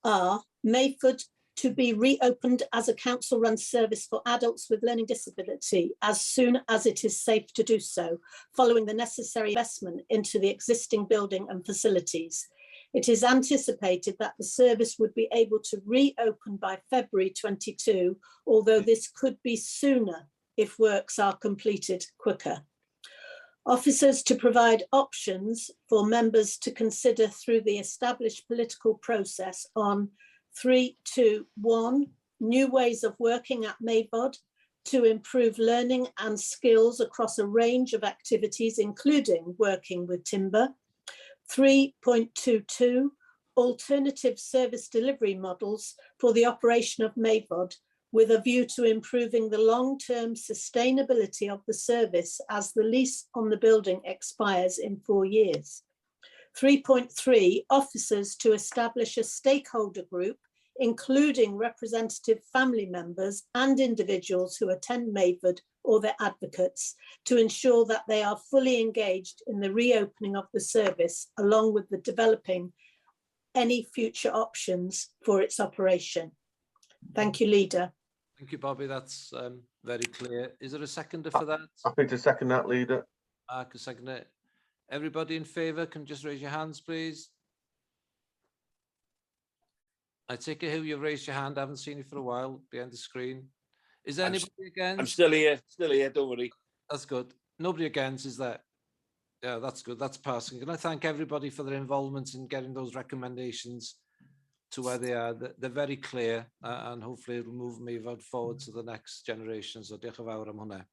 Speaker 4: are Mayford to be reopened as a council-run service for adults with learning disability as soon as it is safe to do so, following the necessary investment into the existing building and facilities. It is anticipated that the service would be able to reopen by February 22, although this could be sooner if works are completed quicker. Officers to provide options for members to consider through the established political process on 3.2.1, new ways of working at MAVOD to improve learning and skills across a range of activities, including working with timber. 3.2.2, alternative service delivery models for the operation of MAVOD with a view to improving the long-term sustainability of the service as the lease on the building expires in 4 years. 3.3, officers to establish a stakeholder group, including representative family members and individuals who attend MAVOD or their advocates, to ensure that they are fully engaged in the reopening of the service, along with the developing any future options for its operation. Thank you, Leader.
Speaker 1: Thank you, Bobby. That's very clear. Is there a seconder for that?
Speaker 7: Happy to second that, Leader.
Speaker 1: I can second it. Everybody in favour can just raise your hands, please. I take it who you've raised your hand. I haven't seen you for a while behind the screen. Is there anybody against?
Speaker 9: I'm still here, don't worry.
Speaker 1: That's good. Nobody against, is there? Yeah, that's good. That's passing. Can I thank everybody for their involvement in getting those recommendations to where they are? They're very clear, and hopefully it'll move MAVOD forward to the next generation. So diolch yn fawr am hwnna.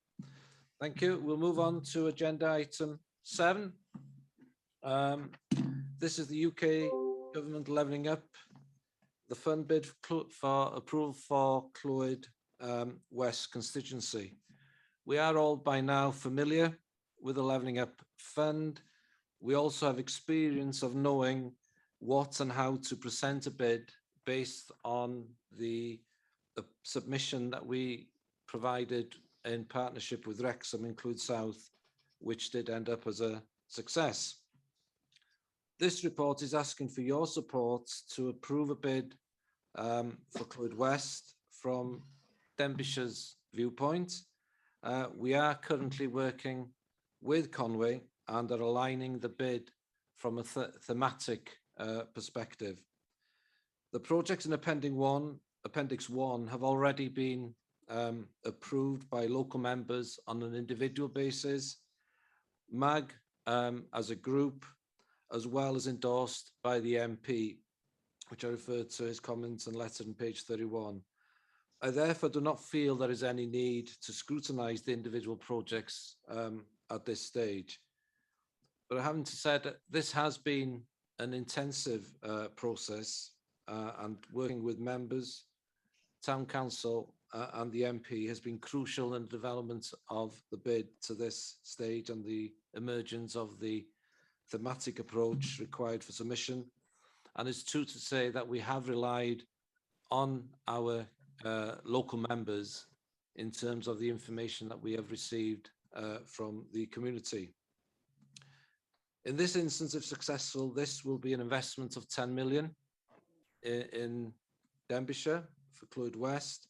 Speaker 1: Thank you. We'll move on to agenda item 7. This is the UK government levelling up the fund bid for approval for CLWYD West constituency. We are all by now familiar with the levelling up fund. We also have experience of knowing what and how to present a bid based on the submission that we provided in partnership with Wrexham Include South, which did end up as a success. This report is asking for your support to approve a bid for CLWYD West from Denbighshire's viewpoint. We are currently working with Conway and are aligning the bid from a thematic perspective. The projects in Appendix 1 have already been approved by local members on an individual basis, MAG as a group, as well as endorsed by the MP, which I referred to his comments and letter on page 31. I therefore do not feel there is any need to scrutinise the individual projects at this stage. But having said, this has been an intensive process, and working with members, Town Council and the MP has been crucial in the development of the bid to this stage and the emergence of the thematic approach required for submission. And it's true to say that we have relied on our local members in terms of the information that we have received from the community. In this instance, if successful, this will be an investment of 10 million in Denbighshire for CLWYD West,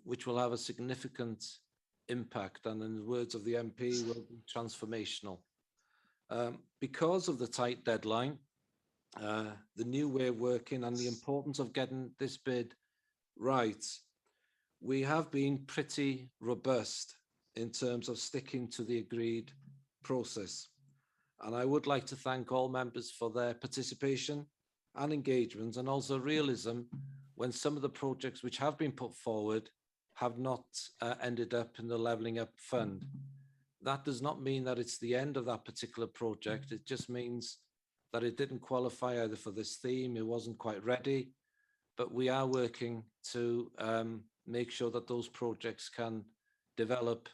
Speaker 1: which will have a significant impact, and in the words of the MP, will be transformational. Because of the tight deadline, the new way of working and the importance of getting this bid right, we have been pretty robust in terms of sticking to the agreed process. And I would like to thank all members for their participation and engagement, and also realism when some of the projects which have been put forward have not ended up in the Levelling Up Fund. That does not mean that it's the end of that particular project. It just means that it didn't qualify either for this theme, it wasn't quite ready, but we are working to make sure that those projects can develop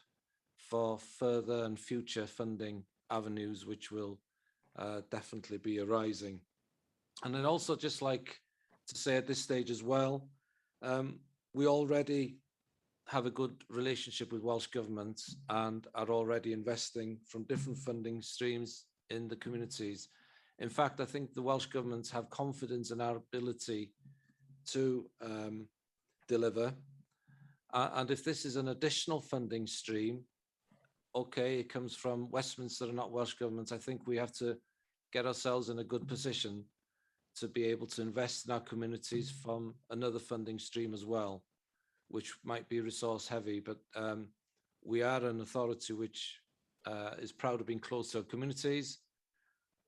Speaker 1: for further and future funding avenues, which will definitely be arising. And I'd also just like to say at this stage as well, we already have a good relationship with Welsh Government and are already investing from different funding streams in the communities. In fact, I think the Welsh Government have confidence in our ability to deliver. And if this is an additional funding stream, okay, it comes from Westminster and not Welsh Government, I think we have to get ourselves in a good position to be able to invest in our communities from another funding stream as well, which might be resource heavy, but we are an authority which is proud of being close to our communities,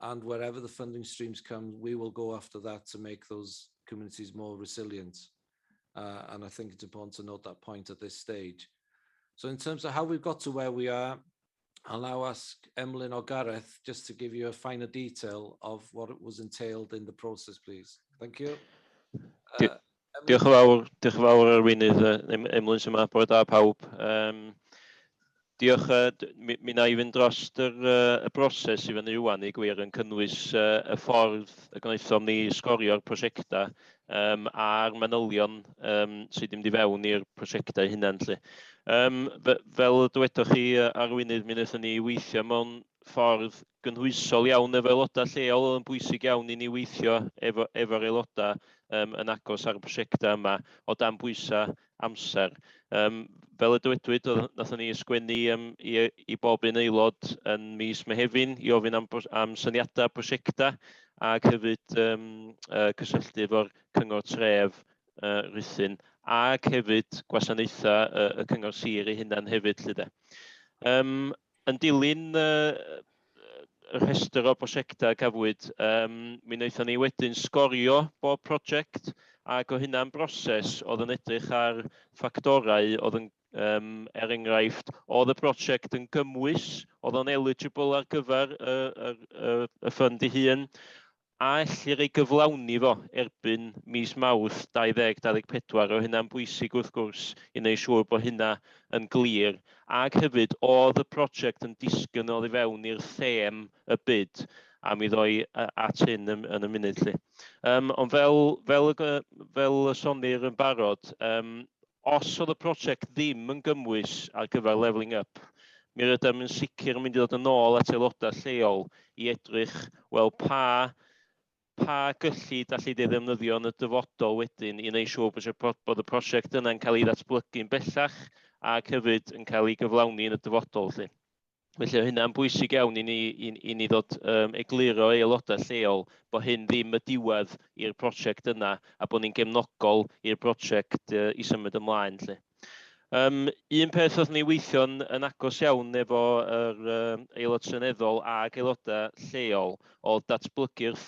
Speaker 1: and wherever the funding streams come, we will go after that to make those communities more resilient. And I think it's important to note that point at this stage. So in terms of how we've got to where we are, I'll now ask Emlyn or Gareth just to give you a finer detail of what it was entailed in the process, please. Thank you.
Speaker 2: Diolch yn fawr Arweinydd, Emlyn sy'n yma, bore da pawb. Diolch, mi na I fynd dros y broses I fyny rwan I gwir yn cynnwys y ffordd y gwnaethom ni sgorio'r prosiectau a'r manylion sydd wedi fewn i'r prosiectau hunan. Fel dywedoch chi Arweinydd, mi wnaethon ni weithio mewn ffordd gynhwysol iawn efo aelodau lleol, yn bwysig iawn I ni weithio efo'r aelodau yn agos ar y prosiectau yma o dan bwysau amser. Fel y dywedwyd, nathon ni ysgwennu I bob un aelod yn mis Mehefin I ofyn am syniadau prosiectau ac hefyd cysylltu efo'r cyngor tref Rhuthun ac hefyd gwasanaethau y cyngor sir I hunan hefyd. Yn dilyn y rhestr o brosiectau cafwyd, mi wnaethon ni wedyn sgorio bob prosiect ac o hynna'n broses oedd yn edrych ar ffactorau oedd yn enghraifft, oedd y prosiect yn gymwys, oedd o'n eligible ar gyfer y ffund I hun, a ellir ei gyflawni fo erbyn mis Mawrth 2024 o hynna'n bwysig wrth gwrs I wneud siŵr bod hynna yn glir. Ac hefyd oedd y prosiect yn disgynnol I fewn i'r them y byd, a mi ddoi at hyn yn y munud. Ond fel y sonir yn barod, os oedd y prosiect ddim yn gymwys ar gyfer levelling up, mi rydym yn sicr yn mynd I ddod yn ôl at aelodau lleol I edrych, wel pa gyllid allu ddefnyddio yn y dyfodol wedyn I wneud siŵr bod y prosiect yna'n cael ei ddatblygu'n bellach ac hefyd yn cael ei gyflawni yn y dyfodol. Felly hynna'n bwysig iawn I ni ddod egluro aelodau lleol bod hyn ddim y diwedd i'r prosiect yna a bod ni'n gefnogol i'r prosiect I symud ymlaen. Un peth oedd ni weithio'n yn agos iawn efo aelod seneddol ac aelodau lleol oedd datblygu'r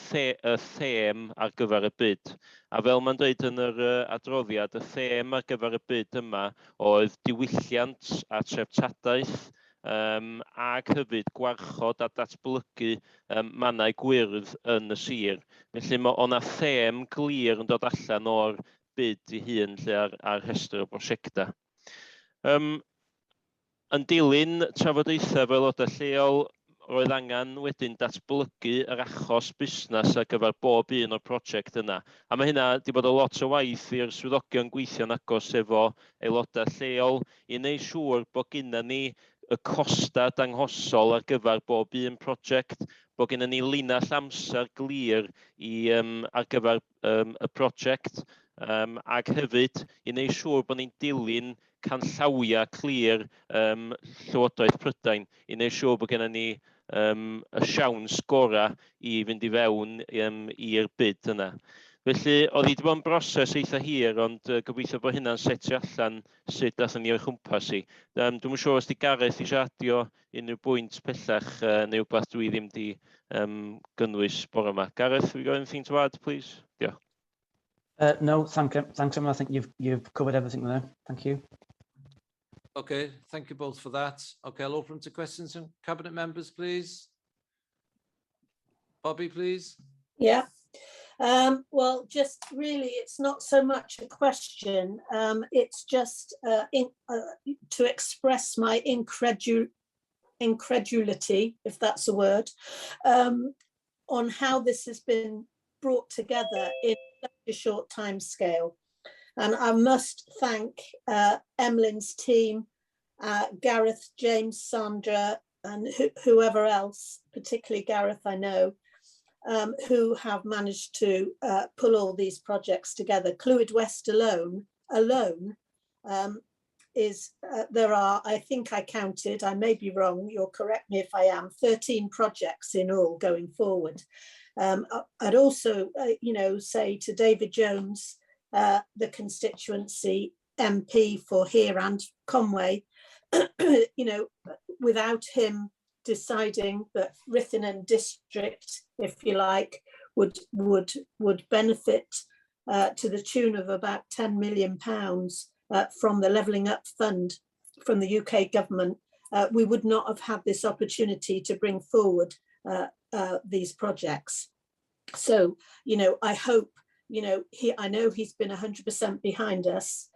Speaker 2: them ar gyfer y byd. A fel mae'n dweud yn yr adroddiad, y them ar gyfer y byd yma oedd diwylliant a treftadaeth ac hefyd gwarchod a datblygu mannau gwyrdd yn y sir. Felly o'na them glir yn dod allan o'r byd I hun ar rhestr y brosiectau. Yn dilyn trafodaethau fel aelodau lleol, roedd angen wedyn datblygu yr achos busnes ar gyfer bob un o'r prosiect yna. A mae hynna wedi bod o lot o waith i'r swyddogion gweithio'n agos efo aelodau lleol I wneud siŵr bod gynna ni y costau danghosol ar gyfer bob un prosiect, bod gynna ni linell amser glir ar gyfer y prosiect, ac hefyd I wneud siŵr bod ni'n dilyn canllawia clir Llywodraeth Prydain i wneud siŵr bod gennym ni y siawns gorau i fynd i fewn i'r bid yna. Felly, oedd hi wedi bod yn broses eitha hir, ond gobeithio bod hynna'n setio allan sut dathon ni o'i chwmpas i. Dwi'n yn siŵr os di Gareth eisiau adio unrhyw bwynt pellach neu wbeth dwi ddim di gynnwys bore yma. Gareth, have you got anything to add, please? Diolch.
Speaker 8: No, thanks, Emma. I think you've covered everything there. Thank you.
Speaker 1: Okay, thank you both for that. Okay, I'll open to questions from Cabinet members, please. Bobby, please.
Speaker 4: Yeah. Well, just really, it's not so much a question. It's just to express my incredulity, if that's a word, on how this has been brought together in such a short time scale. And I must thank Emlyn's team, Gareth, James, Sandra, and whoever else, particularly Gareth, I know, who have managed to pull all these projects together. CLWYD West alone is, there are, I think I counted, I may be wrong, you'll correct me if I am, 13 projects in all going forward. I'd also, say to David Jones, the constituency MP for here and Conway, without him deciding that Ruthingham district, if you like, would benefit to the tune of about £10 million from the Levelling Up Fund from the UK government, we would not have had this opportunity to bring forward these projects. So, I hope, I know he's been 100% behind us,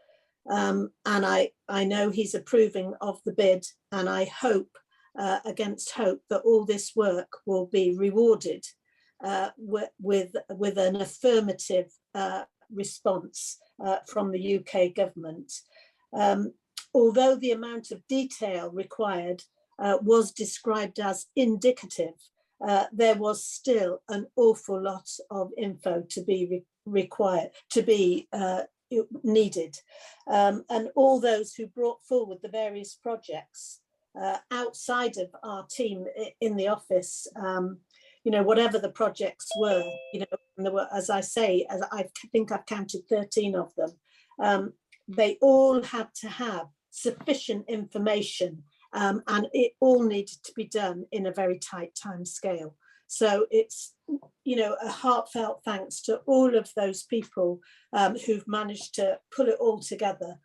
Speaker 4: and I know he's approving of the bid, and I hope, against hope, that all this work will be rewarded with an affirmative response from the UK government. Although the amount of detail required was described as indicative, there was still an awful lot of info to be needed. And all those who brought forward the various projects outside of our team in the office, whatever the projects were, there were, as I say, as I think I've counted 13 of them, they all had to have sufficient information, and it all needed to be done in a very tight time scale. So it's, a heartfelt thanks to all of those people who've managed to pull it all together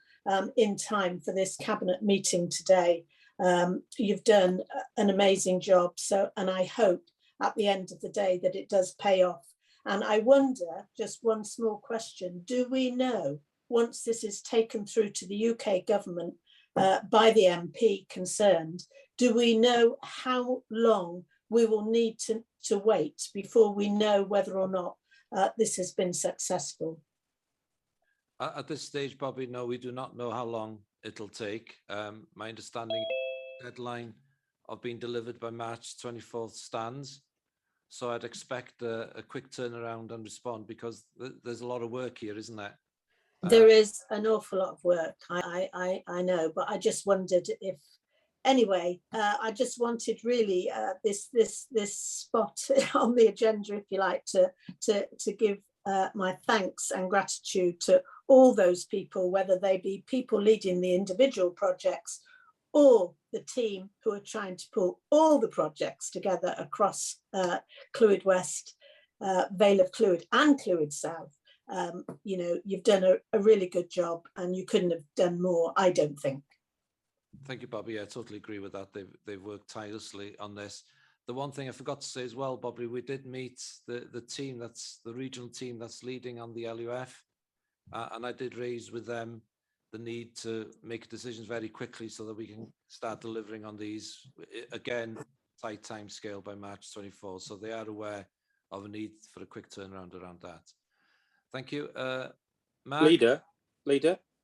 Speaker 4: in time for this cabinet meeting today. You've done an amazing job. And I hope at the end of the day that it does pay off. And I wonder, just one small question, do we know, once this is taken through to the UK government by the MP concerned, do we know how long we will need to wait before we know whether or not this has been successful?
Speaker 1: At this stage, Bobby, no, we do not know how long it'll take. My understanding deadline of being delivered by March 24th stands. So I'd expect a quick turnaround and respond, because there's a lot of work here, isn't there?
Speaker 4: There is an awful lot of work, I know, but I just wondered if, anyway, I just wanted really this spot on the agenda, if you like, to give my thanks and gratitude to all those people, whether they be people leading the individual projects or the team who are trying to pull all the projects together across CLWYD West, Vale of Clwyd and CLWYD South. You've done a really good job, and you couldn't have done more, I don't think.
Speaker 1: Thank you, Bobby. I totally agree with that. They've worked tirelessly on this. The one thing I forgot to say as well, Bobby, we did meet the team, that's the regional team that's leading on the LUF, and I did raise with them the need to make decisions very quickly so that we can start delivering on these, again, tight time scale by March 24. So they are aware of a need for a quick turnaround around that. Thank you. Mark?
Speaker 16: Leader,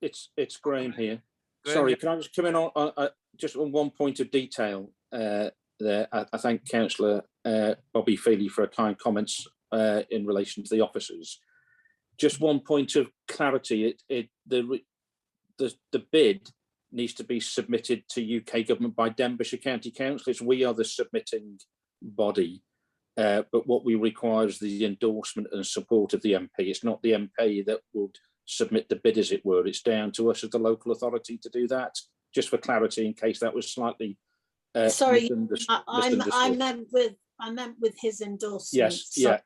Speaker 16: it's Graham here.
Speaker 1: Graham,
Speaker 16: Sorry,
Speaker 1: yeah.
Speaker 16: can I just come in on just on one point of detail there? I thank Councillor Bobby Feely for her kind comments in relation to the officers. Just one point of clarity: the bid needs to be submitted to UK government by Denbighshire County Council. We are the submitting body, but what we require is the endorsement and support of the MP. It's not the MP that would submit the bid, as it were. It's down to us as the local authority to do that. Just for clarity, in case that was slightly
Speaker 4: sorry,
Speaker 16: misunderstood.
Speaker 4: I meant with his endorsement.
Speaker 16: Yes, yeah.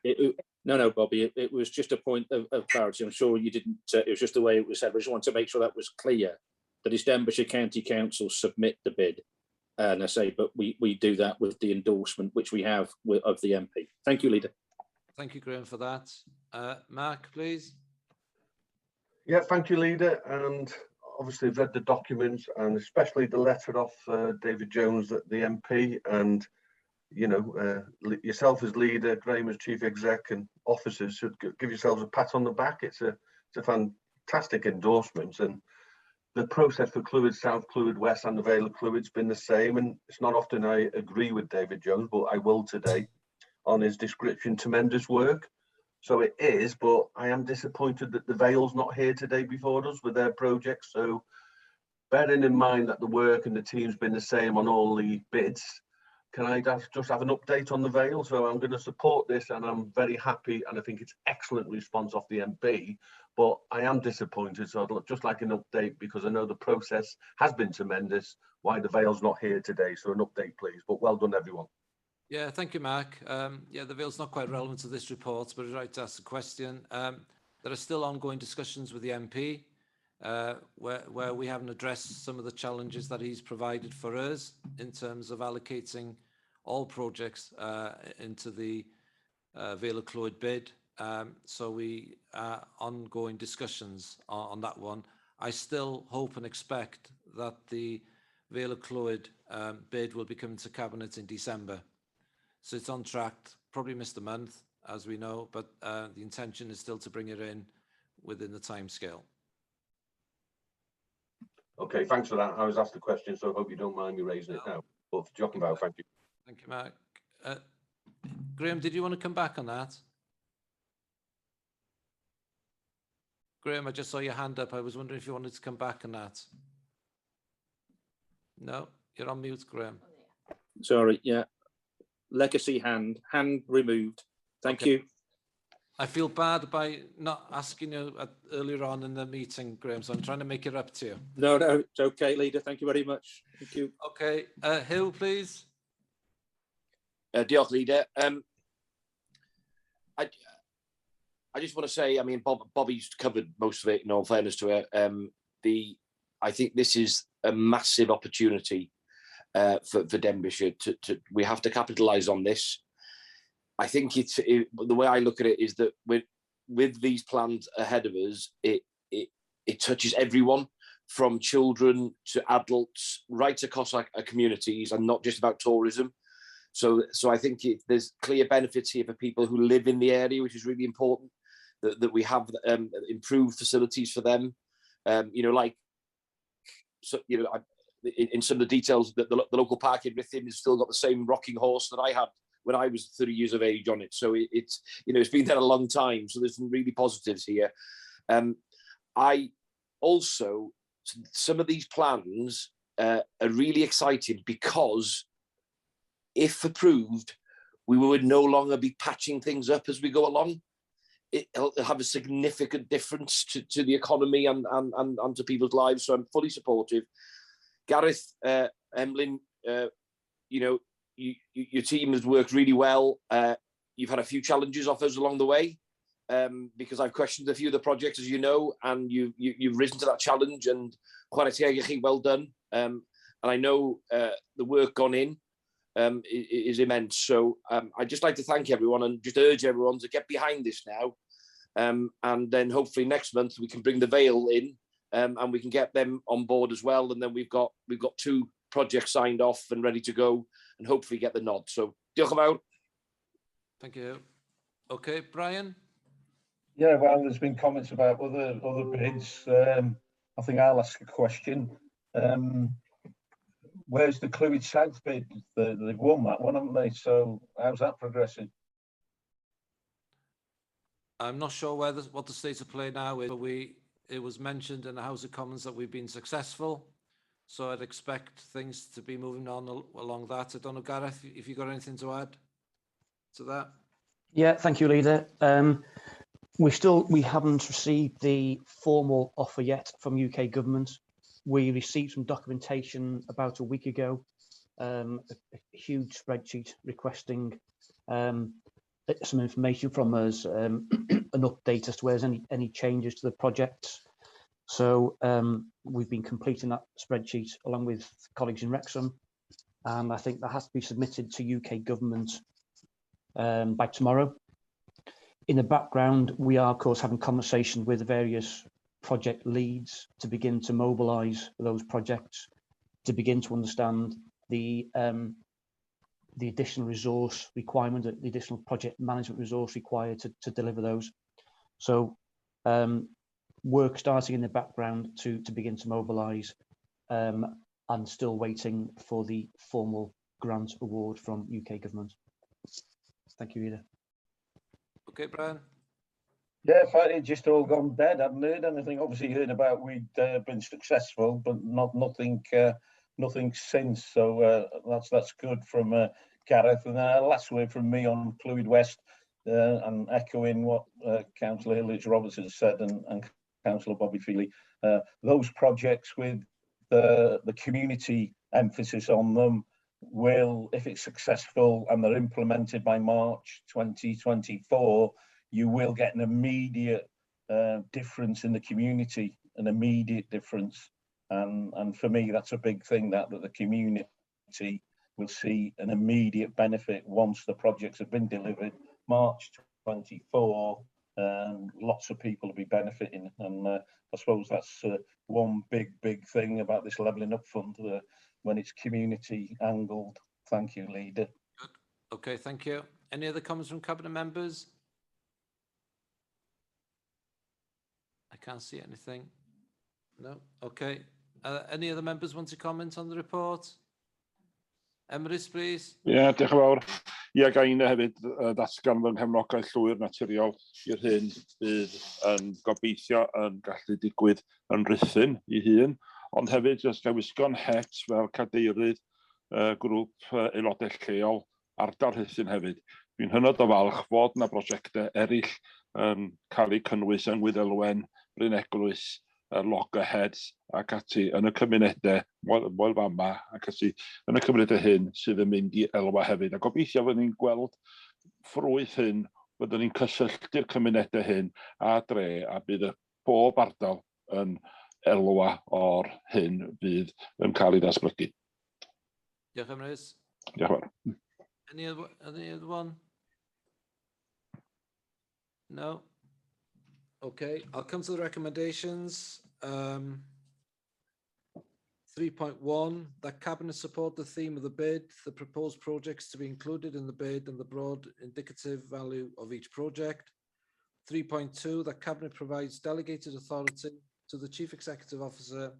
Speaker 16: No, Bobby, it was just a point of clarity. I'm sure you didn't, it was just the way it was said. I just wanted to make sure that was clear, that it's Denbighshire County Council submit the bid. And I say, but we do that with the endorsement, which we have of the MP. Thank you, Leader.
Speaker 1: Thank you, Graham, for that. Mark, please.
Speaker 7: Yeah, thank you, Leader. And obviously I've read the documents, and especially the letter off David Jones, the MP, and you know, yourself as leader, Graham as chief exec, and officers should give yourselves a pat on the back. It's a fantastic endorsement, and the process for Clwyd South, Clwyd West, and the Vale of Clwyd's been the same. And it's not often I agree with David Jones, but I will today on his description. Tremendous work. So it is, but I am disappointed that the Vale's not here today before us with their projects. So bearing in mind that the work and the team's been the same on all the bids, can I just have an update on the Vale? So I'm going to support this, and I'm very happy, and I think it's excellent response off the MP, but I am disappointed. So I'd just like an update, because I know the process has been tremendous, why the Vale's not here today. So an update, please. But well done, everyone.
Speaker 1: Yeah, thank you, Mark. Yeah, the Vale's not quite relevant to this report, but it's right to ask the question. There are still ongoing discussions with the MP, where we haven't addressed some of the challenges that he's provided for us in terms of allocating all projects into the Vale of Clwyd bid. So we are ongoing discussions on that one. I still hope and expect that the Vale of Clwyd bid will be coming to Cabinet in December. So it's on track, probably missed a month, as we know, but the intention is still to bring it in within the time scale.
Speaker 7: Okay, thanks for that. I was asked the question, so I hope you don't mind me raising it now. But for joking about, thank you.
Speaker 1: Thank you, Mark. Graham, did you want to come back on that? Graham, I just saw your hand up. I was wondering if you wanted to come back on that. No, you're on mute, Graham.
Speaker 16: Sorry, yeah. Legacy hand removed. Thank you.
Speaker 1: I feel bad by not asking you earlier on in the meeting, Graham, so I'm trying to make it up to you.
Speaker 16: No, it's okay, Leader. Thank you very much. Thank you.
Speaker 1: Okay, Hill, please.
Speaker 9: Diolch, Leader. I just want to say, I mean, Bobby's covered most of it, in all fairness to her. I think this is a massive opportunity for Denbighshire. We have to capitalise on this. I think the way I look at it is that with these plans ahead of us, it touches everyone, from children to adults, right across our communities, and not just about tourism. So I think there's clear benefits here for people who live in the area, which is really important, that we have improved facilities for them. You know, like, so, you know, in some of the details, that the local park in Rhythm has still got the same rocking horse that I had when I was 30 years of age on it. So it's, you know, it's been there a long time. So there's some really positives here. I also, some of these plans are really exciting, because if approved, we would no longer be patching things up as we go along. It'll have a significant difference to the economy and to people's lives. So I'm fully supportive. Gareth, Emlyn, you know, your team has worked really well. You've had a few challenges off us along the way, because I've questioned a few of the projects, as you know, and you've risen to that challenge, and well done. And I know the work gone in is immense. So I'd just like to thank everyone, and just urge everyone to get behind this now. And then hopefully next month we can bring the Vale in, and we can get them on board as well. And then we've got 2 projects signed off and ready to go, and hopefully get the nod. So diolch yn fawr.
Speaker 1: Thank you. Okay, Brian.
Speaker 6: Yeah, well, there's been comments about other bids. I think I'll ask a question. Where's the Clwyd South bid? They've won that one, haven't they? So how's that progressing?
Speaker 1: I'm not sure what the state of play now is, but it was mentioned in the House of Commons that we've been successful. So I'd expect things to be moving on along that. I don't know, Gareth, if you've got anything to add to that.
Speaker 8: Yeah, thank you, Leader. We haven't received the formal offer yet from UK government. We received some documentation about a week ago, a huge spreadsheet requesting some information from us, an update as to where's any changes to the project. So we've been completing that spreadsheet along with colleagues in Wrexham, and I think that has to be submitted to UK government by tomorrow. In the background, we are, of course, having conversation with the various project leads to begin to mobilise those projects, to begin to understand the additional resource requirement, the additional project management resource required to deliver those. So work starting in the background to begin to mobilise, and still waiting for the formal grant award from UK government. Thank you, Ida.
Speaker 1: Okay, Brian.
Speaker 6: Yeah, it just all gone dead. I hadn't heard anything. Obviously, heard about we'd been successful, but nothing since. So that's good from Gareth. And last word from me on Clwyd West, and echoing what Councillor Hillage Roberts has said and Councillor Bobby Feely. Those projects with the community emphasis on them will, if it's successful and they're implemented by March 2024, you will get an immediate difference in the community, an immediate difference. And for me, that's a big thing, that the community will see an immediate benefit once the projects have been delivered. March 24, lots of people will be benefiting. And I suppose that's one big thing about this Levelling Up Fund, when it's community angled. Thank you, Leader.
Speaker 1: Good. Okay, thank you. Any other comments from Cabinet members? I can't see anything. No. Okay. Any other members want to comment on the report? Emrys, please.
Speaker 13: Ie, diolch yn fawr. Ie, ga i hefyd ddatgan fy nghefnogaeth llwyr naturiol i'r hyn bydd yn gobeithio yn gallu digwydd yn Rhuthun ei hun, ond hefyd jyst gael wisgo'n het fel cadeirydd grŵp aelodau lleol ardal Rhuthun hefyd. Dwi'n hynod o falch fod yna brosiectau eraill yn cael eu cynnwys yng Ngwyddelwen, Bryn Eglwys, Loggerheads ac ati yn y cymunedau Moel Fama ac ati yn y cymunedau hyn sydd yn mynd i elwa hefyd. A gobeithio fyddwn ni'n gweld ffrwyth hyn, fyddwn ni'n cysylltu'r cymunedau hyn a dre, a bydd y bob ardal yn elwa o'r hyn fydd yn cael ei ddatblygu.
Speaker 1: Diolch, Emrys.
Speaker 13: Diolch yn fawr.
Speaker 1: Any other one? No? Okay, I'll come to the recommendations. 3.1, that Cabinet support the theme of the bid, the proposed projects to be included in the bid and the broad indicative value of each project. 3.2, that Cabinet provides delegated authority to the Chief Executive Officer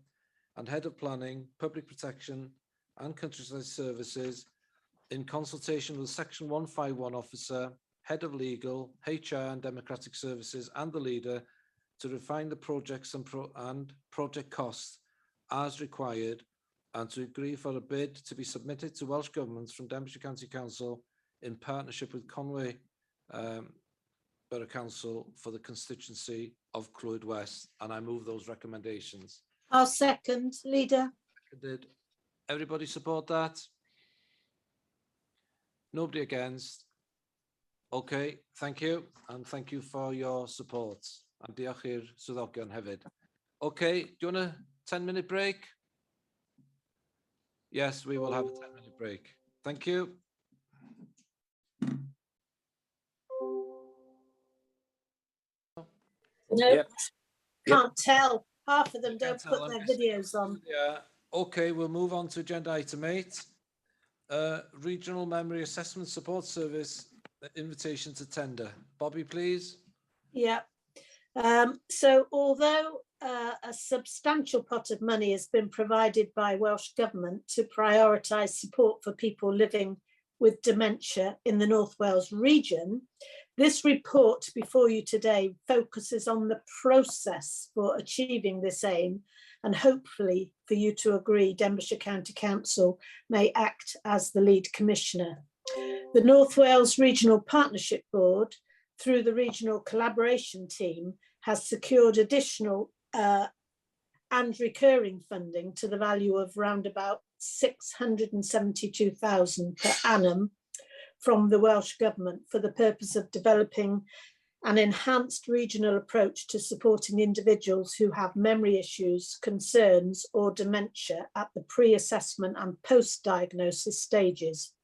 Speaker 1: and Head of Planning, Public Protection and Countryside Services in consultation with Section 151 Officer, Head of Legal, HR and Democratic Services and the Leader to refine the projects and project costs as required, and to agree for a bid to be submitted to Welsh Government from Denbighshire County Council in partnership with Conwy Borough Council for the constituency of Clwyd West. And I move those recommendations.
Speaker 4: I'll second, Leader.
Speaker 1: Did everybody support that? Nobody against? Okay, thank you, and thank you for your support. And diolch i'r swyddogion hefyd. Okay, do you want a 10-minute break? Yes, we will have a 10-minute break. Thank you.
Speaker 4: No,
Speaker 1: Yep.
Speaker 4: can't tell. Half of them don't
Speaker 1: tell,
Speaker 4: put
Speaker 1: I'm
Speaker 4: their
Speaker 1: guessing.
Speaker 4: videos on.
Speaker 1: Yeah. Okay, we'll move on to agenda item 8. Regional Memory Assessment Support Service invitation to tender. Bobby, please.
Speaker 4: Yeah. So although a substantial pot of money has been provided by Welsh Government to prioritise support for people living with dementia in the North Wales region, this report before you today focuses on the process for achieving this aim and hopefully for you to agree Denbighshire County Council may act as the lead commissioner. The North Wales Regional Partnership Board, through the Regional Collaboration Team, has secured additional and recurring funding to the value of round about 672,000 per annum from the Welsh Government for the purpose of developing an enhanced regional approach to supporting individuals who have memory issues, concerns or dementia at the pre-assessment and post-diagnosis stages.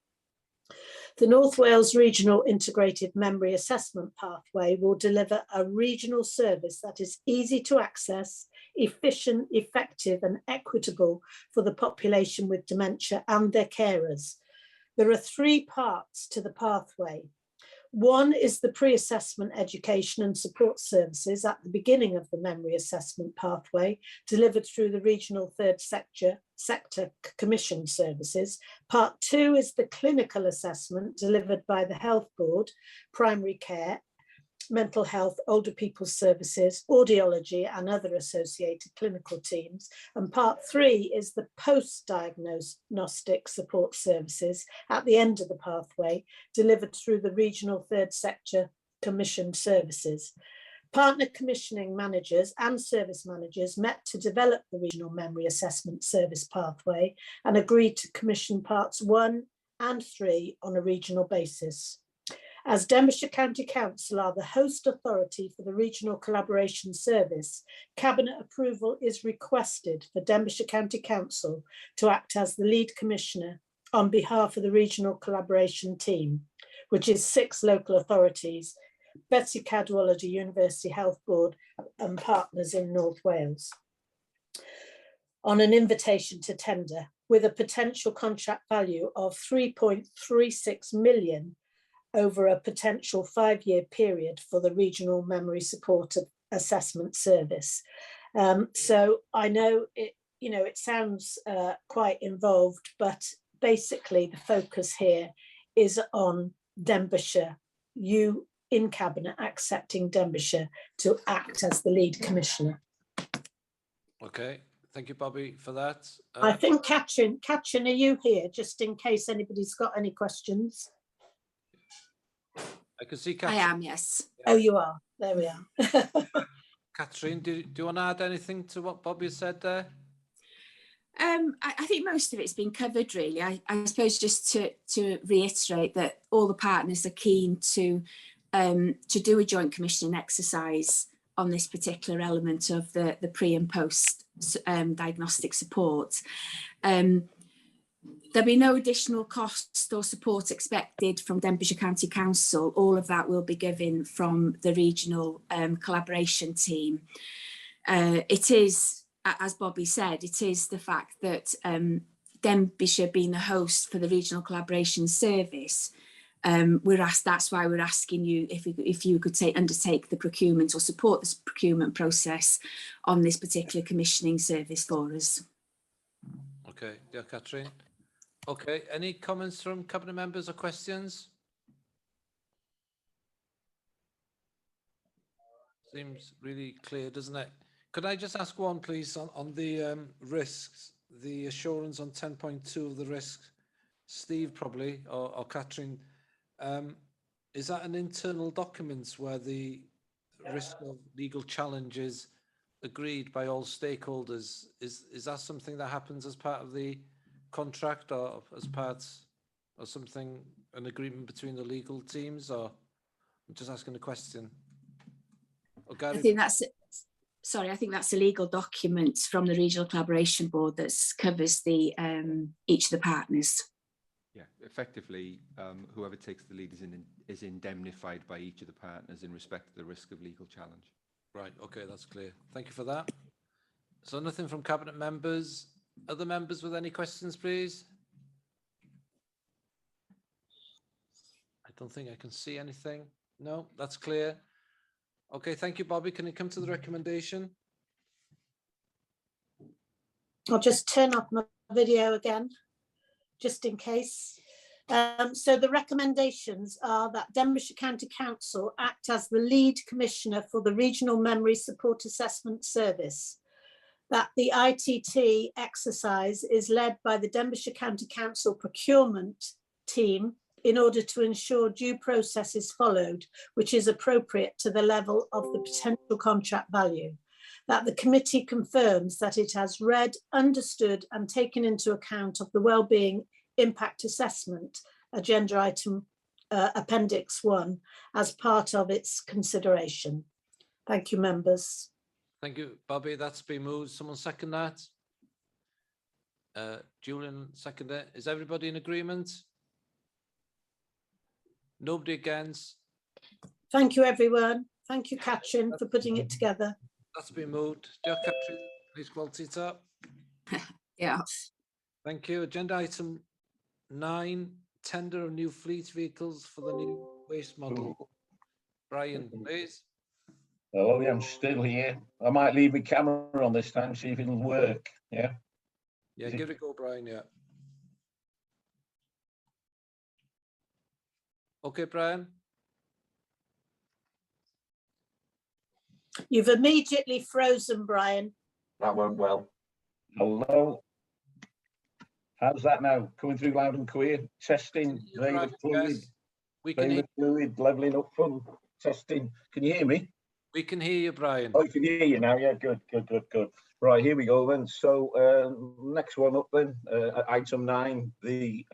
Speaker 4: The North Wales Regional Integrated Memory Assessment Pathway will deliver a regional service that is easy to access, efficient, effective and equitable for the population with dementia and their carers. There are 3 parts to the pathway. One is the pre-assessment education and support services at the beginning of the memory assessment pathway, delivered through the regional third sector commission services. Part 2 is the clinical assessment delivered by the Health Board, primary care, mental health, older people's services, audiology and other associated clinical teams. And part 3 is the post-diagnostic support services at the end of the pathway, delivered through the regional third sector commissioned services. Partner commissioning managers and service managers met to develop the regional memory assessment service pathway and agreed to commission parts 1 and 3 on a regional basis. As Denbighshire County Council are the host authority for the Regional Collaboration Service, Cabinet approval is requested for Denbighshire County Council to act as the lead commissioner on behalf of the Regional Collaboration Team, which is 6 local authorities, Betsy Cadwallader University Health Board and partners in North Wales, on an invitation to tender with a potential contract value of 3.36 million over a potential 5-year period for the Regional Memory Support Assessment Service. So I know it sounds quite involved, but basically the focus here is on Denbighshire, you in Cabinet accepting Denbighshire to act as the lead commissioner.
Speaker 1: Okay, thank you, Bobby, for that.
Speaker 4: I think Katrin, are you here, just in case anybody's got any questions?
Speaker 1: I can see
Speaker 12: I
Speaker 1: Katrin.
Speaker 12: am, yes.
Speaker 4: Oh, you are. There we are.
Speaker 1: Katrin, do you want to add anything to what Bobby said there?
Speaker 12: I think most of it's been covered, really. I suppose just to reiterate that all the partners are keen to do a joint commissioning exercise on this particular element of the pre and post diagnostic support. There'll be no additional costs or support expected from Denbighshire County Council. All of that will be given from the regional collaboration team. It is, as Bobby said, it is the fact that Denbighshire being the host for the regional collaboration service, that's why we're asking you if you could undertake the procurement or support this procurement process on this particular commissioning service for us.
Speaker 1: Okay, yeah, Katrin. Okay, any comments from Cabinet members or questions? Seems really clear, doesn't it? Could I just ask one, please, on the risks, the assurance on 10.2 of the risks? Steve, probably, or Katrin, is that an internal document where the risk of legal challenge is agreed by all stakeholders? Is that something that happens as part of the contract or as part of something, an agreement between the legal teams, or I'm just asking a question?
Speaker 12: I think that's a legal document from the Regional Collaboration Board that covers the each of the partners.
Speaker 22: Yeah, effectively, whoever takes the lead is indemnified by each of the partners in respect to the risk of legal challenge.
Speaker 1: Right, okay, that's clear. Thank you for that. So nothing from Cabinet members. Other members with any questions, please? I don't think I can see anything. No, that's clear. Okay, thank you, Bobby. Can you come to the recommendation?
Speaker 4: I'll just turn off my video again, just in case. So the recommendations are that Denbighshire County Council act as the lead commissioner for the Regional Memory Support Assessment Service. that the ITT exercise is led by the Denbighshire County Council procurement team in order to ensure due process is followed, which is appropriate to the level of the potential contract value. That the committee confirms that it has read, understood and taken into account of the wellbeing impact assessment, agenda item Appendix 1, as part of its consideration. Thank you, members.
Speaker 1: Thank you, Bobby. That's been moved. Someone second that? Julian second it. Is everybody in agreement? Nobody against?
Speaker 4: Thank you, everyone. Thank you, Katrin, for putting it together.
Speaker 1: That's been moved. Diolch, Katrin. Please gweld it up.
Speaker 12: Yeah.
Speaker 1: Thank you. Agenda item 9, tender of new fleet vehicles for the new waste model. Brian, please.
Speaker 6: Hello, I'm still here. I might leave my camera on this time, see if it'll work. Yeah.
Speaker 1: Yeah, give it a go, Brian. Yeah. Okay, Brian.
Speaker 4: You've immediately frozen, Brian.
Speaker 6: That went well. Hello. How's that now? Coming through loud and clear. Testing. Veil of fluid.
Speaker 1: Yes. We can
Speaker 6: Veil
Speaker 1: hear
Speaker 6: of fluid. Leveling up fun. Testing. Can you hear me?
Speaker 1: We can hear you, Brian.
Speaker 6: Oh, you can hear you now. Yeah, good. Right, here we go then. So next one up then, item 9, the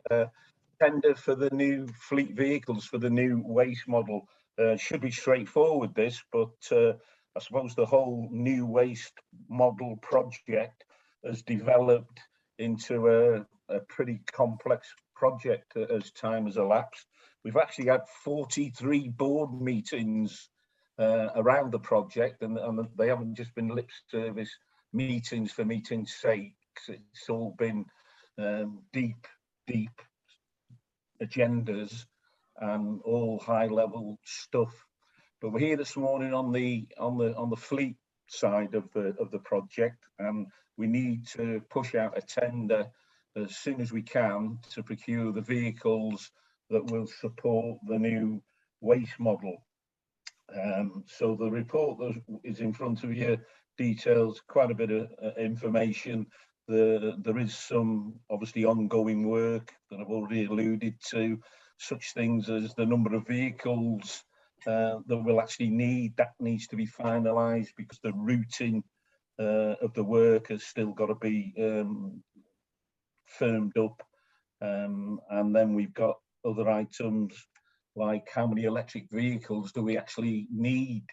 Speaker 6: tender for the new fleet vehicles for the new waste model. Should be straightforward, this, but I suppose the whole new waste model project has developed into a pretty complex project as time has elapsed. We've actually had 43 board meetings around the project, and they haven't just been lip service meetings for meeting's sake. It's all been deep agendas and all high level stuff. But we're here this morning on the fleet side of the project, and we need to push out a tender as soon as we can to procure the vehicles that will support the new waste model. So the report that is in front of you details quite a bit of information. There is some obviously ongoing work that I've already alluded to, such things as the number of vehicles that we'll actually need. That needs to be finalised because the routing of the work has still got to be firmed up. And then we've got other items like how many electric vehicles do we actually need?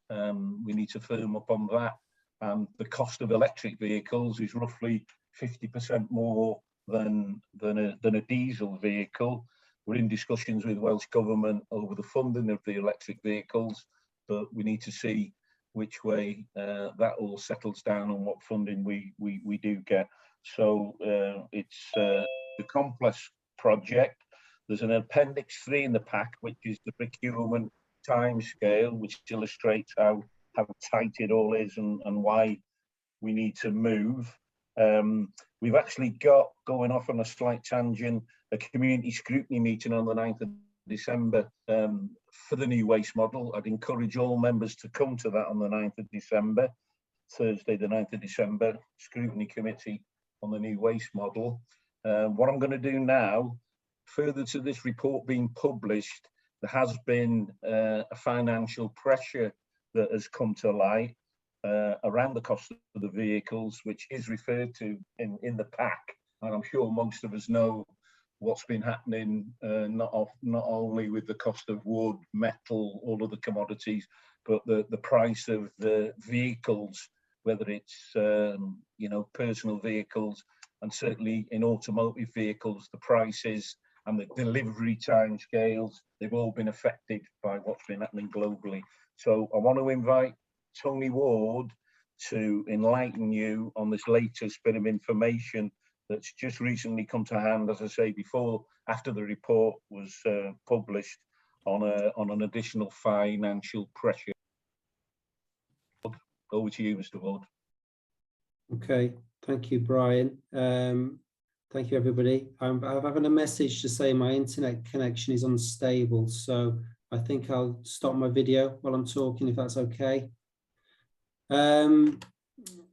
Speaker 6: We need to firm up on that. And the cost of electric vehicles is roughly 50% more than a diesel vehicle. We're in discussions with Welsh Government over the funding of the electric vehicles, but we need to see which way that all settles down and what funding we do get. So it's a complex project. There's an appendix 3 in the pack, which is the procurement timescale, which illustrates how tight it all is and why we need to move. We've actually got, going off on a slight tangent, a community scrutiny meeting on the 9th of December for the new waste model. I'd encourage all members to come to that on the 9th of December, Thursday the 9th of December, scrutiny committee on the new waste model. What I'm going to do now, further to this report being published, there has been a financial pressure that has come to light around the cost of the vehicles, which is referred to in the pack. And I'm sure most of us know what's been happening, not only with the cost of wood, metal, all of the commodities, but the price of the vehicles, whether it's personal vehicles, and certainly in automotive vehicles, the prices and the delivery time scales, they've all been affected by what's been happening globally. So I want to invite Tony Ward to enlighten you on this latest bit of information that's just recently come to hand, as I say before, after the report was published on an additional financial pressure. Over to you, Mr. Ward.
Speaker 3: Okay, thank you, Brian. Thank you, everybody. I'm having a message to say my internet connection is unstable, so I think I'll stop my video while I'm talking, if that's okay.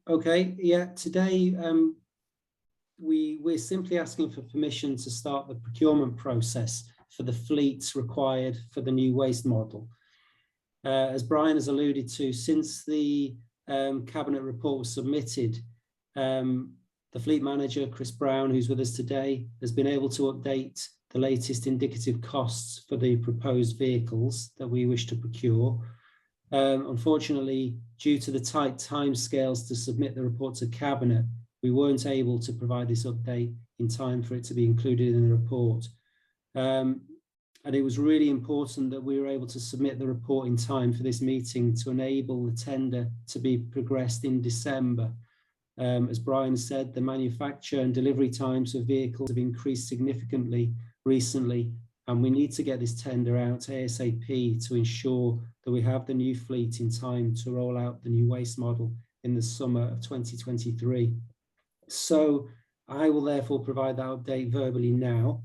Speaker 3: Okay, yeah, today we're simply asking for permission to start the procurement process for the fleets required for the new waste model. As Brian has alluded to, since the Cabinet report was submitted, the fleet manager, Chris Brown, who's with us today, has been able to update the latest indicative costs for the proposed vehicles that we wish to procure. Unfortunately, due to the tight timescales to submit the report to Cabinet, we weren't able to provide this update in time for it to be included in the report. And it was really important that we were able to submit the report in time for this meeting to enable the tender to be progressed in December. As Brian said, the manufacture and delivery times of vehicles have increased significantly recently, and we need to get this tender out ASAP to ensure that we have the new fleet in time to roll out the new waste model in the summer of 2023. So I will therefore provide that update verbally now.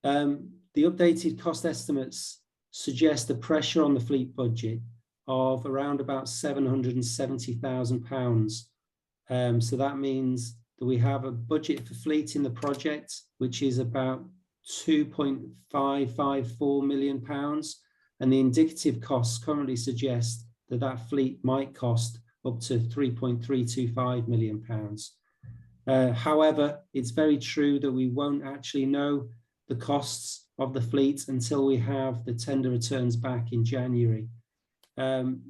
Speaker 3: The updated cost estimates suggest a pressure on the fleet budget of around about £770,000. So that means that we have a budget for fleet in the project, which is about £2.554 million. And the indicative costs currently suggest that that fleet might cost up to £3.325 million. However, it's very true that we won't actually know the costs of the fleet until we have the tender returns back in January. The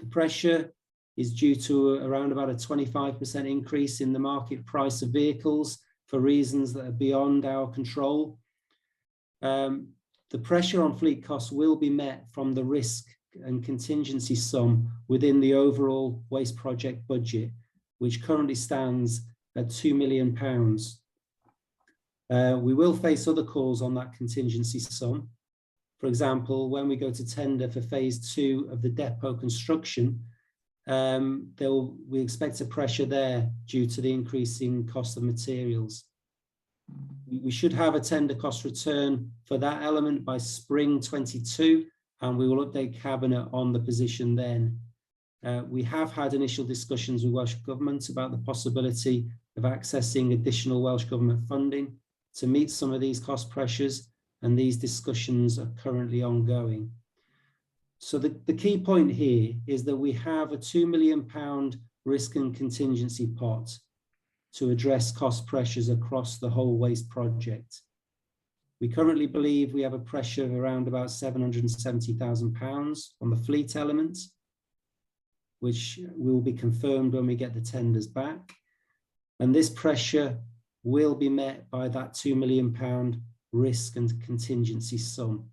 Speaker 3: pressure is due to around about a 25% increase in the market price of vehicles for reasons that are beyond our control. The pressure on fleet costs will be met from the risk and contingency sum within the overall waste project budget, which currently stands at £2 million. We will face other calls on that contingency sum. For example, when we go to tender for phase 2 of the depot construction, we expect a pressure there due to the increasing cost of materials. We should have a tender cost return for that element by spring 22, and we will update Cabinet on the position then. We have had initial discussions with Welsh Government about the possibility of accessing additional Welsh Government funding to meet some of these cost pressures, and these discussions are currently ongoing. So the key point here is that we have a £2 million risk and contingency pot to address cost pressures across the whole waste project. We currently believe we have a pressure of around about £770,000 on the fleet element, which will be confirmed when we get the tenders back. And this pressure will be met by that £2 million risk and contingency sum.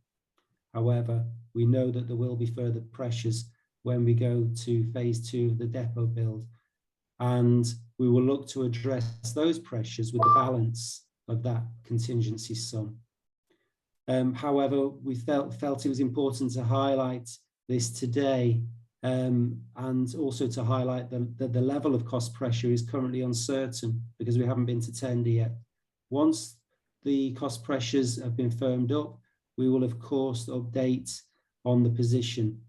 Speaker 3: However, we know that there will be further pressures when we go to phase 2 of the depot build, and we will look to address those pressures with the balance of that contingency sum. However, we felt it was important to highlight this today, and also to highlight that the level of cost pressure is currently uncertain because we haven't been to tender yet. Once the cost pressures have been firmed up, we will of course update on the position.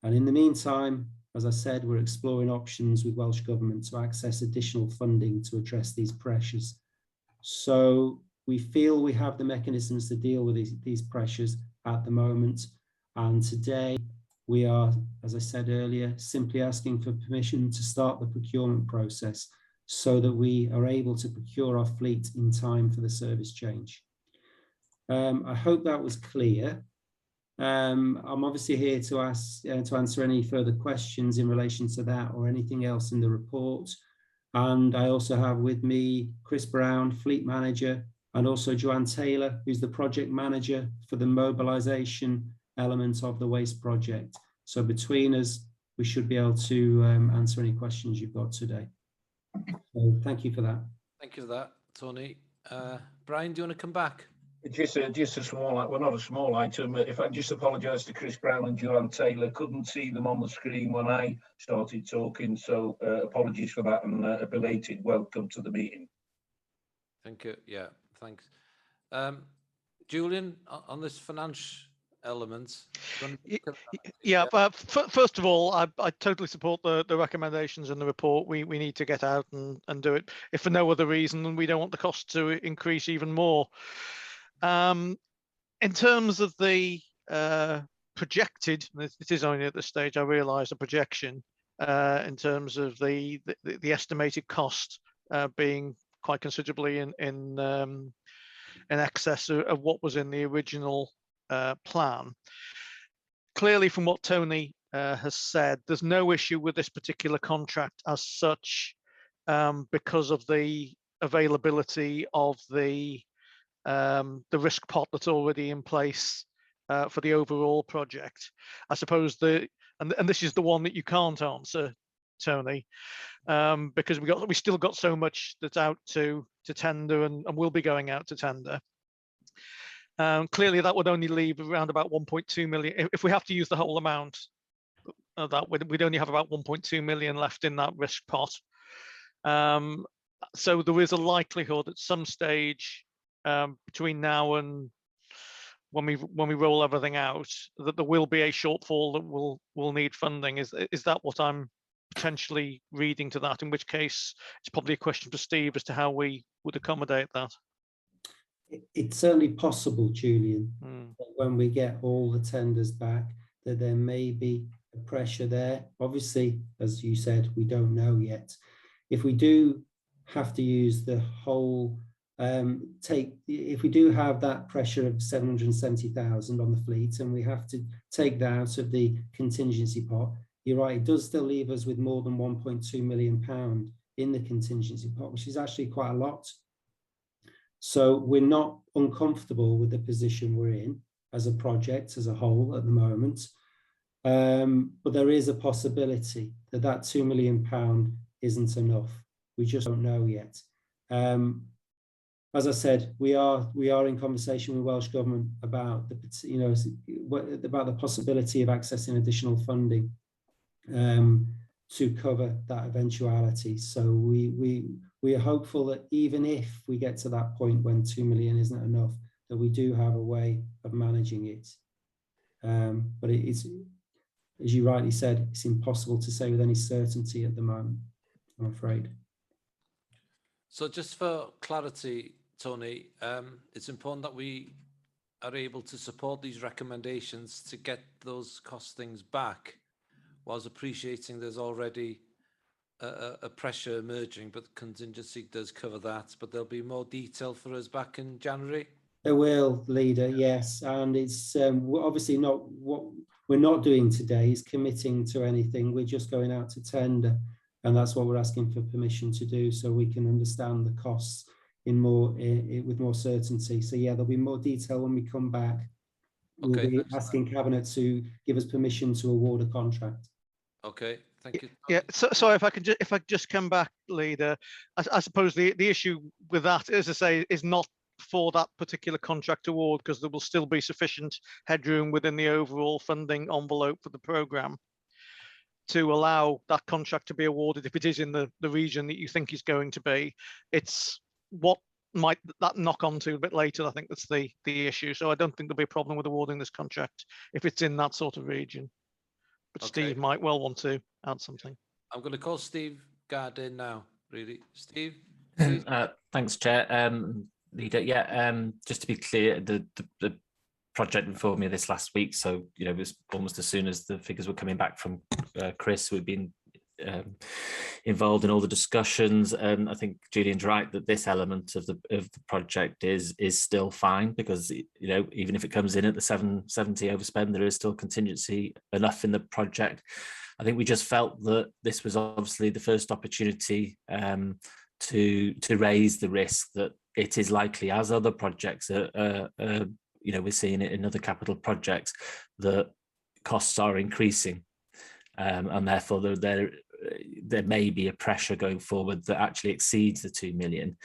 Speaker 3: And in the meantime, as I said, we're exploring options with Welsh Government to access additional funding to address these pressures. So we feel we have the mechanisms to deal with these pressures at the moment. And today we are, as I said earlier, simply asking for permission to start the procurement process so that we are able to procure our fleet in time for the service change. I hope that was clear. I'm obviously here to answer any further questions in relation to that or anything else in the report. And I also have with me Chris Brown, Fleet Manager, and also Joanne Taylor, who's the Project Manager for the mobilisation element of the waste project. So between us, we should be able to answer any questions you've got today. So thank you for that.
Speaker 1: Thank you for that, Tony. Brian, do you want to come back?
Speaker 6: Just a small, well, not a small item. If I just apologise to Chris Brown and Joanne Taylor, couldn't see them on the screen when I started talking, so apologies for that, and a belated welcome to the meeting.
Speaker 1: Thank you. Yeah, thanks. Julian, on this element.
Speaker 10: Yeah, but first of all, I totally support the recommendations in the report. We need to get out and do it, if for no other reason than we don't want the cost to increase even more. In terms of the projected, it is only at this stage, I realise, a projection in terms of the estimated cost being quite considerably in excess of what was in the original plan. Clearly, from what Tony has said, there's no issue with this particular contract as such because of the availability of the risk pot that's already in place for the overall project. I suppose and this is the one that you can't answer, Tony, because we still got so much that's out to tender and will be going out to tender. Clearly, that would only leave around about 1.2 million. If we have to use the whole amount of that, we'd only have about 1.2 million left in that risk pot. So there is a likelihood at some stage between now and when we roll everything out that there will be a shortfall that will need funding. Is that what I'm potentially reading to that? In which case, it's probably a question for Steve as to how we would accommodate that.
Speaker 3: It's certainly possible, Julian, that when we get all the tenders back, that there may be a pressure there. Obviously, as you said, we don't know yet. If we do have to use the whole, if we do have that pressure of 770,000 on the fleet and we have to take that out of the contingency pot, you're right, it does still leave us with more than £1.2 million in the contingency pot, which is actually quite a lot. So we're not uncomfortable with the position we're in as a project as a whole at the moment. But there is a possibility that that £2 million isn't enough. We just don't know yet. As I said, we are in conversation with Welsh Government about about the possibility of accessing additional funding to cover that eventuality. So we are hopeful that even if we get to that point when 2 million isn't enough, that we do have a way of managing it. But it's, as you rightly said, it's impossible to say with any certainty at the moment, I'm afraid.
Speaker 1: So just for clarity, Tony, it's important that we are able to support these recommendations to get those costings back, whilst appreciating there's already a pressure emerging, but the contingency does cover that. But there'll be more detail for us back in January.
Speaker 3: There will, Leader, yes. And it's obviously not what we're not doing today is committing to anything. We're just going out to tender. And that's what we're asking for permission to do, so we can understand the costs with more certainty. So yeah, there'll be more detail when we come back. We'll be asking Cabinet to give us permission to award a contract.
Speaker 1: Okay, thank you.
Speaker 10: Yeah, so if I could just come back, Leader, I suppose the issue with that, as I say, is not for that particular contract award, because there will still be sufficient headroom within the overall funding envelope for the programme to allow that contract to be awarded if it is in the region that you think is going to be. It's what might that knock on to a bit later. I think that's the issue. So I don't think there'll be a problem with awarding this contract if it's in that sort of region. But okay. Steve might well want to add something.
Speaker 1: I'm going to call Steve Gard in now, really. Steve?
Speaker 14: Thanks, Chair. Leader, yeah, just to be clear, the project informed me of this last week, so it was almost as soon as the figures were coming back from Chris. We've been involved in all the discussions, and I think Julian's right that this element of the project is still fine, because even if it comes in at the 770 overspend, there is still contingency enough in the project. I think we just felt that this was obviously the first opportunity to raise the risk that it is likely, as other projects we're seeing it in other capital projects, that costs are increasing, and therefore there may be a pressure going forward that actually exceeds the 2 million.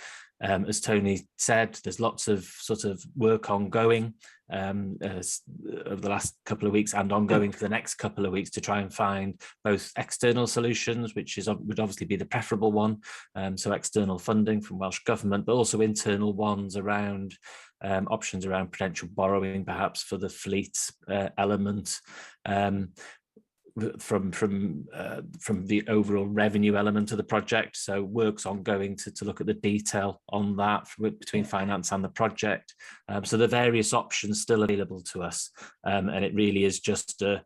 Speaker 14: As Tony said, there's lots of sort of work ongoing over the last couple of weeks and ongoing for the next couple of weeks to try and find both external solutions, which would obviously be the preferable one, so external funding from Welsh Government, but also internal ones around options around potential borrowing, perhaps for the fleet element. From the overall revenue element of the project. So work's ongoing to look at the detail on that between finance and the project. So the various options still available to us. And it really is just, I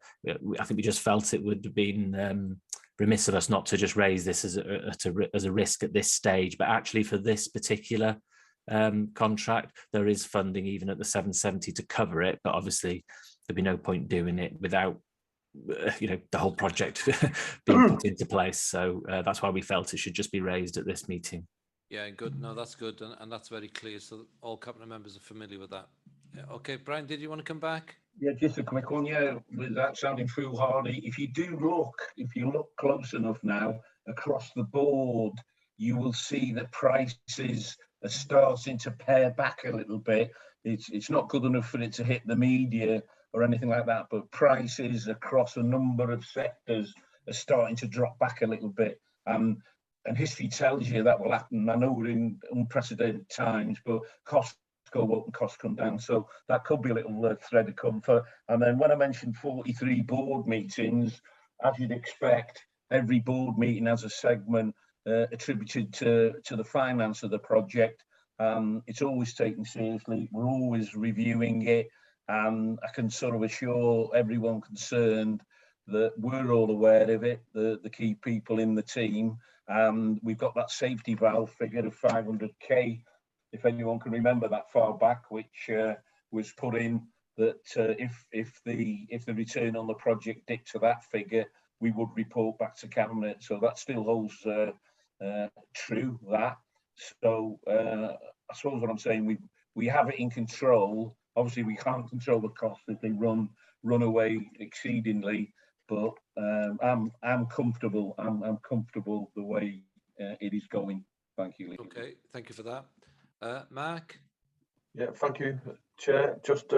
Speaker 14: think we just felt it would have been remiss of us not to just raise this as a risk at this stage, but actually for this particular contract, there is funding even at the 770 to cover it, but obviously there'd be no point doing it without the whole project being put into place. So that's why we felt it should just be raised at this meeting.
Speaker 1: Yeah, good. No, that's good, and that's very clear. So all cabinet members are familiar with that. Yeah, okay, Brian, did you want to come back?
Speaker 6: Yeah, just a quick one. Yeah, with that sounding foolhardy, if you look close enough now across the board, you will see that prices are starting to pare back a little bit. It's not good enough for it to hit the media or anything like that, but prices across a number of sectors are starting to drop back a little bit. And history tells you that will happen. I know we're in unprecedented times, but costs go up and costs come down. So that could be a little thread of comfort. And then when I mentioned 43 board meetings, as you'd expect, every board meeting has a segment attributed to the finance of the project. It's always taken seriously. We're always reviewing it. And I can sort of assure everyone concerned that we're all aware of it, the key people in the team. And we've got that safety valve figure of 500k, if anyone can remember that far back, which was put in that if the return on the project dipped to that figure, we would report back to Cabinet. So that still holds true, that. So I suppose what I'm saying, we have it in control. Obviously, we can't control the costs if they run away exceedingly, but I'm comfortable. I'm comfortable the way it is going. Thank you, Lee.
Speaker 1: Okay, thank you for that. Mark?
Speaker 7: Yeah, thank you, Chair. Just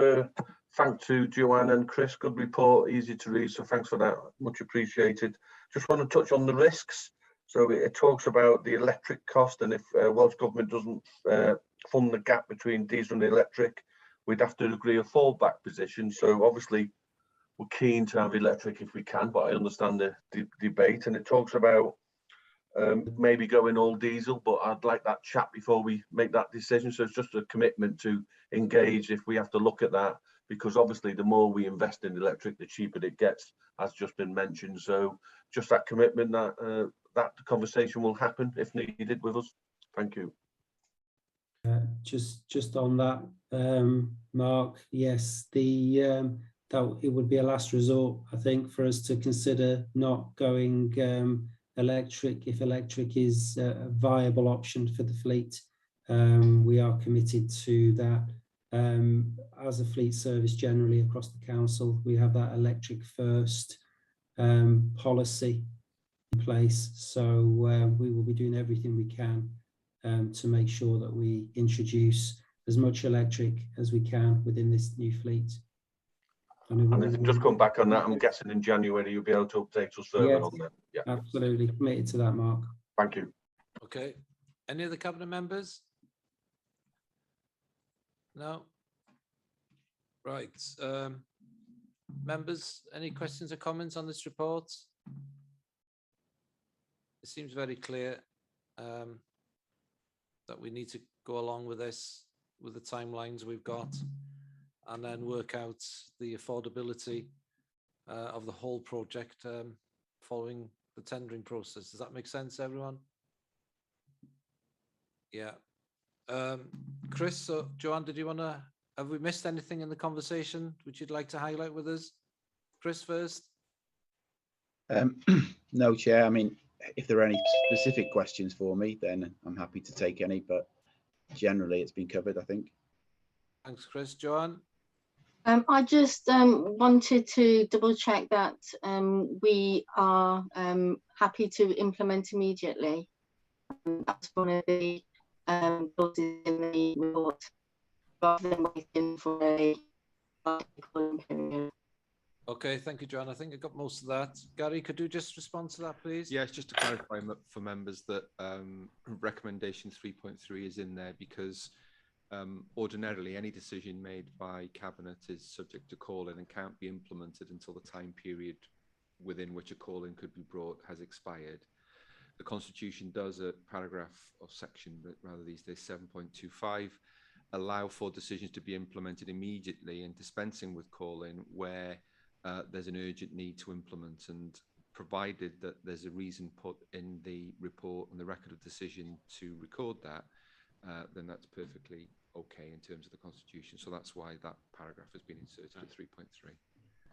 Speaker 7: thank to Joanne and Chris. Good report, easy to read, so thanks for that. Much appreciated. Just want to touch on the risks. So it talks about the electric cost, and if Welsh Government doesn't fund the gap between diesel and electric, we'd have to agree a fallback position. So obviously we're keen to have electric if we can, but I understand the debate. And it talks about maybe going all diesel, but I'd like that chat before we make that decision. So it's just a commitment to engage if we have to look at that, because obviously the more we invest in electric, the cheaper it gets, as just been mentioned. So just that commitment that that conversation will happen if needed with us. Thank you.
Speaker 3: Just on that, Mark, yes, that it would be a last resort, I think, for us to consider not going electric if electric is a viable option for the fleet. We are committed to that. As a fleet service generally across the council, we have that electric first policy in place. So we will be doing everything we can to make sure that we introduce as much electric as we can within this new fleet.
Speaker 7: And if you just come back on that, I'm guessing in January you'll be able to update us further on that. Yeah,
Speaker 3: absolutely committed to that, Mark.
Speaker 7: Thank you.
Speaker 1: Okay. Any other cabinet members? No. Right. Members, any questions or comments on this report? It seems very clear that we need to go along with this, with the timelines we've got, and then work out the affordability of the whole project following the tendering process. Does that make sense, everyone? Yeah. Chris or Joanne, did you want to, have we missed anything in the conversation which you'd like to highlight with us? Chris first.
Speaker 11: No, Chair. I mean, if there are any specific questions for me, then I'm happy to take any, but generally it's been covered, I think.
Speaker 1: Thanks, Chris. Joanne?
Speaker 19: I just wanted to double check that we are happy to implement immediately. That's one of the sources in the report, rather than waiting for a cooling period.
Speaker 1: Okay, thank you, John. I think I got most of that. Gary, could you just respond to that, please?
Speaker 22: Yes, just to clarify for members that recommendation 3.3 is in there because ordinarily any decision made by Cabinet is subject to call-in and can't be implemented until the time period within which a call-in could be brought has expired. The Constitution does a paragraph of section, but rather these days 7.25, allow for decisions to be implemented immediately and dispensing with call-in where there's an urgent need to implement, and provided that there's a reason put in the report and the record of decision to record that, then that's perfectly okay in terms of the Constitution. So that's why that paragraph has been inserted at 3.3.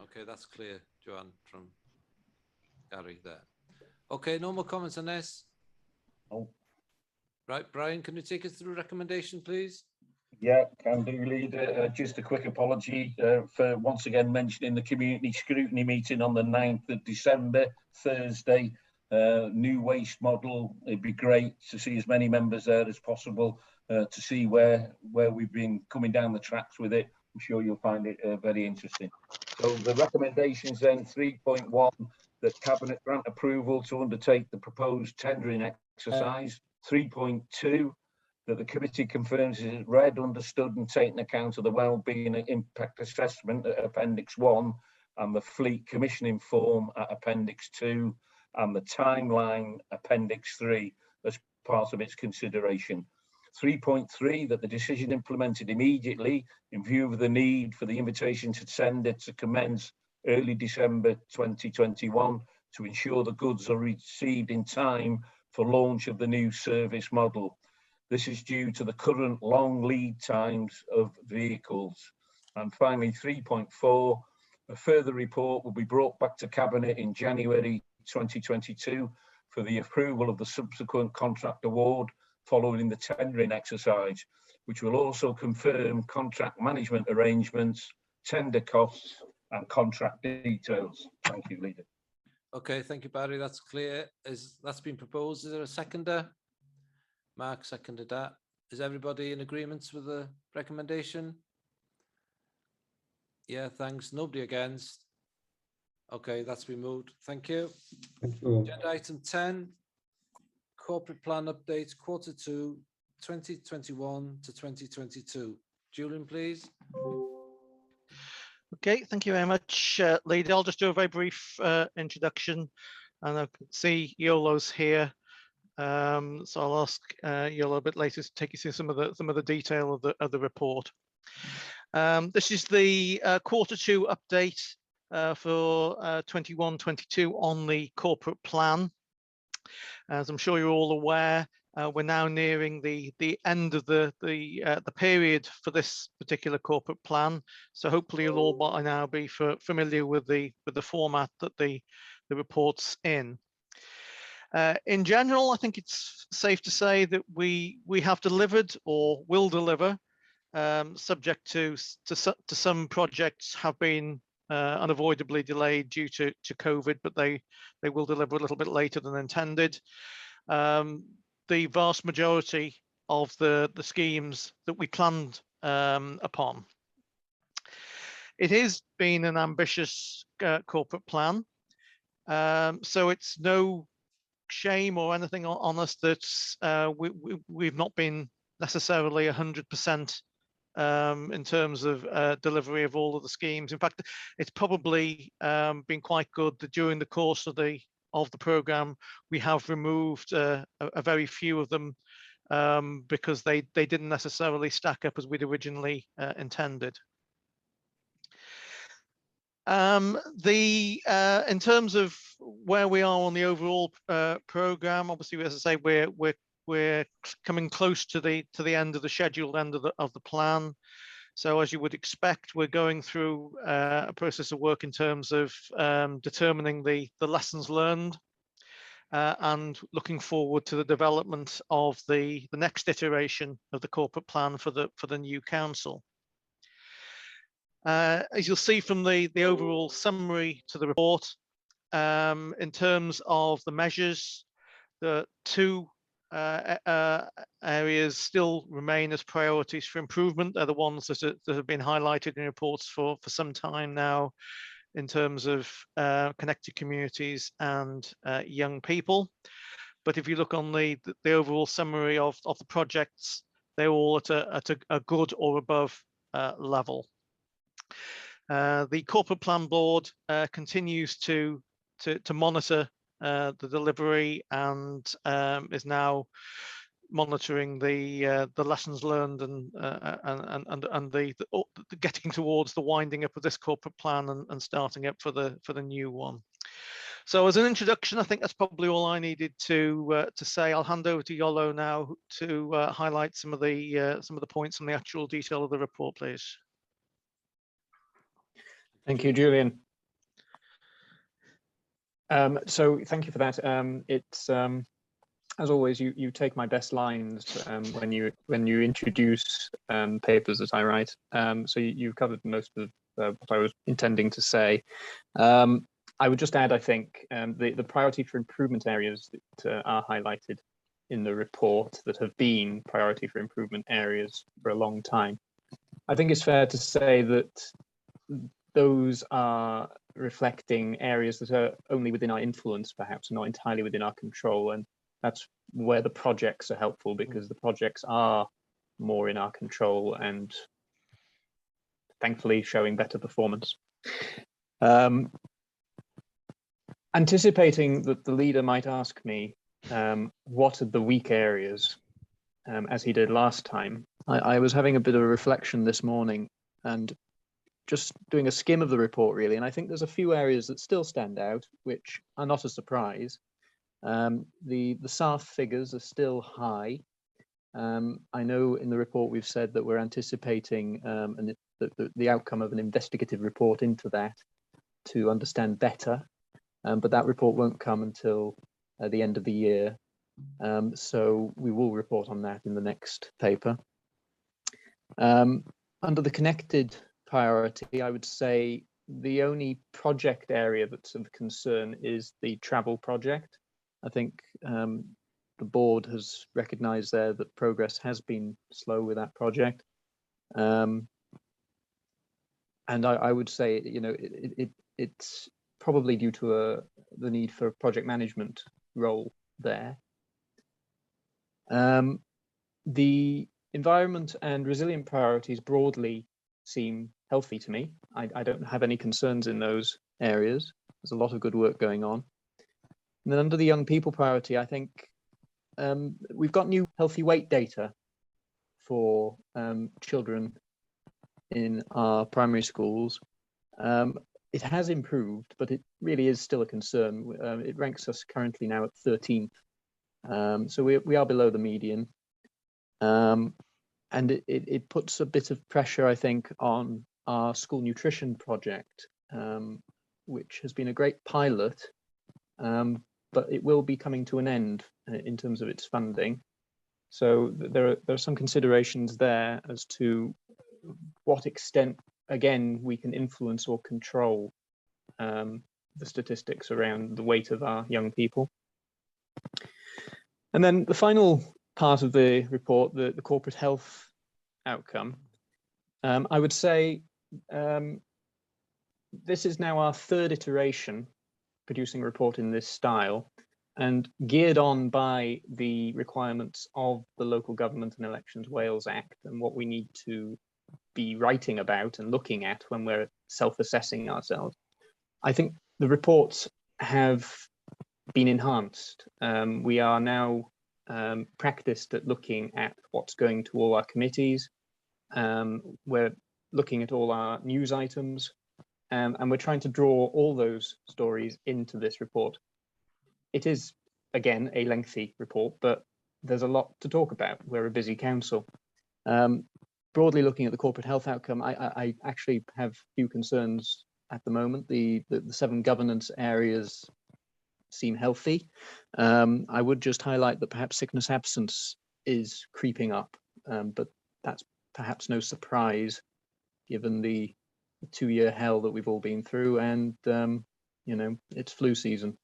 Speaker 1: Okay, that's clear, Joanne, from Gary there. Okay, no more comments on this?
Speaker 6: Oh.
Speaker 1: Right, Brian, can you take us through recommendation, please?
Speaker 6: Yeah, can do, Leader. Just a quick apology for once again mentioning the community scrutiny meeting on the 9th of December, Thursday. New waste model. It'd be great to see as many members there as possible to see where we've been coming down the tracks with it. I'm sure you'll find it very interesting. So the recommendations then, 3.1, that Cabinet grant approval to undertake the proposed tendering exercise. 3.2, that the committee confirms it is read, understood and taken account of the wellbeing and impact assessment at Appendix 1 and the fleet commissioning form at Appendix 2 and the timeline Appendix 3 as part of its consideration. 3.3, that the decision implemented immediately in view of the need for the invitation to tender to commence early December 2021 to ensure the goods are received in time for launch of the new service model. This is due to the current long lead times of vehicles. And finally, 3.4, a further report will be brought back to Cabinet in January 2022 for the approval of the subsequent contract award following the tendering exercise, which will also confirm contract management arrangements, tender costs and contract details. Thank you, Leader.
Speaker 1: Okay, thank you, Barry. That's clear. That's been proposed. Is there a seconder? Mark seconded that. Is everybody in agreement with the recommendation? Yeah, thanks. Nobody against. Okay, that's been moved. Thank you.
Speaker 3: Thank you.
Speaker 1: Agenda item 10, corporate plan updates, quarter 2, 2021 to 2022. Julian, please.
Speaker 10: Okay, thank you very much, Leader. I'll just do a very brief introduction, and I can see Yolo's here. So I'll ask Yolo a bit later to take you through some of the detail of the report. This is the quarter 2 update for 21-22 on the corporate plan. As I'm sure you're all aware, we're now nearing the end of the period for this particular corporate plan. So hopefully you'll all by now be familiar with the format that the report's in. In general, I think it's safe to say that we have delivered or will deliver, subject to some projects have been unavoidably delayed due to COVID, but they will deliver a little bit later than intended. The vast majority of the schemes that we planned upon. It has been an ambitious corporate plan, so it's no shame or anything on us that we've not been necessarily 100% in terms of delivery of all of the schemes. In fact, it's probably been quite good that during the course of the programme we have removed a very few of them because they didn't necessarily stack up as we'd originally intended. In terms of where we are on the overall programme, obviously, as I say, we're coming close to the end of the scheduled end of the plan. So as you would expect, we're going through a process of work in terms of determining the lessons learned and looking forward to the development of the next iteration of the corporate plan for the new council. As you'll see from the overall summary to the report, in terms of the measures, the 2 areas still remain as priorities for improvement. They're the ones that have been highlighted in reports for some time now, in terms of connected communities and young people. But if you look on the overall summary of the projects, they're all at a good or above level. The corporate plan board continues to monitor the delivery and is now monitoring the lessons learned and the getting towards the winding up of this corporate plan and starting up for the new one. So as an introduction, I think that's probably all I needed to say. I'll hand over to Yolo now to highlight some of the points and the actual detail of the report, please.
Speaker 18: Thank you, Julian. So thank you for that. It's as always, you take my best lines when you introduce papers that I write. So you've covered most of what I was intending to say. I would just add, I think, the priority for improvement areas that are highlighted in the report that have been priority for improvement areas for a long time. I think it's fair to say that those are reflecting areas that are only within our influence, perhaps not entirely within our control. And that's where the projects are helpful, because the projects are more in our control and thankfully showing better performance. Anticipating that the leader might ask me, what are the weak areas, as he did last time, I was having a bit of a reflection this morning and just doing a skim of the report, really. And I think there's a few areas that still stand out, which are not a surprise. The SARF figures are still high. I know in the report we've said that we're anticipating the outcome of an investigative report into that to understand better. But that report won't come until the end of the year. So we will report on that in the next paper. Under the connected priority, I would say the only project area that's of concern is the travel project. I think the board has recognized there that progress has been slow with that project. And I would say, you know, it's probably due to the need for a project management role there. The environment and resilient priorities broadly seem healthy to me. I don't have any concerns in those areas. There's a lot of good work going on. And then under the young people priority, I think we've got new healthy weight data for children in our primary schools. It has improved, but it really is still a concern. It ranks us currently now at 13th. So we are below the median. And it puts a bit of pressure, I think, on our school nutrition project, which has been a great pilot, but it will be coming to an end in terms of its funding. So there are some considerations there as to what extent, again, we can influence or control the statistics around the weight of our young people. And then the final part of the report, the corporate health outcome, I would say this is now our third iteration producing a report in this style, and geared on by the requirements of the Local Government and Elections Wales Act and what we need to be writing about and looking at when we're self-assessing ourselves. I think the reports have been enhanced. We are now practiced at looking at what's going to all our committees. We're looking at all our news items, and we're trying to draw all those stories into this report. It is, again, a lengthy report, but there's a lot to talk about. We're a busy council. Broadly looking at the corporate health outcome, I actually have few concerns at the moment. The 7 governance areas seem healthy. I would just highlight that perhaps sickness absence is creeping up, but that's perhaps no surprise given the 2-year hell that we've all been through, and you know, it's flu season.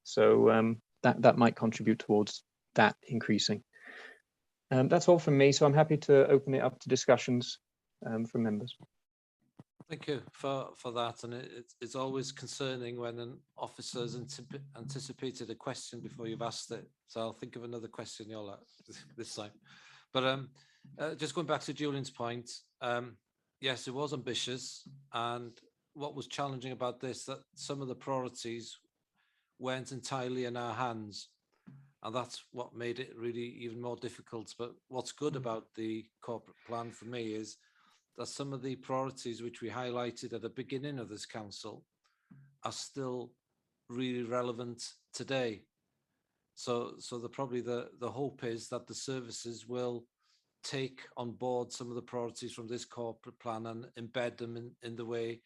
Speaker 18: So that might contribute towards that increasing. That's all from me, so I'm happy to open it up to discussions from members.
Speaker 1: Thank you for that, and it's always concerning when an officer has anticipated a question before you've asked it. So I'll think of another question you'll this time. But just going back to Julian's point, yes, it was ambitious, and what was challenging about this, that some of the priorities weren't entirely in our hands, and that's what made it really even more difficult. But what's good about the corporate plan for me is that some of the priorities which we highlighted at the beginning of this council are still really relevant today. So probably the hope is that the services will take on board some of the priorities from this corporate plan and embed them in the way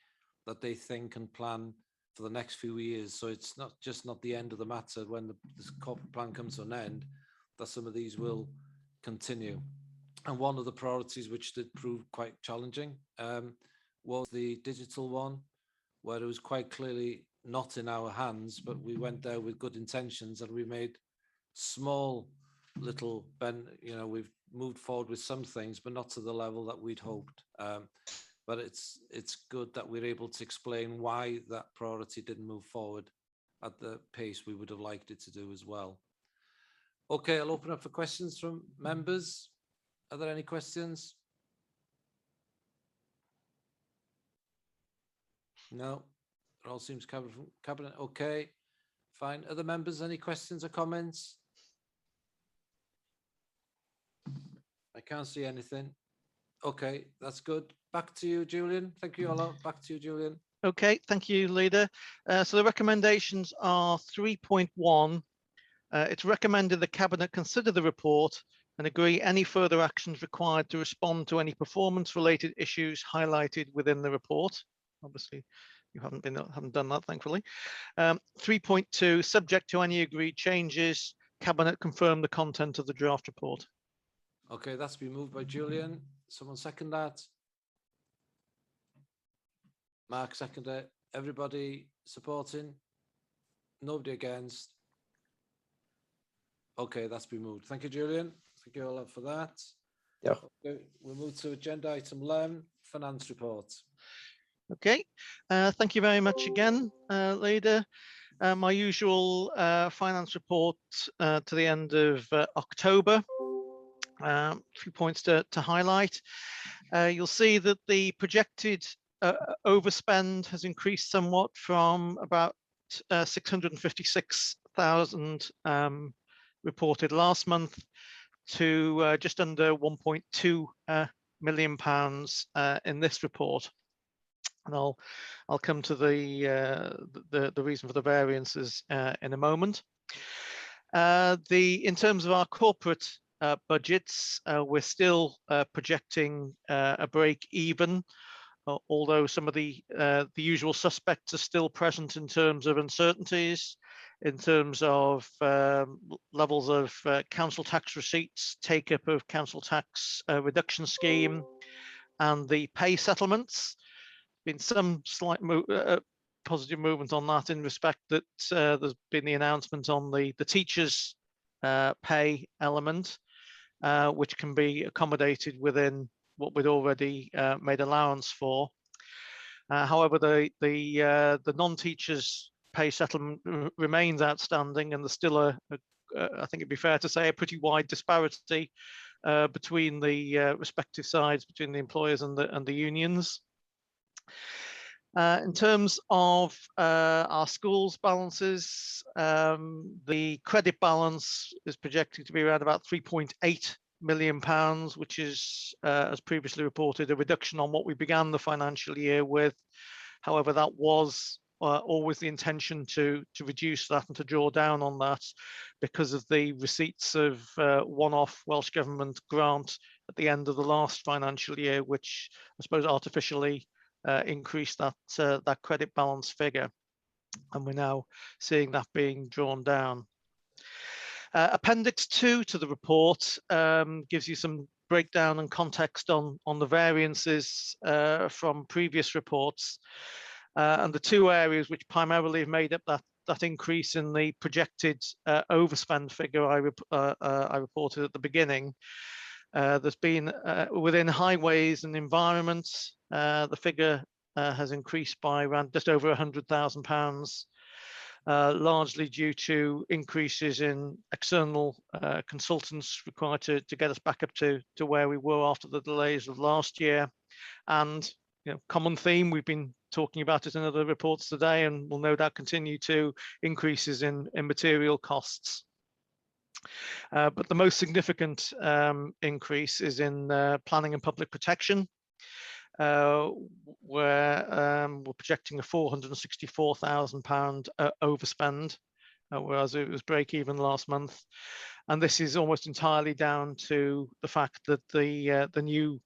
Speaker 1: that they think and plan for the next few years. So it's not the end of the matter when this corporate plan comes to an end, that some of these will continue. And one of the priorities which did prove quite challenging was the digital one, where it was quite clearly not in our hands, but we went there with good intentions and we made small little, we've moved forward with some things, but not to the level that we'd hoped. But it's good that we're able to explain why that priority didn't move forward at the pace we would have liked it to do as well. Okay, I'll open up for questions from members. Are there any questions? No, it all seems covered from cabinet. Okay, fine. Other members, any questions or comments? I can't see anything. Okay, that's good. Back to you, Julian. Thank you, Ola. Back to you, Julian.
Speaker 10: Okay, thank you, Leader. So the recommendations are 3.1. It's recommended the Cabinet consider the report and agree any further actions required to respond to any performance-related issues highlighted within the report. Obviously, you haven't done that, thankfully. 3.2, subject to any agreed changes, Cabinet confirm the content of the draft report.
Speaker 1: Okay, that's been moved by Julian. Someone second that? Mark seconded it. Everybody supporting? Nobody against? Okay, that's been moved. Thank you, Julian. Thank you all for that.
Speaker 18: Yeah.
Speaker 1: Okay, we'll move to agenda item 11, finance report.
Speaker 10: Okay, thank you very much again, Leader. My usual finance report to the end of October. 3 points to highlight. You'll see that the projected overspend has increased somewhat from about 656,000 reported last month to just under 1.2 million pounds in this report. And I'll come to the reason for the variances in a moment. In terms of our corporate budgets, we're still projecting a break even, although some of the usual suspects are still present in terms of uncertainties, in terms of levels of council tax receipts, take-up of council tax reduction scheme, and the pay settlements. Been some slight positive movement on that in respect that there's been the announcement on the teachers' pay element, which can be accommodated within what we'd already made allowance for. However, the non-teachers' pay settlement remains outstanding, and there's still I think it'd be fair to say, a pretty wide disparity between the respective sides, between the employers and the unions. In terms of our schools balances, the credit balance is projected to be around about £3.8 million, which is, as previously reported, a reduction on what we began the financial year with. However, that was always the intention to reduce that and to draw down on that because of the receipts of one-off Welsh Government grant at the end of the last financial year, which I suppose artificially increased that credit balance figure, and we're now seeing that being drawn down. Appendix 2 to the report gives you some breakdown and context on the variances from previous reports, and the two areas which primarily have made up that increase in the projected overspend figure I reported at the beginning. There's been within highways and environments, the figure has increased by around just over £100,000, largely due to increases in external consultants required to get us back up to where we were after the delays of last year. And common theme, we've been talking about it in other reports today, and will no doubt continue to increases in material costs. But the most significant increase is in planning and public protection, where we're projecting a £464,000 overspend, whereas it was break even last month. And this is almost entirely down to the fact that the new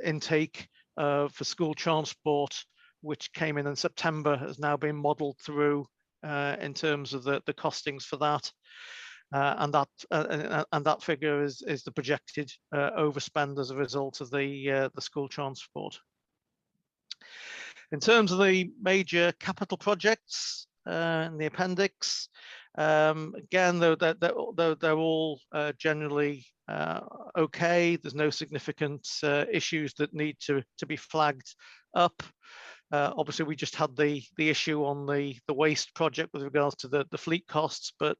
Speaker 10: intake for school transport, which came in September, has now been modelled through in terms of the costings for that, and that figure is the projected overspend as a result of the school transport. In terms of the major capital projects in the appendix, again, though they're all generally okay, there's no significant issues that need to be flagged up. Obviously, we just had the issue on the waste project with regards to the fleet costs, but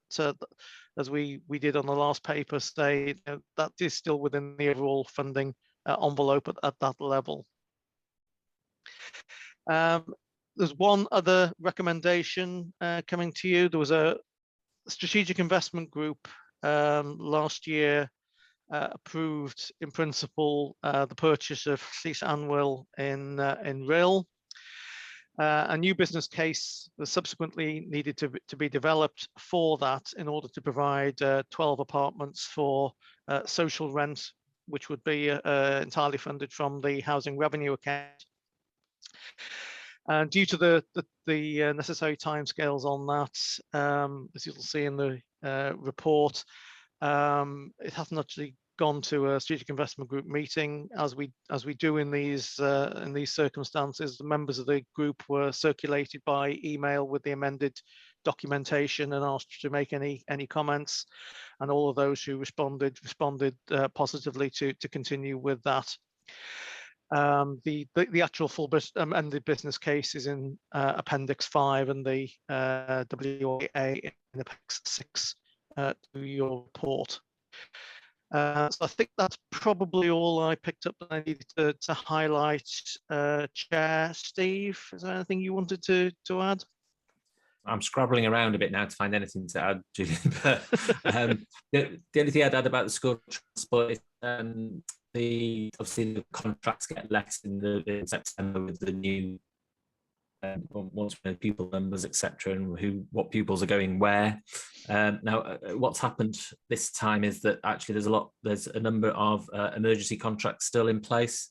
Speaker 10: as we did on the last paper say, that is still within the overall funding envelope at that level. There's one other recommendation coming to you. There was a strategic investment group last year approved in principle the purchase of Llys Anwyl in Rhyl. A new business case was subsequently needed to be developed for that in order to provide 12 apartments for social rent, which would be entirely funded from the housing revenue account. And due to the necessary timescales on that, as you'll see in the report, it hasn't actually gone to a strategic investment group meeting. As we do in these circumstances, the members of the group were circulated by email with the amended documentation and asked to make any comments, and all of those who responded positively to continue with that. The actual full amended business case is in Appendix 5 and the WA in Appendix 6 to your report. So I think that's probably all I picked up that I needed to highlight. Chair Steve, is there anything you wanted to add?
Speaker 14: I'm scrabbling around a bit now to find anything to add, Julian. But the only thing I'd add about the school transport is obviously the contracts get less in September with the new once pupil numbers, etc., and what pupils are going where. Now, what's happened this time is that actually there's a number of emergency contracts still in place,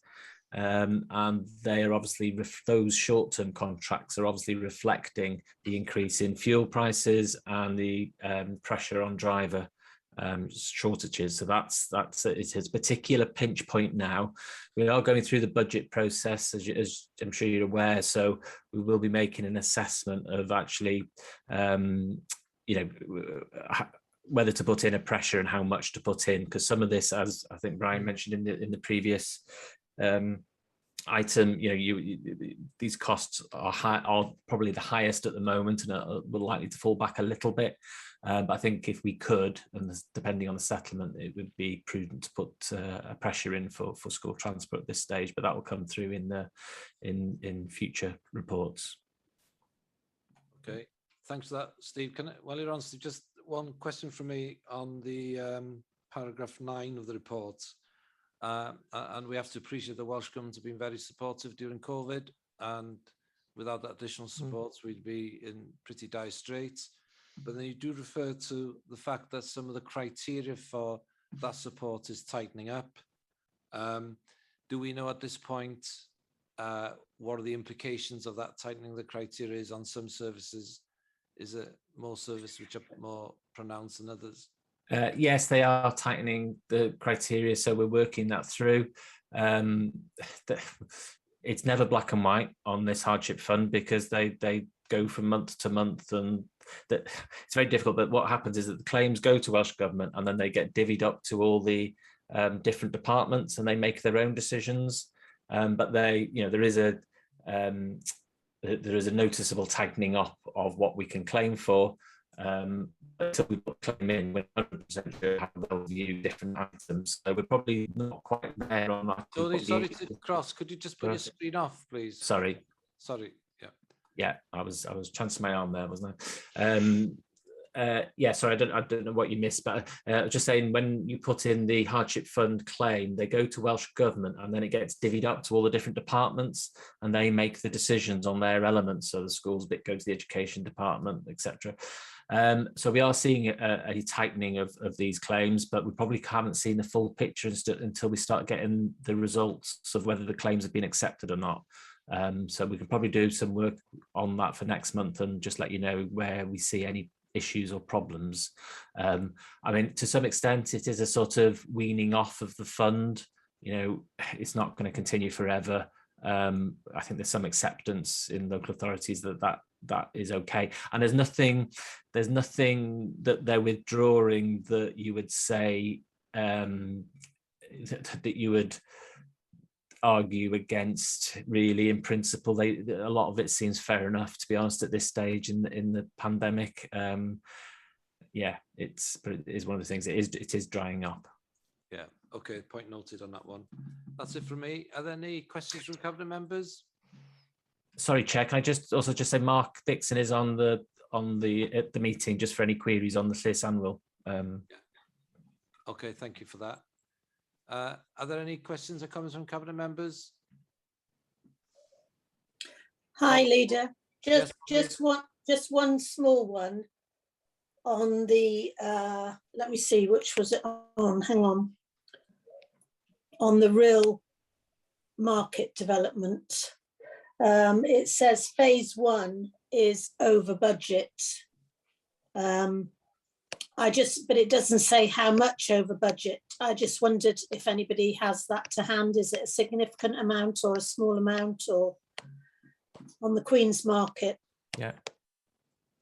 Speaker 14: and they are obviously those short-term contracts are obviously reflecting the increase in fuel prices and the pressure on driver shortages. So that's it is a particular pinch point now. We are going through the budget process, as I'm sure you're aware, so we will be making an assessment of actually whether to put in a pressure and how much to put in, because some of this, as I think Brian mentioned in the previous item, these costs are probably the highest at the moment and are likely to fall back a little bit. But I think if we could, and depending on the settlement, it would be prudent to put a pressure in for school transport at this stage. But that will come through in future reports.
Speaker 1: Okay, thanks for that, Steve. While you're on, Steve, just one question from me on the paragraph 9 of the report. And we have to appreciate the Welsh Government have been very supportive during COVID, and without that additional support, we'd be in pretty dire straits. But then you do refer to the fact that some of the criteria for that support is tightening up. Do we know at this point what are the implications of that tightening the criteria is on some services? Is it more services which are more pronounced than others?
Speaker 14: Yes, they are tightening the criteria, so we're working that through. it's never black and white on this hardship fund, because they go from month to month, and that it's very difficult. But what happens is that the claims go to Welsh Government, and then they get divvied up to all the different departments, and they make their own decisions. But they, there is a noticeable tightening up of what we can claim for. Until we put claim in, we're 100% sure how they'll view different items. So we're probably not quite there on that.
Speaker 1: Sorry to cross. Could you just put your screen off, please?
Speaker 14: Sorry.
Speaker 1: Yeah.
Speaker 14: Yeah, I was chancing my arm there, wasn't I? Yeah, sorry, I don't know what you missed, but just saying, when you put in the hardship fund claim, they go to Welsh Government, and then it gets divvied up to all the different departments, and they make the decisions on their elements. So the schools bit go to the education department, etc. So we are seeing a tightening of these claims, but we probably haven't seen the full picture until we start getting the results of whether the claims have been accepted or not. So we can probably do some work on that for next month and just let you know where we see any issues or problems. I mean, to some extent, it is a sort of weaning off of the fund. It's not going to continue forever. I think there's some acceptance in local authorities that is okay, and there's nothing that they're withdrawing that you would say that you would argue against, really. In principle, a lot of it seems fair enough, to be honest, at this stage in the pandemic. Yeah, it is one of the things. It is drying up.
Speaker 1: Yeah. Okay. Point noted on that one. That's it from me. Are there any questions from cabinet members?
Speaker 14: Sorry, Chair, can I just say Mark Dixon is at the meeting, just for any queries on the CIS annual.
Speaker 1: Yeah. Okay, thank you for that. Are there any questions or comments from cabinet members?
Speaker 4: Hi, Leader. Just one small one on the. Let me see, which was it on? Hang on. On the real market development. It says phase 1 is over budget. But it doesn't say how much over budget. I just wondered if anybody has that to hand. Is it a significant amount or a small amount, or on the Queen's Market?
Speaker 14: Yeah.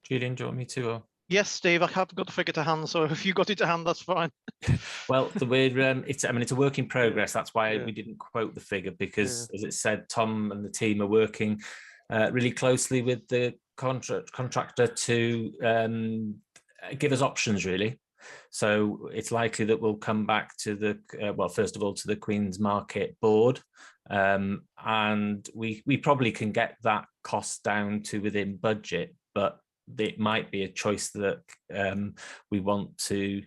Speaker 14: Julian, do you want me to? Or?
Speaker 10: Yes, Steve, I haven't got the figure to hand, so if you got it to hand, that's fine.
Speaker 14: Well, it's a work in progress. That's why we didn't quote the figure, because, as it said, Tom and the team are working really closely with the contractor to give us options, really. So it's likely that we'll come back to the well, first of all, to the Queen's Market Board, and we probably can get that cost down to within budget, but it might be a choice that we want to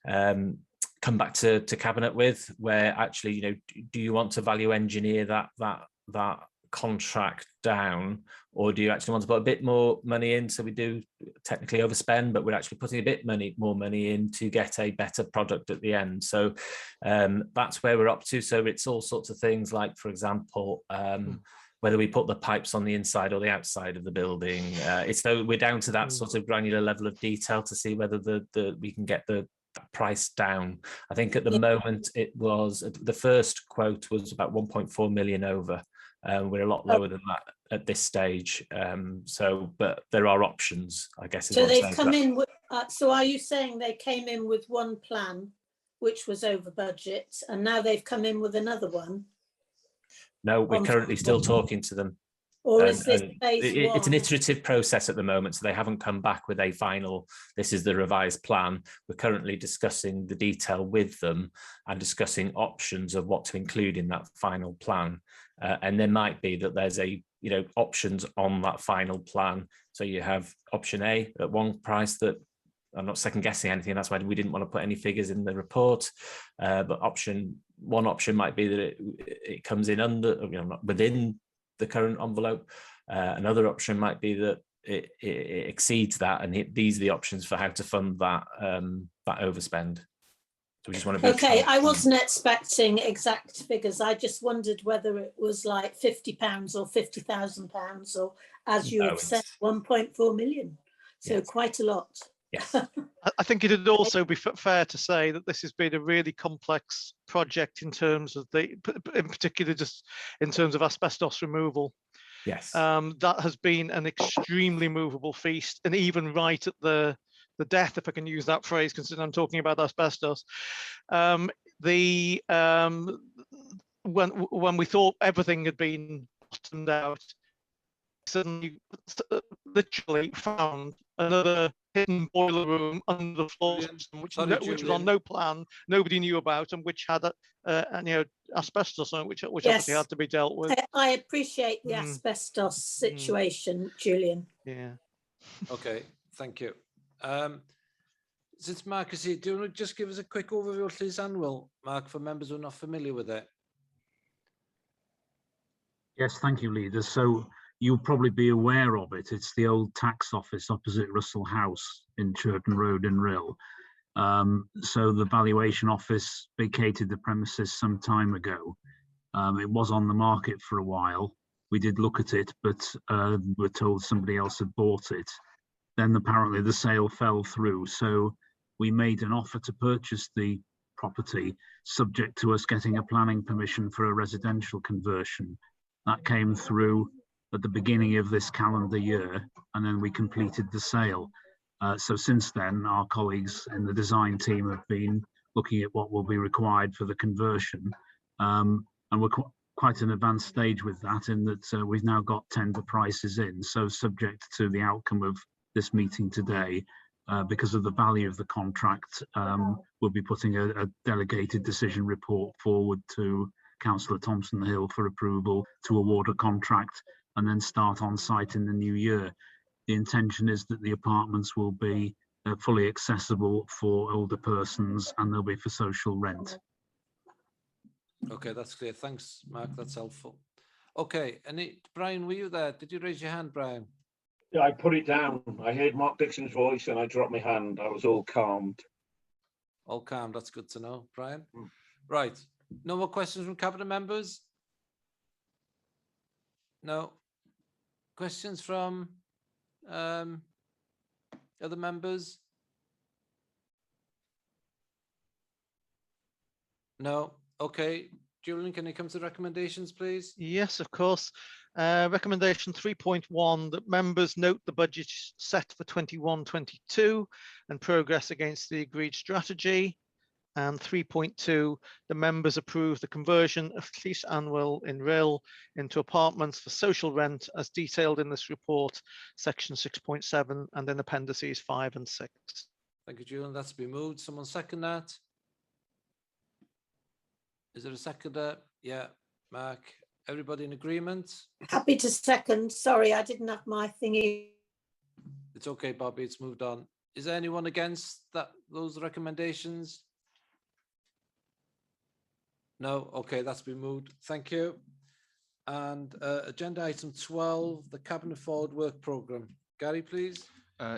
Speaker 14: come back to cabinet with, where actually, do you want to value engineer that contract down, or do you actually want to put a bit more money in, so we do technically overspend, but we're actually putting a bit more money in to get a better product at the end? So that's where we're up to. So it's all sorts of things, like, for example, whether we put the pipes on the inside or the outside of the building. We're down to that sort of granular level of detail to see whether we can get the price down. I think at the moment it was, the first quote was about 1.4 million over. We're a lot lower than that at this stage. But there are options, I guess.
Speaker 4: So they've come in with, so are you saying they came in with one plan, which was over budget, and now they've come in with another one?
Speaker 14: No, we're currently still talking to them.
Speaker 4: Or is this phase
Speaker 14: it's an
Speaker 4: 1?
Speaker 14: iterative process at the moment, so they haven't come back with a final, this is the revised plan. We're currently discussing the detail with them and discussing options of what to include in that final plan. And there might be that there's options on that final plan. So you have option A at one price that, I'm not second guessing anything, that's why we didn't want to put any figures in the report. But one option might be that it comes in under, within the current envelope. Another option might be that it exceeds that, and these are the options for how to fund that overspend. So we just want to be
Speaker 4: okay. I wasn't expecting exact figures. I just wondered whether it was like £50 or £50,000, or, as you have said, 1.4 million. So quite a lot.
Speaker 14: Yes.
Speaker 10: I think it'd also be fair to say that this has been a really complex project in terms of in particular, just in terms of asbestos removal.
Speaker 14: Yes.
Speaker 10: That has been an extremely movable feast, and even right at the death, if I can use that phrase, considering I'm talking about asbestos. When we thought everything had been bottomed out, suddenly literally found another hidden boiler room under the floor, which was on no plan, nobody knew about, and which had asbestos on it, which obviously had to be dealt with.
Speaker 4: I appreciate the asbestos situation, Julian.
Speaker 10: Yeah.
Speaker 1: Okay, thank you. Since Mark is here, do you want to just give us a quick overview of Llys Anwyl, Mark, for members who are not familiar with it?
Speaker 20: Yes, thank you, leader. So you'll probably be aware of it. It's the old tax office opposite Russell House in Churton Road in Rhyl. So the valuation office vacated the premises some time ago. It was on the market for a while. We did look at it, but were told somebody else had bought it. Then apparently the sale fell through. So we made an offer to purchase the property, subject to us getting a planning permission for a residential conversion. That came through at the beginning of this calendar year, and then we completed the sale. So since then, our colleagues in the design team have been looking at what will be required for the conversion. And we're quite an advanced stage with that, in that we've now got tender prices in. So subject to the outcome of this meeting today, because of the value of the contract, we'll be putting a delegated decision report forward to Councillor Thompson Hill for approval to award a contract and then start on site in the new year. The intention is that the apartments will be fully accessible for older persons, and they'll be for social rent.
Speaker 1: Okay, that's clear. Thanks, Mark. That's helpful. Okay, Brian, were you there? Did you raise your hand, Brian?
Speaker 6: Yeah, I put it down. I heard Mark Dixon's voice and I dropped my hand. I was all calmed.
Speaker 1: All calm. That's good to know, Brian. Right. No more questions from cabinet members? No. Questions from other members? No. Okay. Julian, can you come to the recommendations, please?
Speaker 10: Yes, of course. Recommendation 3.1, that members note the budget set for 21-22 and progress against the agreed strategy. And 3.2, the members approve the conversion of Llys Anwyl in Rhyl into apartments for social rent as detailed in this report, section 6.7, and then appendices 5 and 6.
Speaker 1: Thank you, Julian. That's been moved. Someone second that? Is there a seconder? Yeah, Mark. Everybody in agreement?
Speaker 4: Happy to second. Sorry, I didn't have my thingy.
Speaker 1: It's okay, Bobby. It's moved on. Is there anyone against those recommendations? No. Okay, that's been moved. Thank you. And agenda item 12, the Cabinet Forward Work Programme. Gary, please.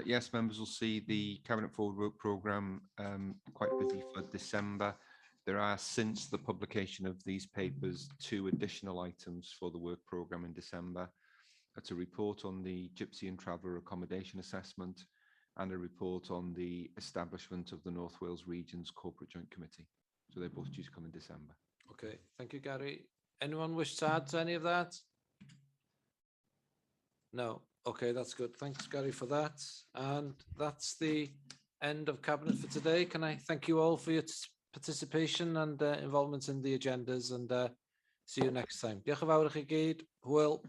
Speaker 22: Yes, members will see the Cabinet Forward Work Programme quite busy for December. There are, since the publication of these papers, 2 additional items for the work programme in December. That's a report on the Gypsy and Traveller Accommodation Assessment and a report on the establishment of the North Wales Region's Corporate Joint Committee. So they're both due to come in December.
Speaker 1: Okay, thank you, Gary. Anyone wish to add to any of that? No. Okay, that's good. Thanks, Gary, for that. And that's the end of Cabinet for today. Can I thank you all for your participation and involvement in the agendas, and see you next time. Diolch yn fawr i chi gyd. Hwyl.